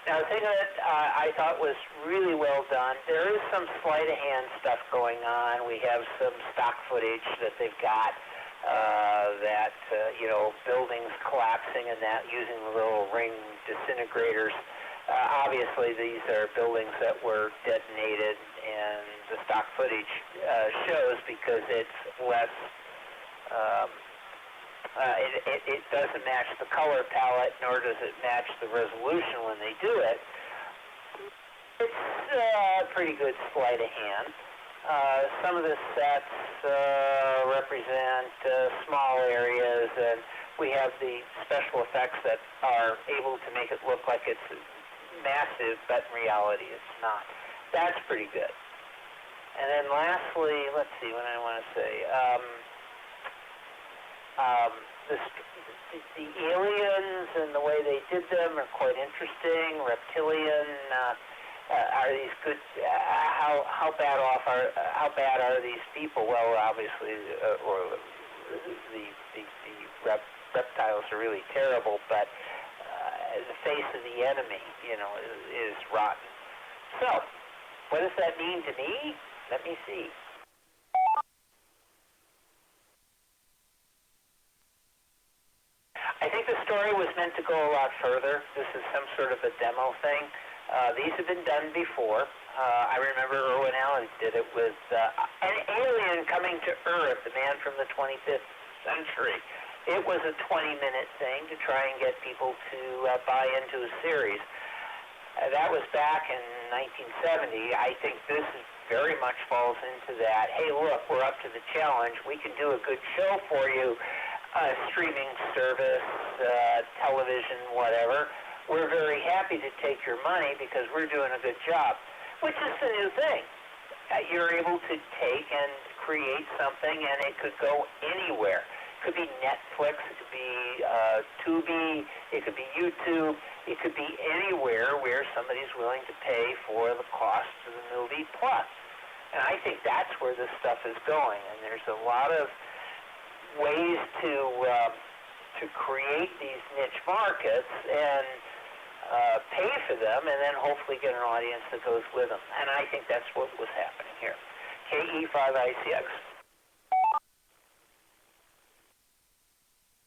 Now, the thing that I thought was really well done, there is some sleight-of-hand stuff going on. We have some stock footage that they've got buildings collapsing and that using the little ring disintegrators. Obviously, these are buildings that were detonated, and the stock footage shows because it's less... It doesn't match the color palette, nor does it match the resolution when they do it. It's pretty good sleight of hand. Some of the sets represent small areas, and we have the special effects that are able to make it look like it's massive, but in reality it's not. That's pretty good. And then lastly, let's see what I want to say. The aliens and the way they did them are quite interesting. Reptilian, are these good? How bad are these people? Well, obviously, the reptiles are really terrible, but the face of the enemy, is rotten. So, what does that mean to me? Let me see. I think the story was meant to go a lot further. This is some sort of a demo thing. These have been done before. I remember Irwin Allen did it with an alien coming to Earth, a man from the 25th century. It was a 20-minute thing to try and get people to buy into a series. That was back in 1970. I think this very much falls into that. Hey, look, we're up to the challenge. We can do a good show for you. Streaming service, television, whatever. We're very happy to take your money because we're doing a good job, which is the new thing. You're able to take and create something, and it could go anywhere. It could be Netflix, it could be Tubi, it could be YouTube, it could be anywhere where somebody's willing to pay for the cost of the movie plus. And I think that's where this stuff is going, and there's a lot of ways to create these niche markets and pay for them, and then hopefully get an audience that goes with them. And I think that's what was happening here. KE5ICX.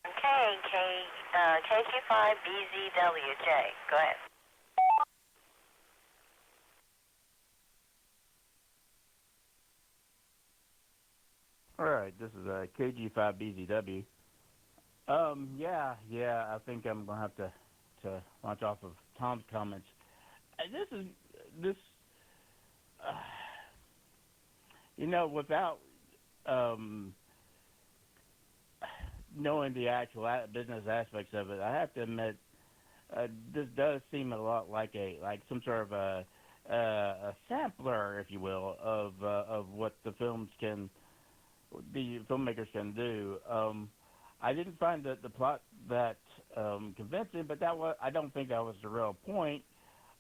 Okay, KC5BZWJ. Go ahead. All right, this is KG5BZW. Yeah, I think I'm gonna have to launch off of Tom's comments. Without knowing the actual business aspects of it, I have to admit this does seem a lot like some sort of a sampler, if you will, of what the filmmakers can do. I didn't find the plot that convincing, but I don't think that was the real point.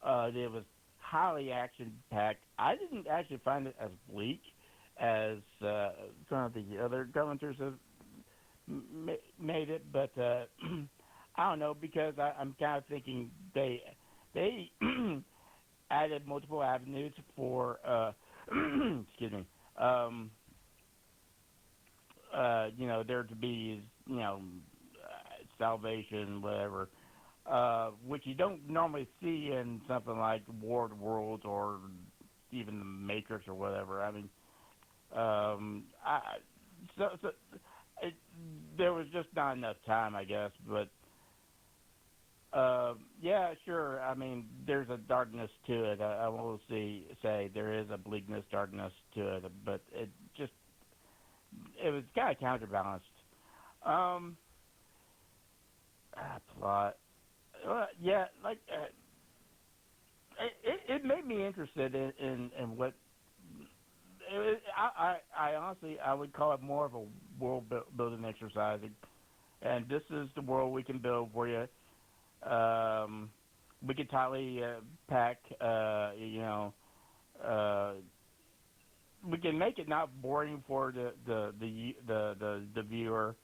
It was highly action-packed. I didn't actually find it as bleak as some of the other commenters have made it, but I don't know, because I'm kind of thinking they added multiple avenues for excuse me, there to be salvation, whatever, which you don't normally see in something like War of the Worlds or even The Matrix or whatever. I mean, there was just not enough time, I guess. But yeah, sure. I mean, there's a darkness to it. I will say there is a bleakness, darkness to it, but it was kind of counterbalanced. Plot. Yeah, it made me interested in what. I honestly, I would call it more of a world building exercise, and this is the world we can build for you. We can tightly pack, we can make it not boring for the viewer.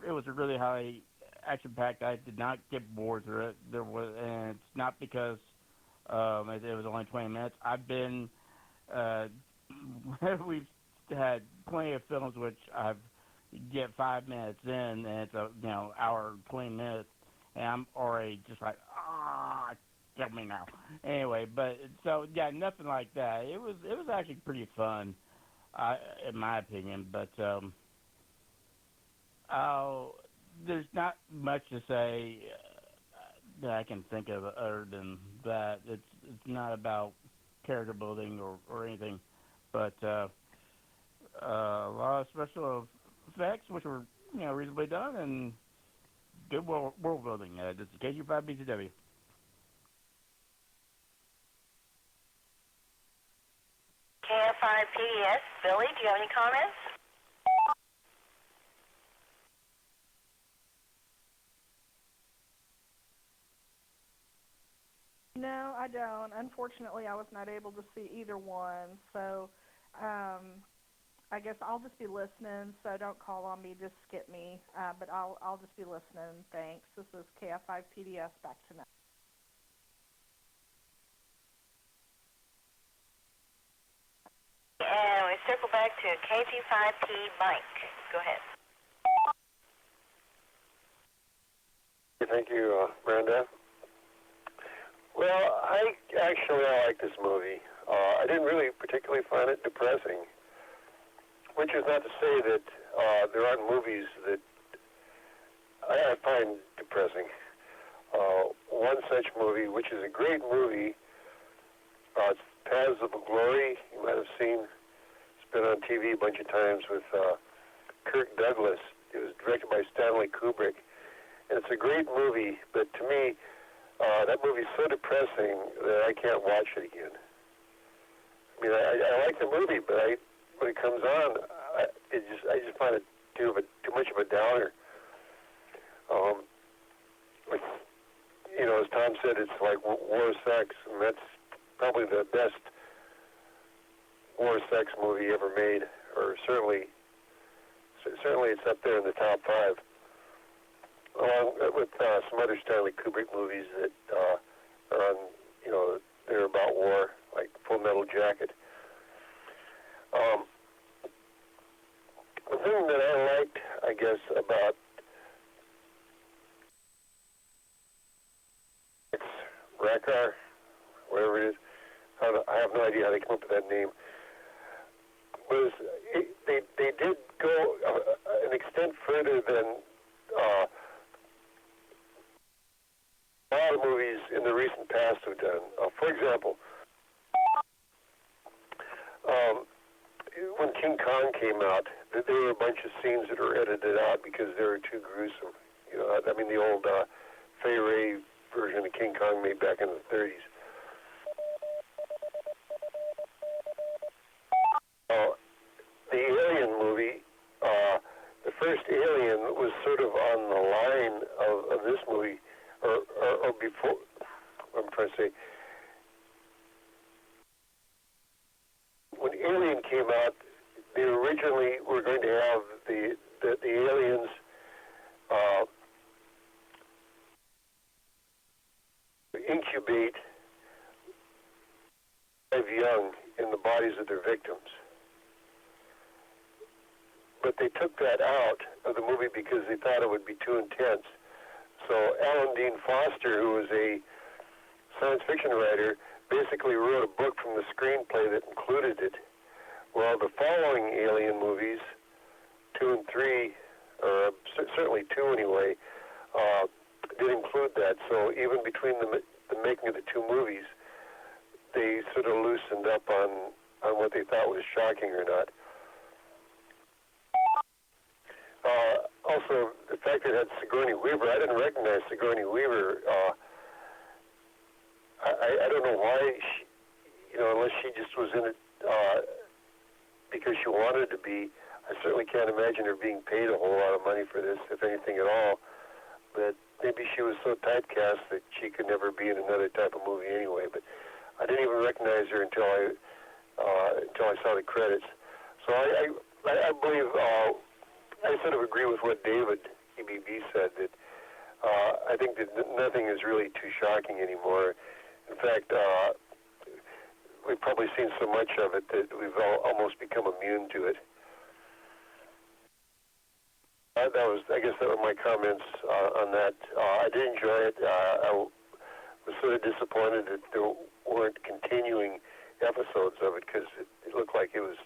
It was a really highly action-packed. I did not get bored through it. And it's not because it was only 20 minutes. We've had plenty of films which I've get 5 minutes in, and it's hour 20 minutes, and I'm already just like, kill me now. Anyway, but so yeah, nothing like that. It was actually pretty fun, in my opinion. But there's not much to say that I can think of other than that. It's not about character building or anything, but a lot of special effects which were reasonably done, and good world building. This is KC5BZW. KF5PDS. Billy, do you have any comments? No, I don't. Unfortunately, I was not able to see either one, so I guess I'll just be listening, so don't call on me, just skip me, but I'll just be listening. Thanks. This is KF5PDS, back to now. And we circle back to KG5P Mike. Go ahead. Thank you, Brenda. Well, I like this movie. I didn't really particularly find it depressing, which is not to say that there aren't movies that I find depressing. One such movie, which is a great movie, it's Paths of Glory. You might have seen. It's been on TV a bunch of times with Kirk Douglas. It was directed by Stanley Kubrick, and it's a great movie. But to me, that movie's so depressing that I can't watch it again. I mean, I like the movie, but when it comes on, I just find it too much of a downer. As Tom said, it's like war sex, and that's probably the best war sex movie ever made, or certainly it's up there in the top 5, along with some other Stanley Kubrick movies that are on, they're about war, like Full Metal Jacket. this about Rakar, whatever it is. I have no idea how they came up with that name. They did go an extent further than a lot of movies in the recent past have done. For example, when King Kong came out, there were a bunch of scenes that were edited out because they were too gruesome. You know, I mean, the old Fay Ray version of King Kong made back in the 30s. The Alien movie, the first Alien was sort of on the line of this movie, or before. I'm trying to say, when Alien came out, they originally were going to have the aliens incubate live young in the bodies of their victims. But they took that out of the movie because they thought it would be too intense. So Alan Dean Foster, who was a science fiction writer, basically wrote a book from the screenplay that included it. Well, the following Alien movies, 2 and 3, certainly 2 anyway, did include that. So even between the making of the 2 movies, they sort of loosened up on what they thought was shocking or not. Also, the fact that it had Sigourney Weaver, I didn't recognize Sigourney Weaver. I don't know why, unless she just was in it because she wanted to be. I certainly can't imagine her being paid a whole lot of money for this, if anything at all. But maybe she was so typecast that she could never be in another type of movie anyway. But I didn't even recognize her until I saw the credits. So I believe. I sort of agree with what David EBB said, that I think that nothing is really too shocking anymore. In fact, we've probably seen so much of it that we've almost become immune to it. I guess that were my comments on that. I did enjoy it. I was sort of disappointed that there weren't continuing episodes of it because it looked like it was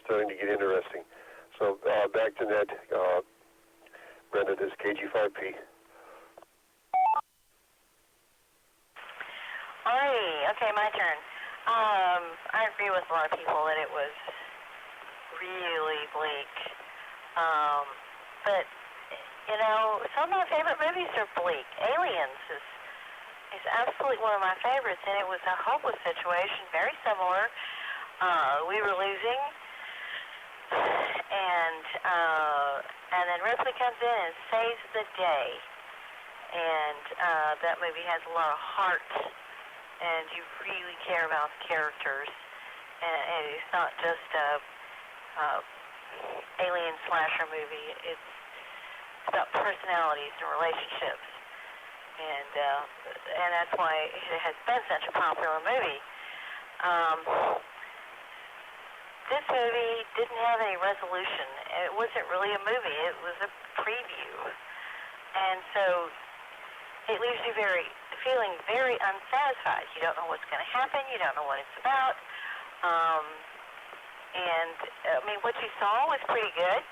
starting to get interesting. So back to Ned. Brenda, this is KG5P. Alrighty, okay, my turn. I agree with a lot of people that it was really bleak. But, some of my favorite movies are bleak. Aliens is absolutely one of my favorites, and it was a hopeless situation, very similar. We were losing. And then Ripley comes in and saves the day. And that movie has a lot of heart, and you really care about the characters. And it's not just a alien slasher movie. It's about personalities and relationships. And that's why it has been such a popular movie. This movie didn't have any resolution. It wasn't really a movie. It was a preview. And so it leaves you feeling very unsatisfied. You don't know what's going to happen. You don't know what it's about. What you saw was pretty good.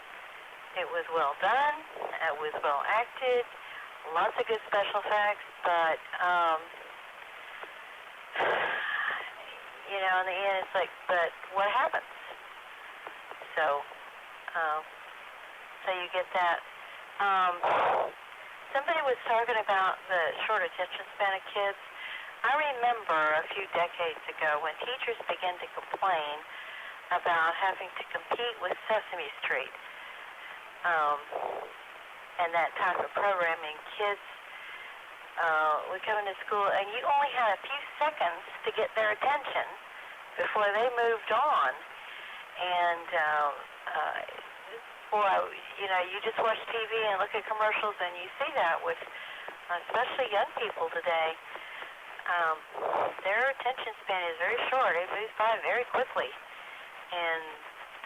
It was well done. It was well acted. Lots of good special effects. But, in the end, it's like, but what happens? So you get that. Somebody was talking about the short attention span of kids. I remember a few decades ago when teachers began to complain about having to compete with Sesame Street and that type of programming. Kids would come into school, and you only had a few seconds to get their attention before they moved on. And, you just watch TV and look at commercials, and you see that with especially young people today. Their attention span is very short. It moves by very quickly. And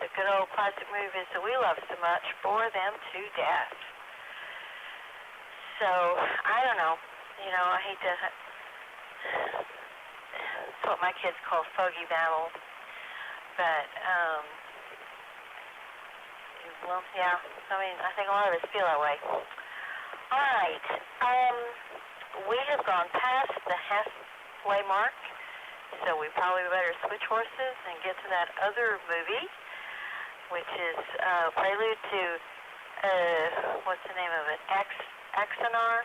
the good old classic movies that we love so much, bore them to death. So, I don't know. You know, I hate to... It's what my kids call fogey battle. But, well, yeah. I mean, I think a lot of us feel that way. All right. We have gone past the halfway mark, so we probably better switch horses and get to that other movie, which is prelude to, what's the name of it? Axonar.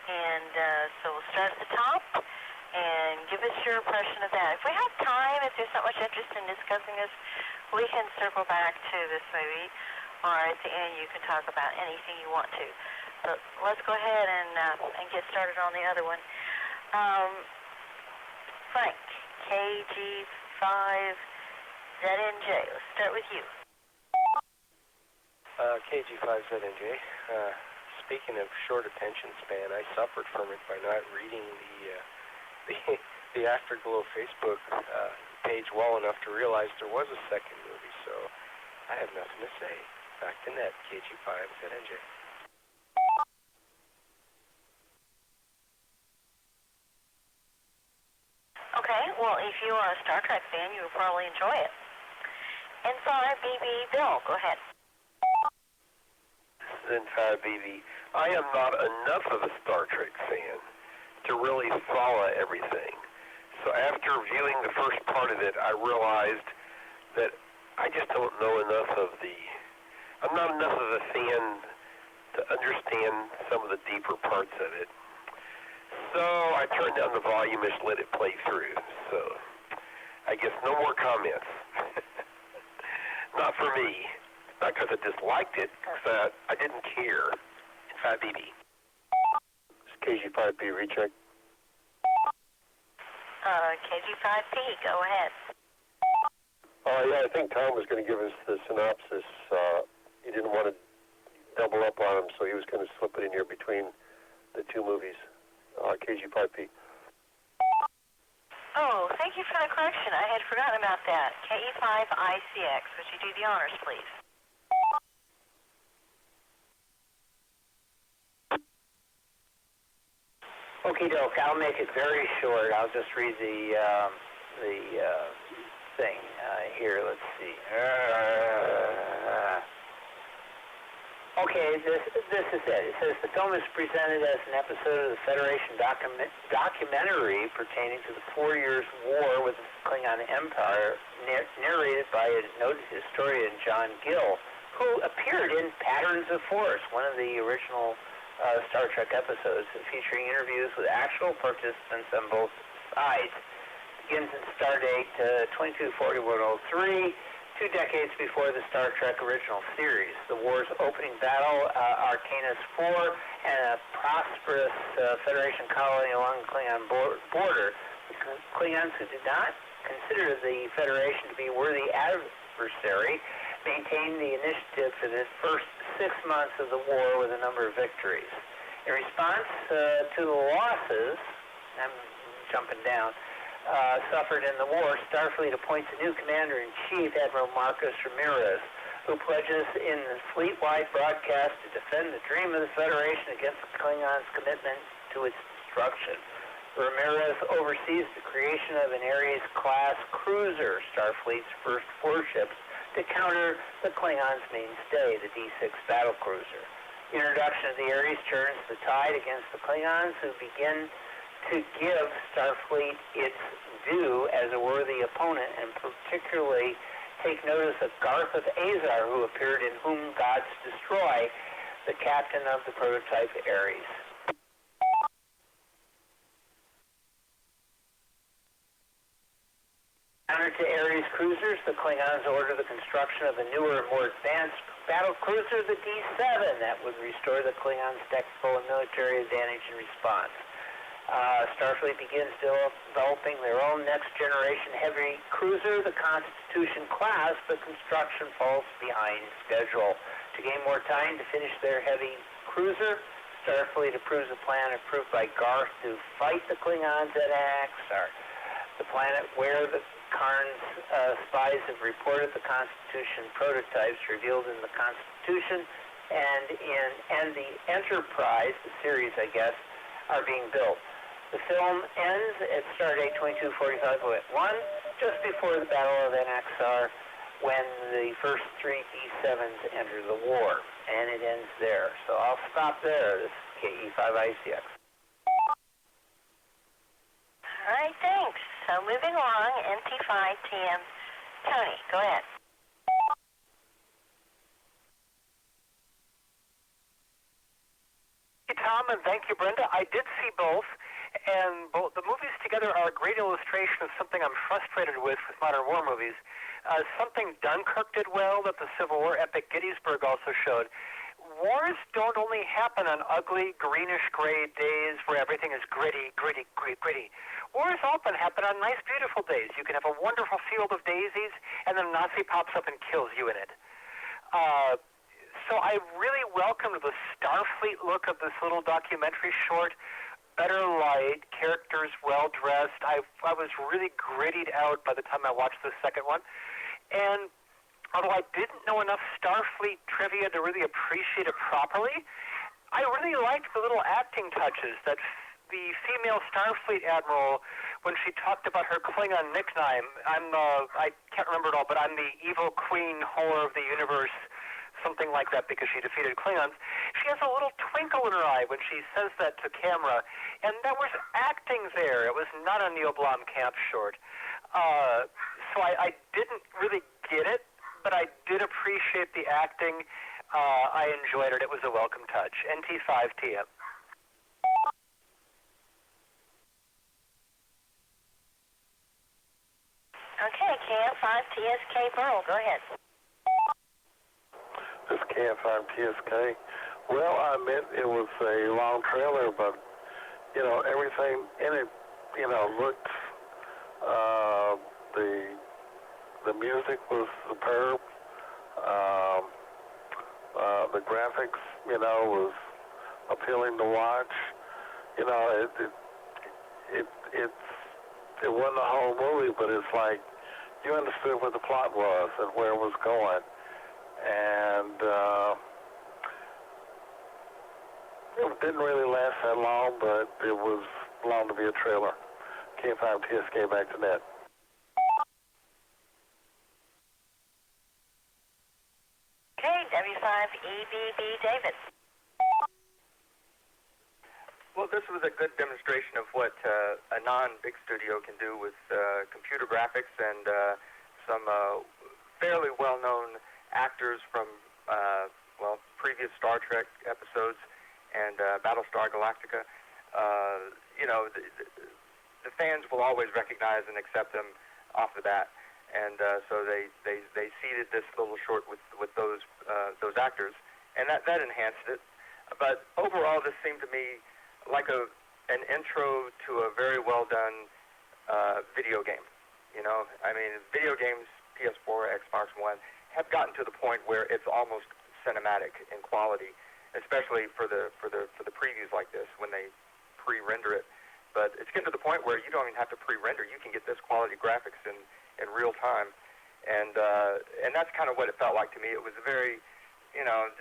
And so we'll start at the top and give us your impression of that. If we have time, if there's not much interest in discussing this, we can circle back to this movie, or at the end you can talk about anything you want to. But let's go ahead and get started on the other one. Frank, KG5ZNJ. Let's start with you. KG5ZNJ. Speaking of short attention span, I suffered from it by not reading the Afterglow Facebook page well enough to realize there was a second movie, so I have nothing to say. Back to net, KG5ZNJ. Okay, well, if you are a Star Trek fan, you will probably enjoy it. N5BB Bill, go ahead. N5BB. I am not enough of a Star Trek fan to really follow everything. So after viewing the first part of it, I realized that I just don't know enough of I'm not enough of a fan to understand some of the deeper parts of it. So I turned down the volume and let it play through. So I guess no more comments. Not for me. Not because I disliked it, because I didn't care. N5BB. It's KG5P recheck. KG5P, go ahead. Yeah, I think Tom was going to give us the synopsis. He didn't want to double up on him, so he was going to slip it in here between the two movies. KG5P. Oh, thank you for the correction. I had forgotten about that. KE5ICX. Would you do the honors, please? Okie doke, I'll make it very short. I'll just read the thing here. Let's see. Okay, this is it. It says the film is presented as an episode of the Federation documentary pertaining to the 4 years' war with the Klingon Empire, narrated by a noted historian, John Gill, who appeared in Patterns of Force, one of the original Star Trek episodes, featuring interviews with actual participants on both sides. Begins in Stardate 224103, 2 decades before the Star Trek original series. The war's opening battle, Arcanus 4, and a prosperous Federation colony along the Klingon border. The Klingons, who did not consider the Federation to be a worthy adversary, maintained the initiative for the first 6 months of the war with a number of victories. In response to the losses, I'm jumping down, suffered in the war, Starfleet appoints a new commander-in-chief, Admiral Marcus Ramirez, who pledges in the fleet-wide broadcast to defend the dream of the Federation against the Klingons' commitment to its destruction. Ramirez oversees the creation of an Ares-class cruiser, Starfleet's first 4 ships, to counter the Klingons' mainstay, the D-6 battlecruiser. The introduction of the Ares turns the tide against the Klingons, who begin to give Starfleet its due as a worthy opponent, and particularly take notice of Garth of Azar, who appeared in Whom Gods Destroy, the captain of the prototype Ares. Counter to Ares cruisers, the Klingons order the construction of a newer and more advanced battle cruiser, the D-7, that would restore the Klingons' technical and military advantage in response. Starfleet begins developing their own next-generation heavy cruiser, the Constitution class, but construction falls behind schedule. To gain more time to finish their heavy cruiser, Starfleet approves a plan approved by Garth to fight the Klingons at Axar, the planet where the Karn's spies have reported the Constitution prototypes revealed in the Constitution and the Enterprise, the series, I guess, are being built. The film ends at Stardate 2245.1, just before the Battle of NXR, when the first 3 E7s enter the war, and it ends there. So I'll stop there. This is KE5ICX. All right, thanks. So moving along, NT5TM. Tony, go ahead. Thank you, Tom, and thank you, Brenda. I did see both, and both the movies together are a great illustration of something I'm frustrated with modern war movies. Something Dunkirk did well that the Civil War epic Gettysburg also showed. Wars don't only happen on ugly, greenish-gray days where everything is gritty. Wars often happen on nice, beautiful days. You can have a wonderful field of daisies, and then a Nazi pops up and kills you in it. So I really welcomed the Starfleet look of this little documentary short. Better light, characters well-dressed. I was really grittied out by the time I watched the second one. And although I didn't know enough Starfleet trivia to really appreciate it properly, I really liked the little acting touches that the female Starfleet admiral, when she talked about her Klingon nickname, I can't remember it all, but I'm the evil queen whore of the universe, something like that, because she defeated Klingons. She has a little twinkle in her eye when she says that to camera, and there was acting there. It was not a Neil Blomkamp short. So I didn't really get it, but I did appreciate the acting. I enjoyed it. It was a welcome touch. NT5TM. Okay, KF5TSK Burl, go ahead. This KF5TSK. Well, I admit it was a long trailer, but, everything in it, looked, the music was superb. The graphics, was appealing to watch. It wasn't a whole movie, but it's like you understood what the plot was and where it was going. And it didn't really last that long, but it was long to be a trailer. K5TSK back to net. Okay, W5EBB David. Well, this was a good demonstration of what a non-big studio can do with computer graphics and some fairly well-known actors from, previous Star Trek episodes and Battlestar Galactica. The fans will always recognize and accept them off the bat. And so they seeded this little short with those actors, and that enhanced it. But overall, this seemed to me like an intro to a very well done video game. Video games, PS4, Xbox One, have gotten to the point where it's almost cinematic in quality, especially for the previews like this when they pre-render it. But it's getting to the point where you don't even have to pre-render; you can get this quality graphics in real time, and that's kind of what it felt like to me. It was a very,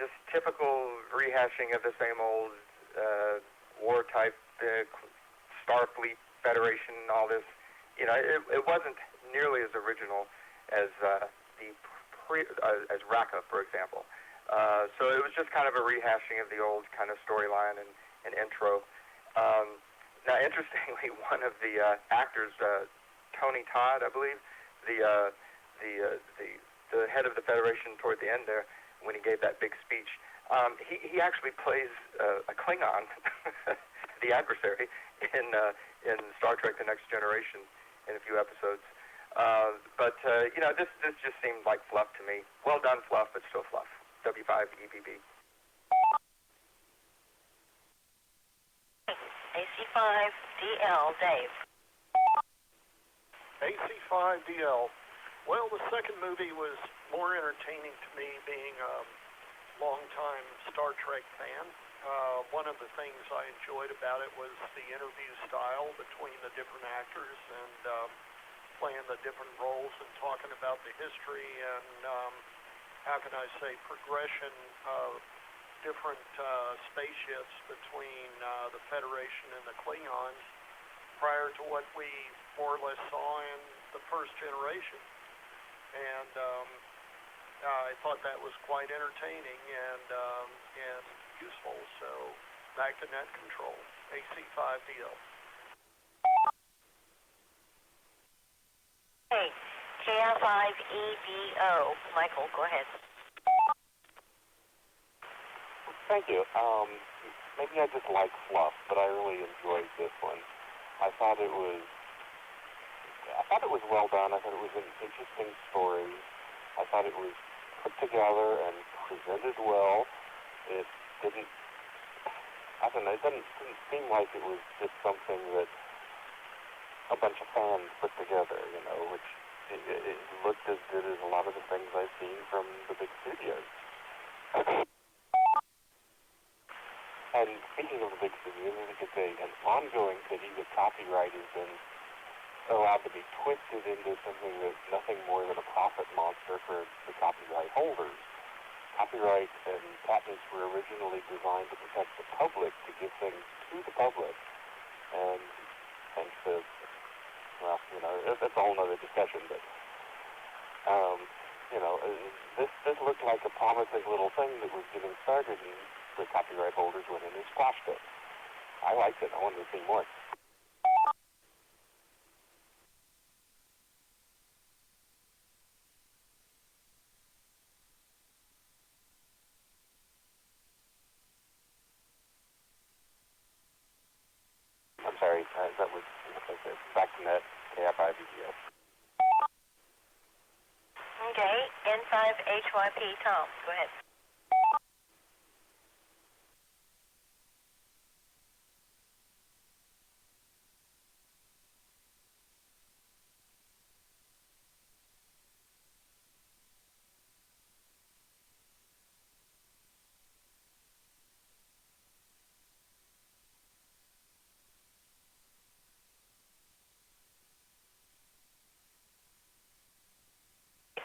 just typical rehashing of the same old war type, Starfleet Federation, all this. It wasn't nearly as original as as Raqqa, for example. So it was just kind of a rehashing of the old kind of storyline and intro. Now, interestingly, one of the actors, Tony Todd, I believe, the head of the Federation toward the end there, when he gave that big speech, he actually plays a Klingon, the adversary, in Star Trek: The Next Generation in a few episodes. But this just seemed like fluff to me. Well done fluff, but still fluff. W5EBB. AC5DL, Dave. AC5DL. Well, the second movie was more entertaining to me, being a longtime Star Trek fan. One of the things I enjoyed about it was the interview style between the different actors, and playing the different roles and talking about the history and, how can I say, progression of different spaceships between the Federation and the Klingons prior to what we more or less saw in the first generation. And I thought that was quite entertaining and useful. So back to net control, KC5DO. Hey, KC5OZT. Michael, go ahead. Thank you. Maybe I just like fluff, but I really enjoyed this one. I thought it was well done. I thought it was an interesting story. I thought it was put together and presented well. It didn't seem like it was just something that a bunch of fans put together, which it looked as good as a lot of the things I've seen from the big studios. And speaking of the big studios, I think it's an ongoing pity that copyright has been allowed to be twisted into something that's nothing more than a profit monster for the copyright holders. Copyright and patents were originally designed to protect the public, to give things to the public. And thanks to, well, that's a whole other discussion, but, this looked like a promising little thing that was getting started, and the copyright holders went in and squashed it. I liked it. I wanted to see more. I'm sorry, that was back to net, KC5OZT. Okay, N5HYP, Tom, go ahead.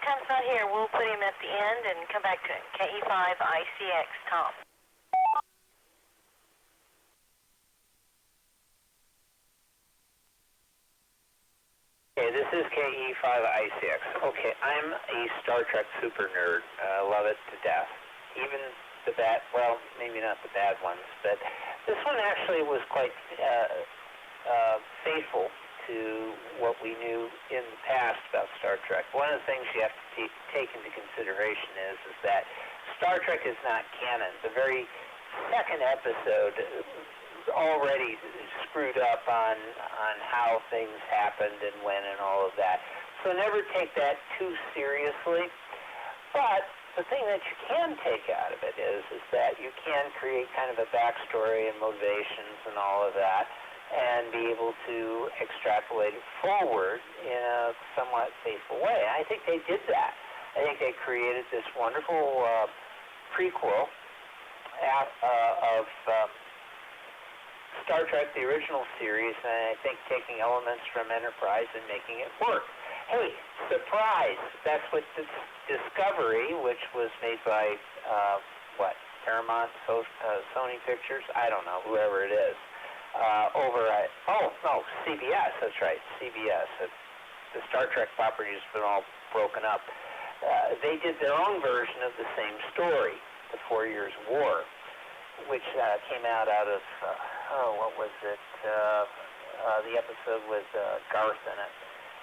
Tom's not here. We'll put him at the end and come back to him. KC5ICX, Tom. Okay, this is KC5ICX. Okay, I'm a Star Trek super nerd. I love it to death. Even the bad, well, maybe not the bad ones, but this one actually was quite faithful to what we knew in the past about Star Trek. One of the things you have to take into consideration is that Star Trek is not canon. The very second episode already screwed up on how things happened and when and all of that. So never take that too seriously. But the thing that you can take out of it is that you can create kind of a backstory and motivations and all of that, and be able to extrapolate it forward in a somewhat faithful way. I think they did that. I think they created this wonderful prequel of Star Trek, the original series, and I think taking elements from Enterprise and making it work. Hey, surprise! That's what Discovery, which was made by, Paramount, Sony Pictures? I don't know, whoever it is. Over at, CBS, that's right, CBS. The Star Trek property has been all broken up. They did their own version of the same story, the 4 Years' War, which came out of, what was it, the episode with Garth in it.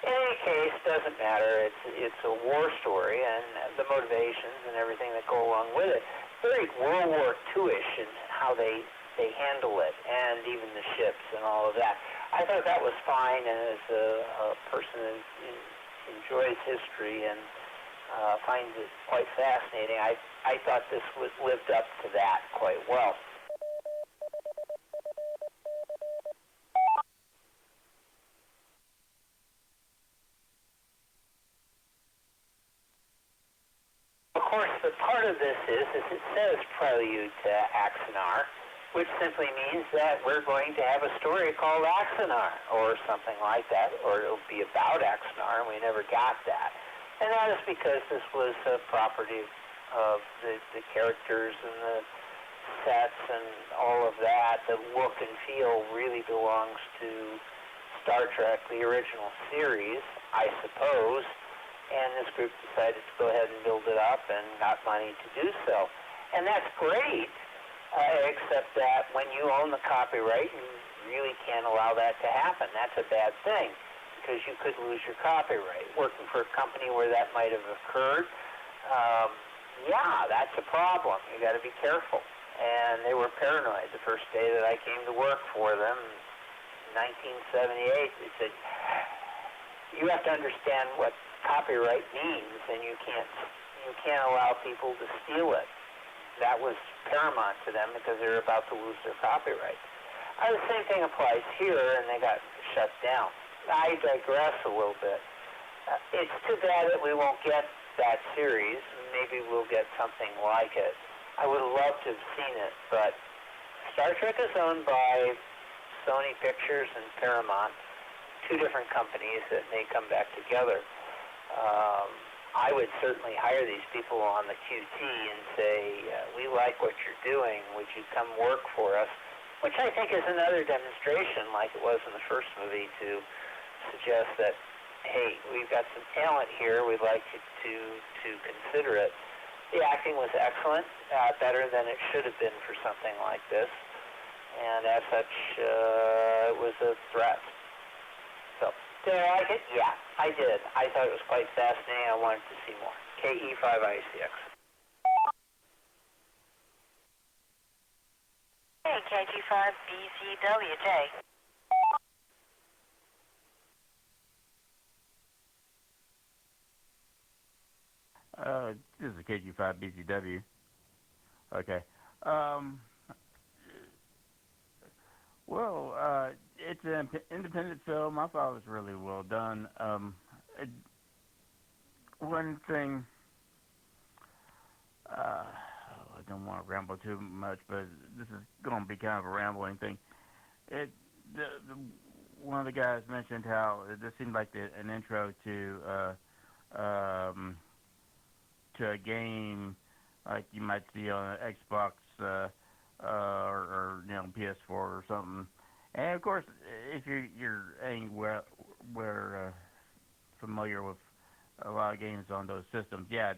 In any case, doesn't matter. It's a war story, and the motivations and everything that go along with it. Very World War II-ish in how they handle it, and even the ships and all of that. I thought that was fine, and as a person who enjoys history and finds it quite fascinating, I thought this lived up to that quite well. Of course, the part of this is it says Prelude to Axanar, which simply means that we're going to have a story called Axanar or something like that, or it'll be about Axanar, and we never got that. And that is because this was a property of the characters and the sets and all of that. The look and feel really belongs to Star Trek, the original series, I suppose, and this group decided to go ahead and build it up and got money to do so. And that's great, except that when you own the copyright, you really can't allow that to happen. That's a bad thing, because you could lose your copyright. Working for a company where that might have occurred, yeah, that's a problem. You got to be careful. And they were paranoid the first day that I came to work for them in 1978. They said, you have to understand what copyright means, and you can't allow people to steal it. That was paramount to them because they were about to lose their copyright. The same thing applies here, and they got shut down. I digress a little bit. It's too bad that we won't get that series. Maybe we'll get something like it. I would have loved to have seen it, but Star Trek is owned by Sony Pictures and Paramount, two different companies that may come back together. I would certainly hire these people on the QT and say, we like what you're doing, would you come work for us? Which I think is another demonstration, like it was in the first movie, to suggest that, hey, we've got some talent here, we'd like you to consider it. The acting was excellent, better than it should have been for something like this, and as such, it was a threat. So, did I like it? Yeah, I did. I thought it was quite fascinating. I wanted to see more. KE5ICX. Hey, KG5BZWJ. This is KG5BZW. Okay. Well, it's an independent film. I thought it was really well done. One thing, I don't want to ramble too much, but this is going to be kind of a rambling thing. One of the guys mentioned how this seemed like an intro to a game like you might see on an Xbox or PS4 or something. And of course, if you're anywhere familiar with a lot of games on those systems, yeah,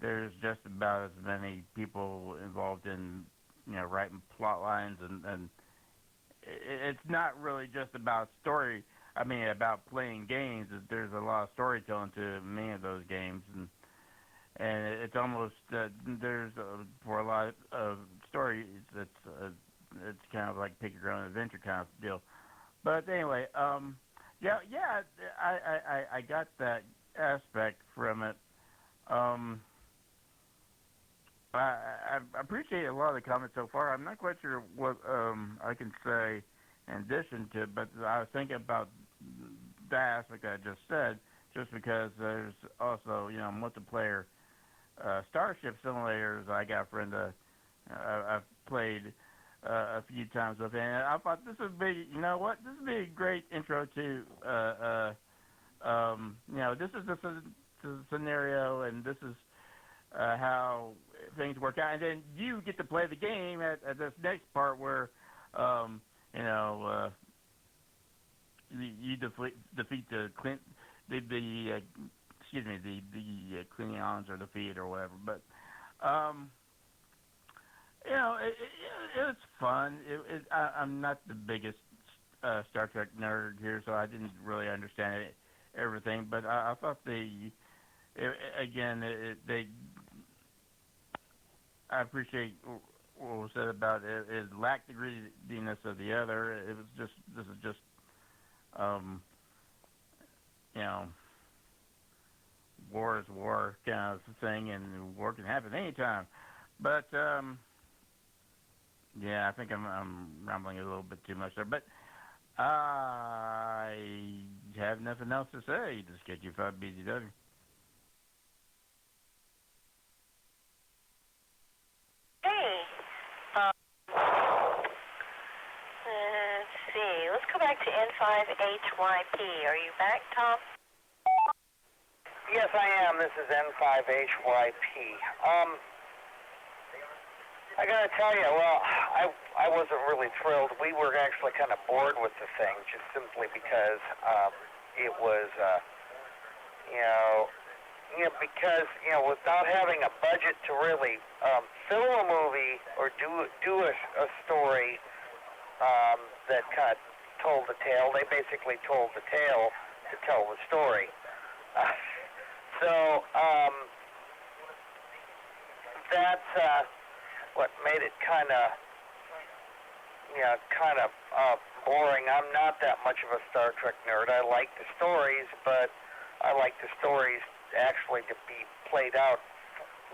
there's just about as many people involved in writing plot lines, and it's not really just about story. I mean, about playing games. There's a lot of storytelling to many of those games, and it's almost there's for a lot of stories it's kind of like pick your own adventure kind of deal. But anyway, yeah, I got that aspect from it. I appreciate a lot of the comments so far. I'm not quite sure what I can say in addition to, but I was thinking about that aspect I just said, just because there's also multiplayer Starship simulators. I got a friend I've played a few times with, and I thought this would be, this would be a great intro to, this is the scenario, and this is how things work out, and then you get to play the game at this next part where, you defeat the Klingons or defeat or whatever, but it's fun. I'm not the biggest Star Trek nerd here, so I didn't really understand everything, but I thought I appreciate what was said about it. It lacked the grittiness of the other. It was just, this is just, war is war kind of thing, and war can happen anytime. But yeah, I think I'm rambling a little bit too much there. But I have nothing else to say. Just get you 5BZW. Hey, N5HYP. Are you back, Tom? Yes, I am. This is N5HYP. I gotta tell you, well, I wasn't really thrilled. We were actually kind of bored with the thing, just simply because it was, because without having a budget to really film a movie or do a story that kind of told the tale. They basically told the tale to tell the story. So that's what made it kind of boring. I'm not that much of a Star Trek nerd. I like the stories, but I like the stories actually to be played out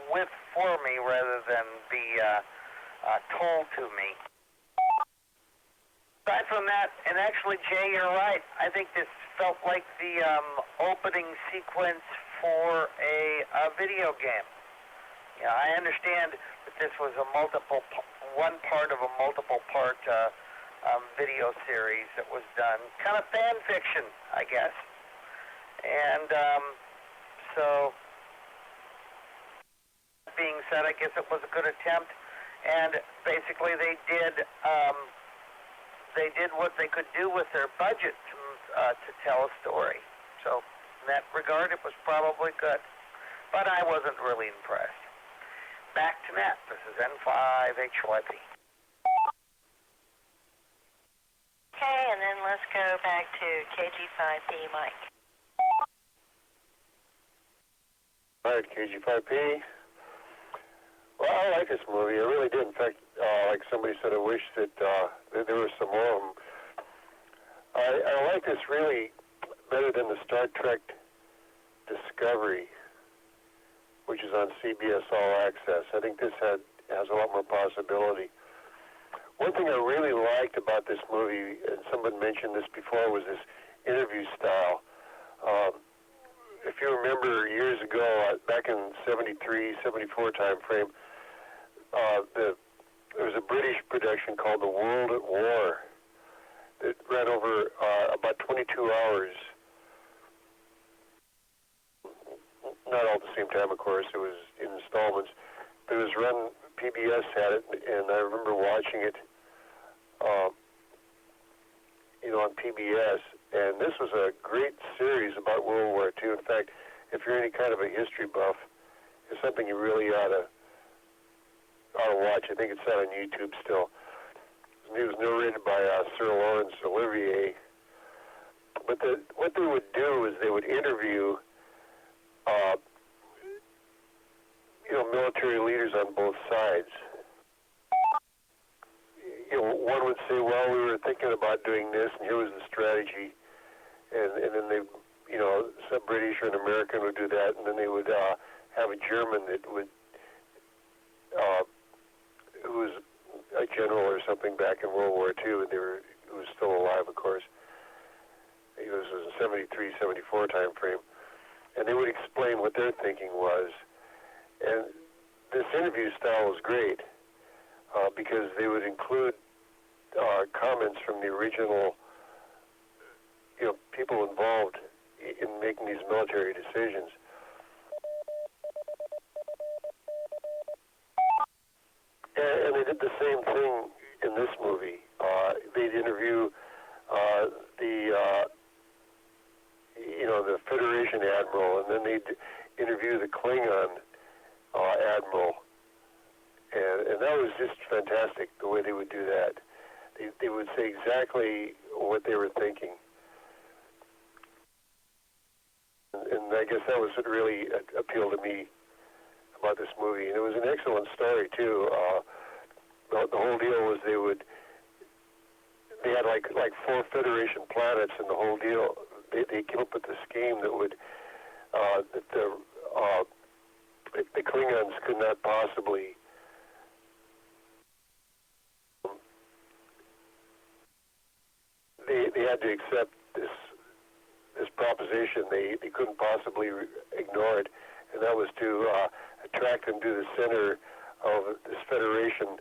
for me rather than be told to me. Aside from that, and actually, Jay, you're right. I think this felt like the opening sequence for a video game. Yeah, I understand that this was one part of a multiple-part video series that was done, kind of fan fiction, I guess. And so, that being said, I guess it was a good attempt. And basically, they did what they could do with their budget to tell a story. So, in that regard, it was probably good. But I wasn't really impressed. Back to Nat. This is N5HYP. Okay, and then let's go back to KG5P, Mike. All right, KG5P. Well, I like this movie. I really did. In fact, like somebody said, I wish that there were some more of them. I like this really better than the Star Trek Discovery, which is on CBS All Access. I think this has a lot more possibility. One thing I really liked about this movie, and someone mentioned this before, was this interview style. If you remember years ago, back in 73, 74 time frame, there was a British production called The World at War. It ran over about 22 hours. Not all at the same time, of course. It was in installments. But it was run, PBS had it, and I remember watching it, on PBS. And this was a great series about World War II. In fact, if you're any kind of a history buff, it's something you really ought to watch. I think it's out on YouTube still. It was narrated by Sir Laurence Olivier. But what they would do is they would interview military leaders on both sides. One would say, well, we were thinking about doing this, and here was the strategy. And then they, some British or an American would do that, and then they would have a German that would, who was a general or something back in World War II, and who was still alive, of course. This was in 73, 74 time frame. And they would explain what their thinking was. And this interview style was great because they would include comments from the original, people involved in making these military decisions. And they did the same thing in this movie. They'd interview the Federation Admiral, and then they'd interview the Klingon Admiral. And that was just fantastic, the way they would do that. They would say exactly what they were thinking. And I guess that was what really appealed to me about this movie. And it was an excellent story, too. The whole deal was they had like 4 Federation planets, and the whole deal, they came up with a scheme that would, that the Klingons could not possibly they had to accept this proposition. They couldn't possibly ignore it, and that was to attract them to the center of this Federation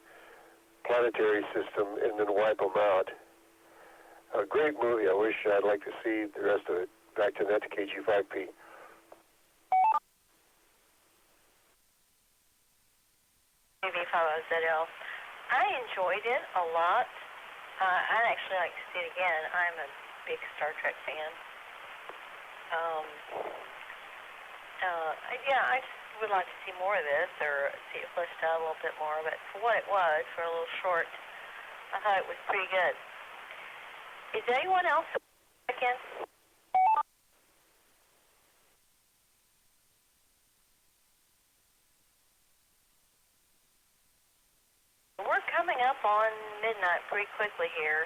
planetary system and then wipe them out. A great movie. I wish I'd like to see the rest of it. Back to that to KG5P. AAVSO. I enjoyed it a lot. I'd actually like to see it again. I'm a big Star Trek fan. Yeah, I just would like to see more of this, or see it fleshed out a little bit more. But for what it was, for a little short, I thought it was pretty good. Is anyone else again? We're coming up on midnight pretty quickly here,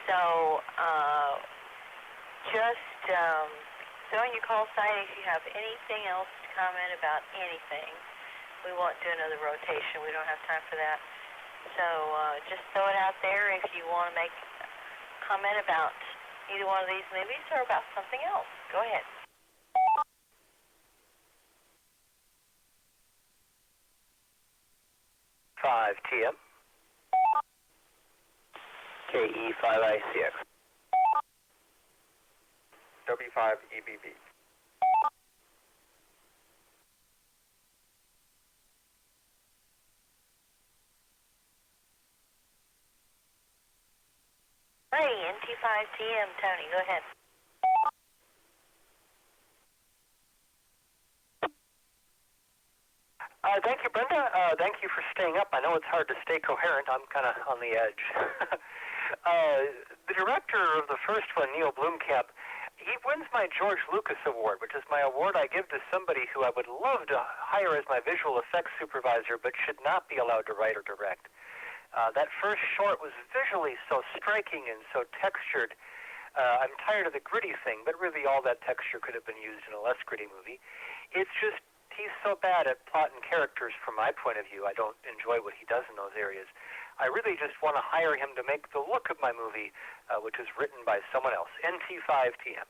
so just throw in your call sign if you have anything else to comment about anything. We won't do another rotation. We don't have time for that. So just throw it out there if you want to make a comment about either one of these movies or about something else. Go ahead. KE5TM. KE5ICX. W5EBB. Hey, NT5TM, Tony, go ahead. Thank you, Brenda. Thank you for staying up. I know it's hard to stay coherent. I'm kind of on the edge. The director of the first one, Neil Blomkamp, he wins my George Lucas Award, which is my award I give to somebody who I would love to hire as my visual effects supervisor, but should not be allowed to write or direct. That first short was visually so striking and so textured. I'm tired of the gritty thing, but really all that texture could have been used in a less gritty movie. It's just, he's so bad at plot and characters from my point of view. I don't enjoy what he does in those areas. I really just want to hire him to make the look of my movie, which is written by someone else. NT5TM.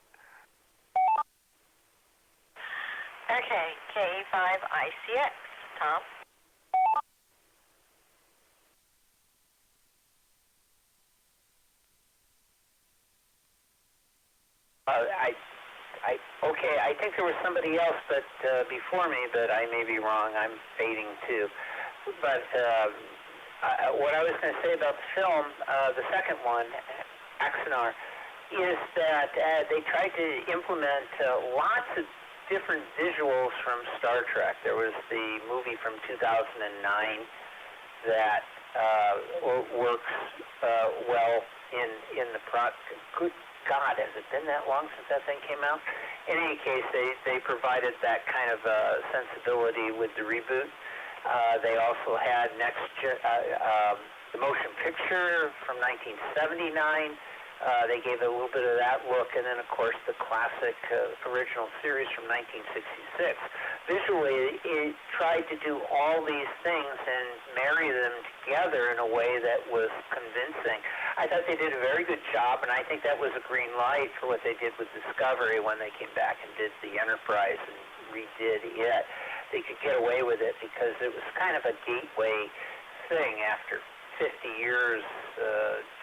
Okay, KE5ICX, Tom. I think there was somebody else but before me, but I may be wrong. I'm fading too. But what I was going to say about the film, the second one, Axanar, is that they tried to implement lots of different visuals from Star Trek. There was the movie from 2009 that works well in the product. Good God, has it been that long since that thing came out? In any case, they provided that kind of sensibility with the reboot. They also had the motion picture from 1979. They gave it a little bit of that look, and then, of course, the classic original series from 1966. Visually, it tried to do all these things and marry them together in a way that was convincing. I thought they did a very good job, and I think that was a green light for what they did with Discovery when they came back and did the Enterprise and redid it. They could get away with it because it was kind of a gateway thing after 50 years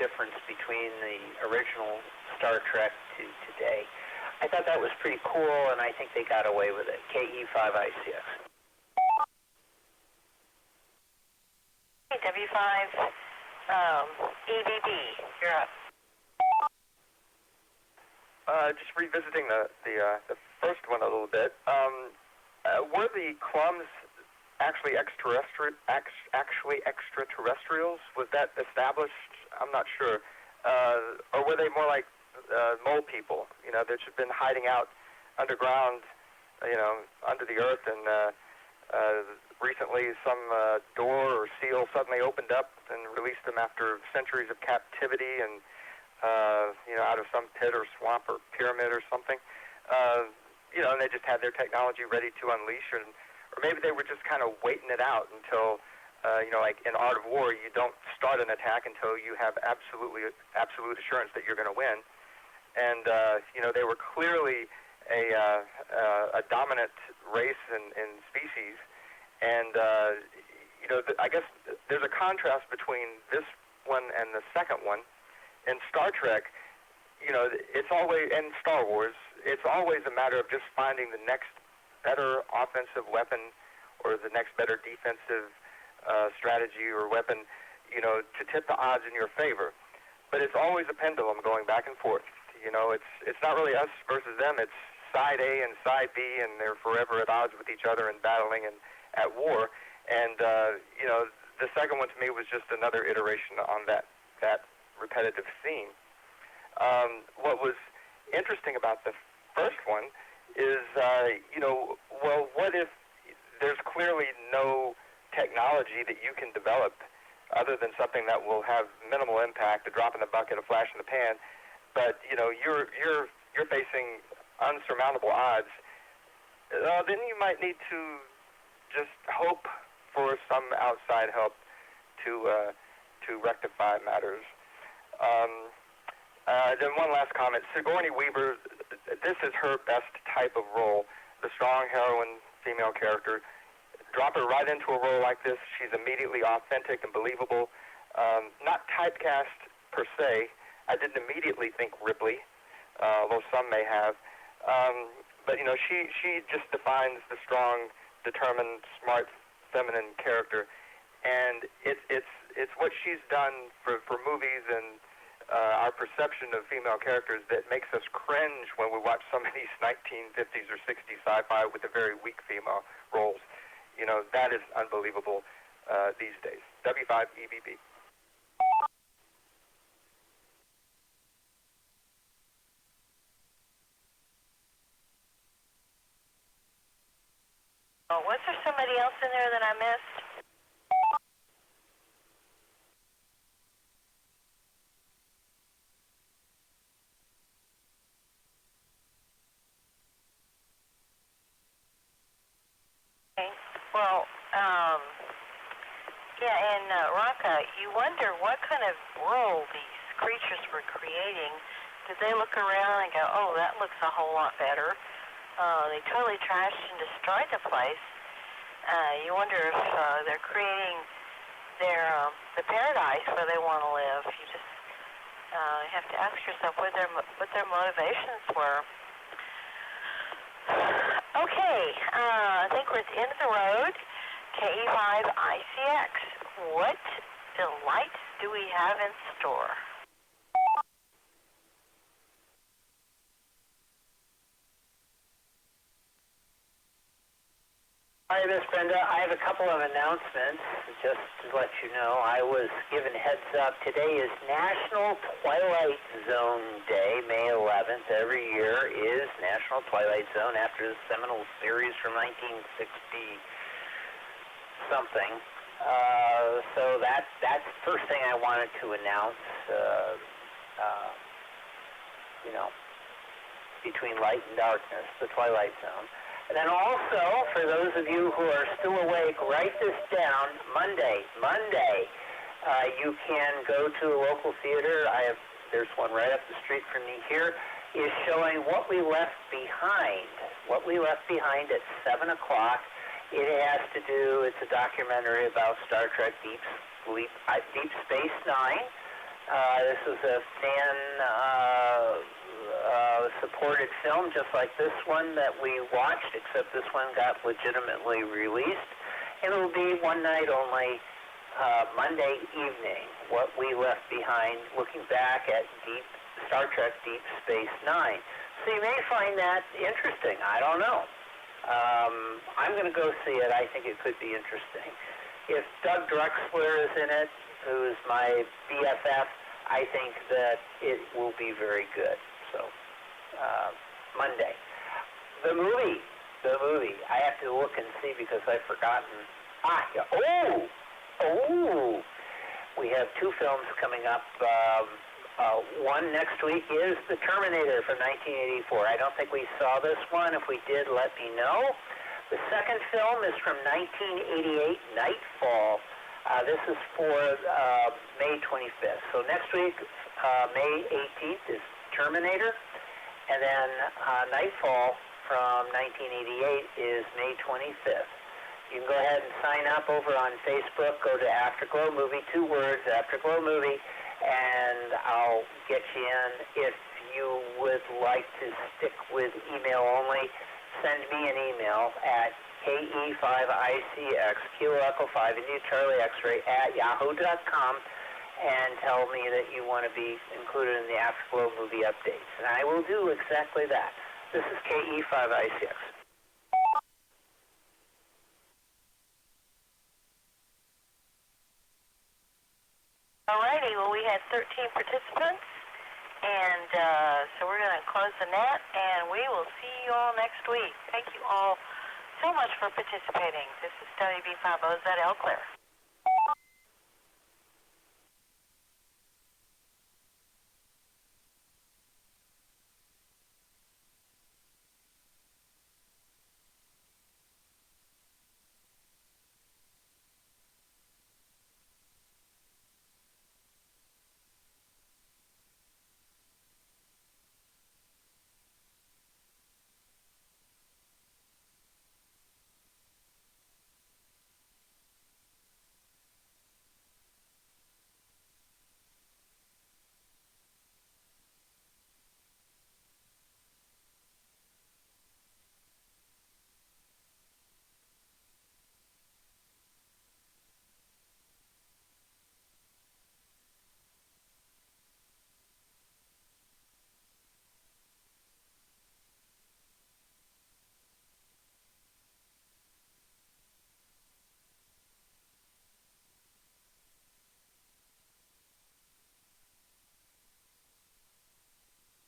difference between the original Star Trek to today. I thought that was pretty cool, and I think they got away with it. KE5ICX. W5 EBB, you're up. Just revisiting the first one a little bit. Were the Clums actually extraterrestrials? Was that established? I'm not sure. Or were they more like mole people? You know, that had been hiding out underground, under the earth, and recently some door or seal suddenly opened up and released them after centuries of captivity and out of some pit or swamp or pyramid or something. And they just had their technology ready to unleash, or maybe they were just kind of waiting it out until, like in Art of War, you don't start an attack until you have absolute assurance that you're going to win. And they were clearly a dominant race in species. And I guess there's a contrast between this one and the second one. In Star Trek, it's always, and Star Wars, it's always a matter of just finding the next better offensive weapon or the next better defensive strategy or weapon, to tip the odds in your favor. But it's always a pendulum going back and forth. It's not really us versus them. It's side A and side B, and they're forever at odds with each other and battling and at war. And, the second one to me was just another iteration on that repetitive theme. What was interesting about the first one is, what if there's clearly no technology that you can develop other than something that will have minimal impact, a drop in the bucket, a flash in the pan, but, you're facing unsurmountable odds, then you might need to just hope for some outside help to rectify matters. Then one last comment. Sigourney Weaver, this is her best type of role, the strong heroine female character. Drop her right into a role like this. She's immediately authentic and believable. Not typecast per se. I didn't immediately think Ripley, although some may have. But she just defines the strong, determined, smart, feminine character, and it's what she's done for movies and our perception of female characters that makes us cringe when we watch some of these 1950s or 60s sci-fi with the very weak female roles. That is unbelievable these days. W5EBB. Oh, was there somebody else in there that I missed? Okay. Well, in Raka, you wonder what kind of world these creatures were creating. Did they look around and go, oh, that looks a whole lot better? They totally trashed and destroyed the place. You wonder if they're creating the paradise where they want to live. You just have to ask yourself what their motivations were. Okay, I think we're at the end of the road. KC5OZT. What delights do we have in store? Hi, Miss Brenda. I have a couple of announcements just to let you know. I was given heads up. Today is National Twilight Zone Day, May 11th. Every year is National Twilight Zone after the seminal series from 1960-something. So that's the first thing I wanted to announce, between light and darkness, the Twilight Zone. And then also, for those of you who are still awake, write this down. Monday, you can go to a local theater. There's one right up the street from me here, is showing What We Left Behind. What We Left Behind at 7 o'clock. It has to do, it's a documentary about Star Trek Deep Space Nine. This is a fan-supported film, just like this one that we watched, except this one got legitimately released. And it will be one night only, Monday evening, What We Left Behind, looking back at Star Trek Deep Space Nine. So you may find that interesting. I don't know. I'm going to go see it. I think it could be interesting. If Doug Drexler is in it, who is my BFF, I think that it will be very good. So, Monday. The movie. I have to look and see because I've forgotten. We have two films coming up. One next week is The Terminator from 1984. I don't think we saw this one. If we did, let me know. The second film is from 1988, Nightfall. This is for May 25th. So next week, May 18th, is Terminator. And then Nightfall from 1988 is May 25th. You can go ahead and sign up over on Facebook. Go to Afterglow Movie, 2 words, Afterglow Movie, and I'll get you in. If you would like to stick with email only, send me an email at KE5ICX, Kilo Echo 5, India Charlie X-ray at yahoo.com, and tell me that you want to be included in the Afterglow movie updates. And I will do exactly that. This is KE5ICX. Alrighty, well, we had 13 participants, and so we're going to close the net, and we will see you all next week. Thank you all so much for participating. This is WB5OZT Eau Claire.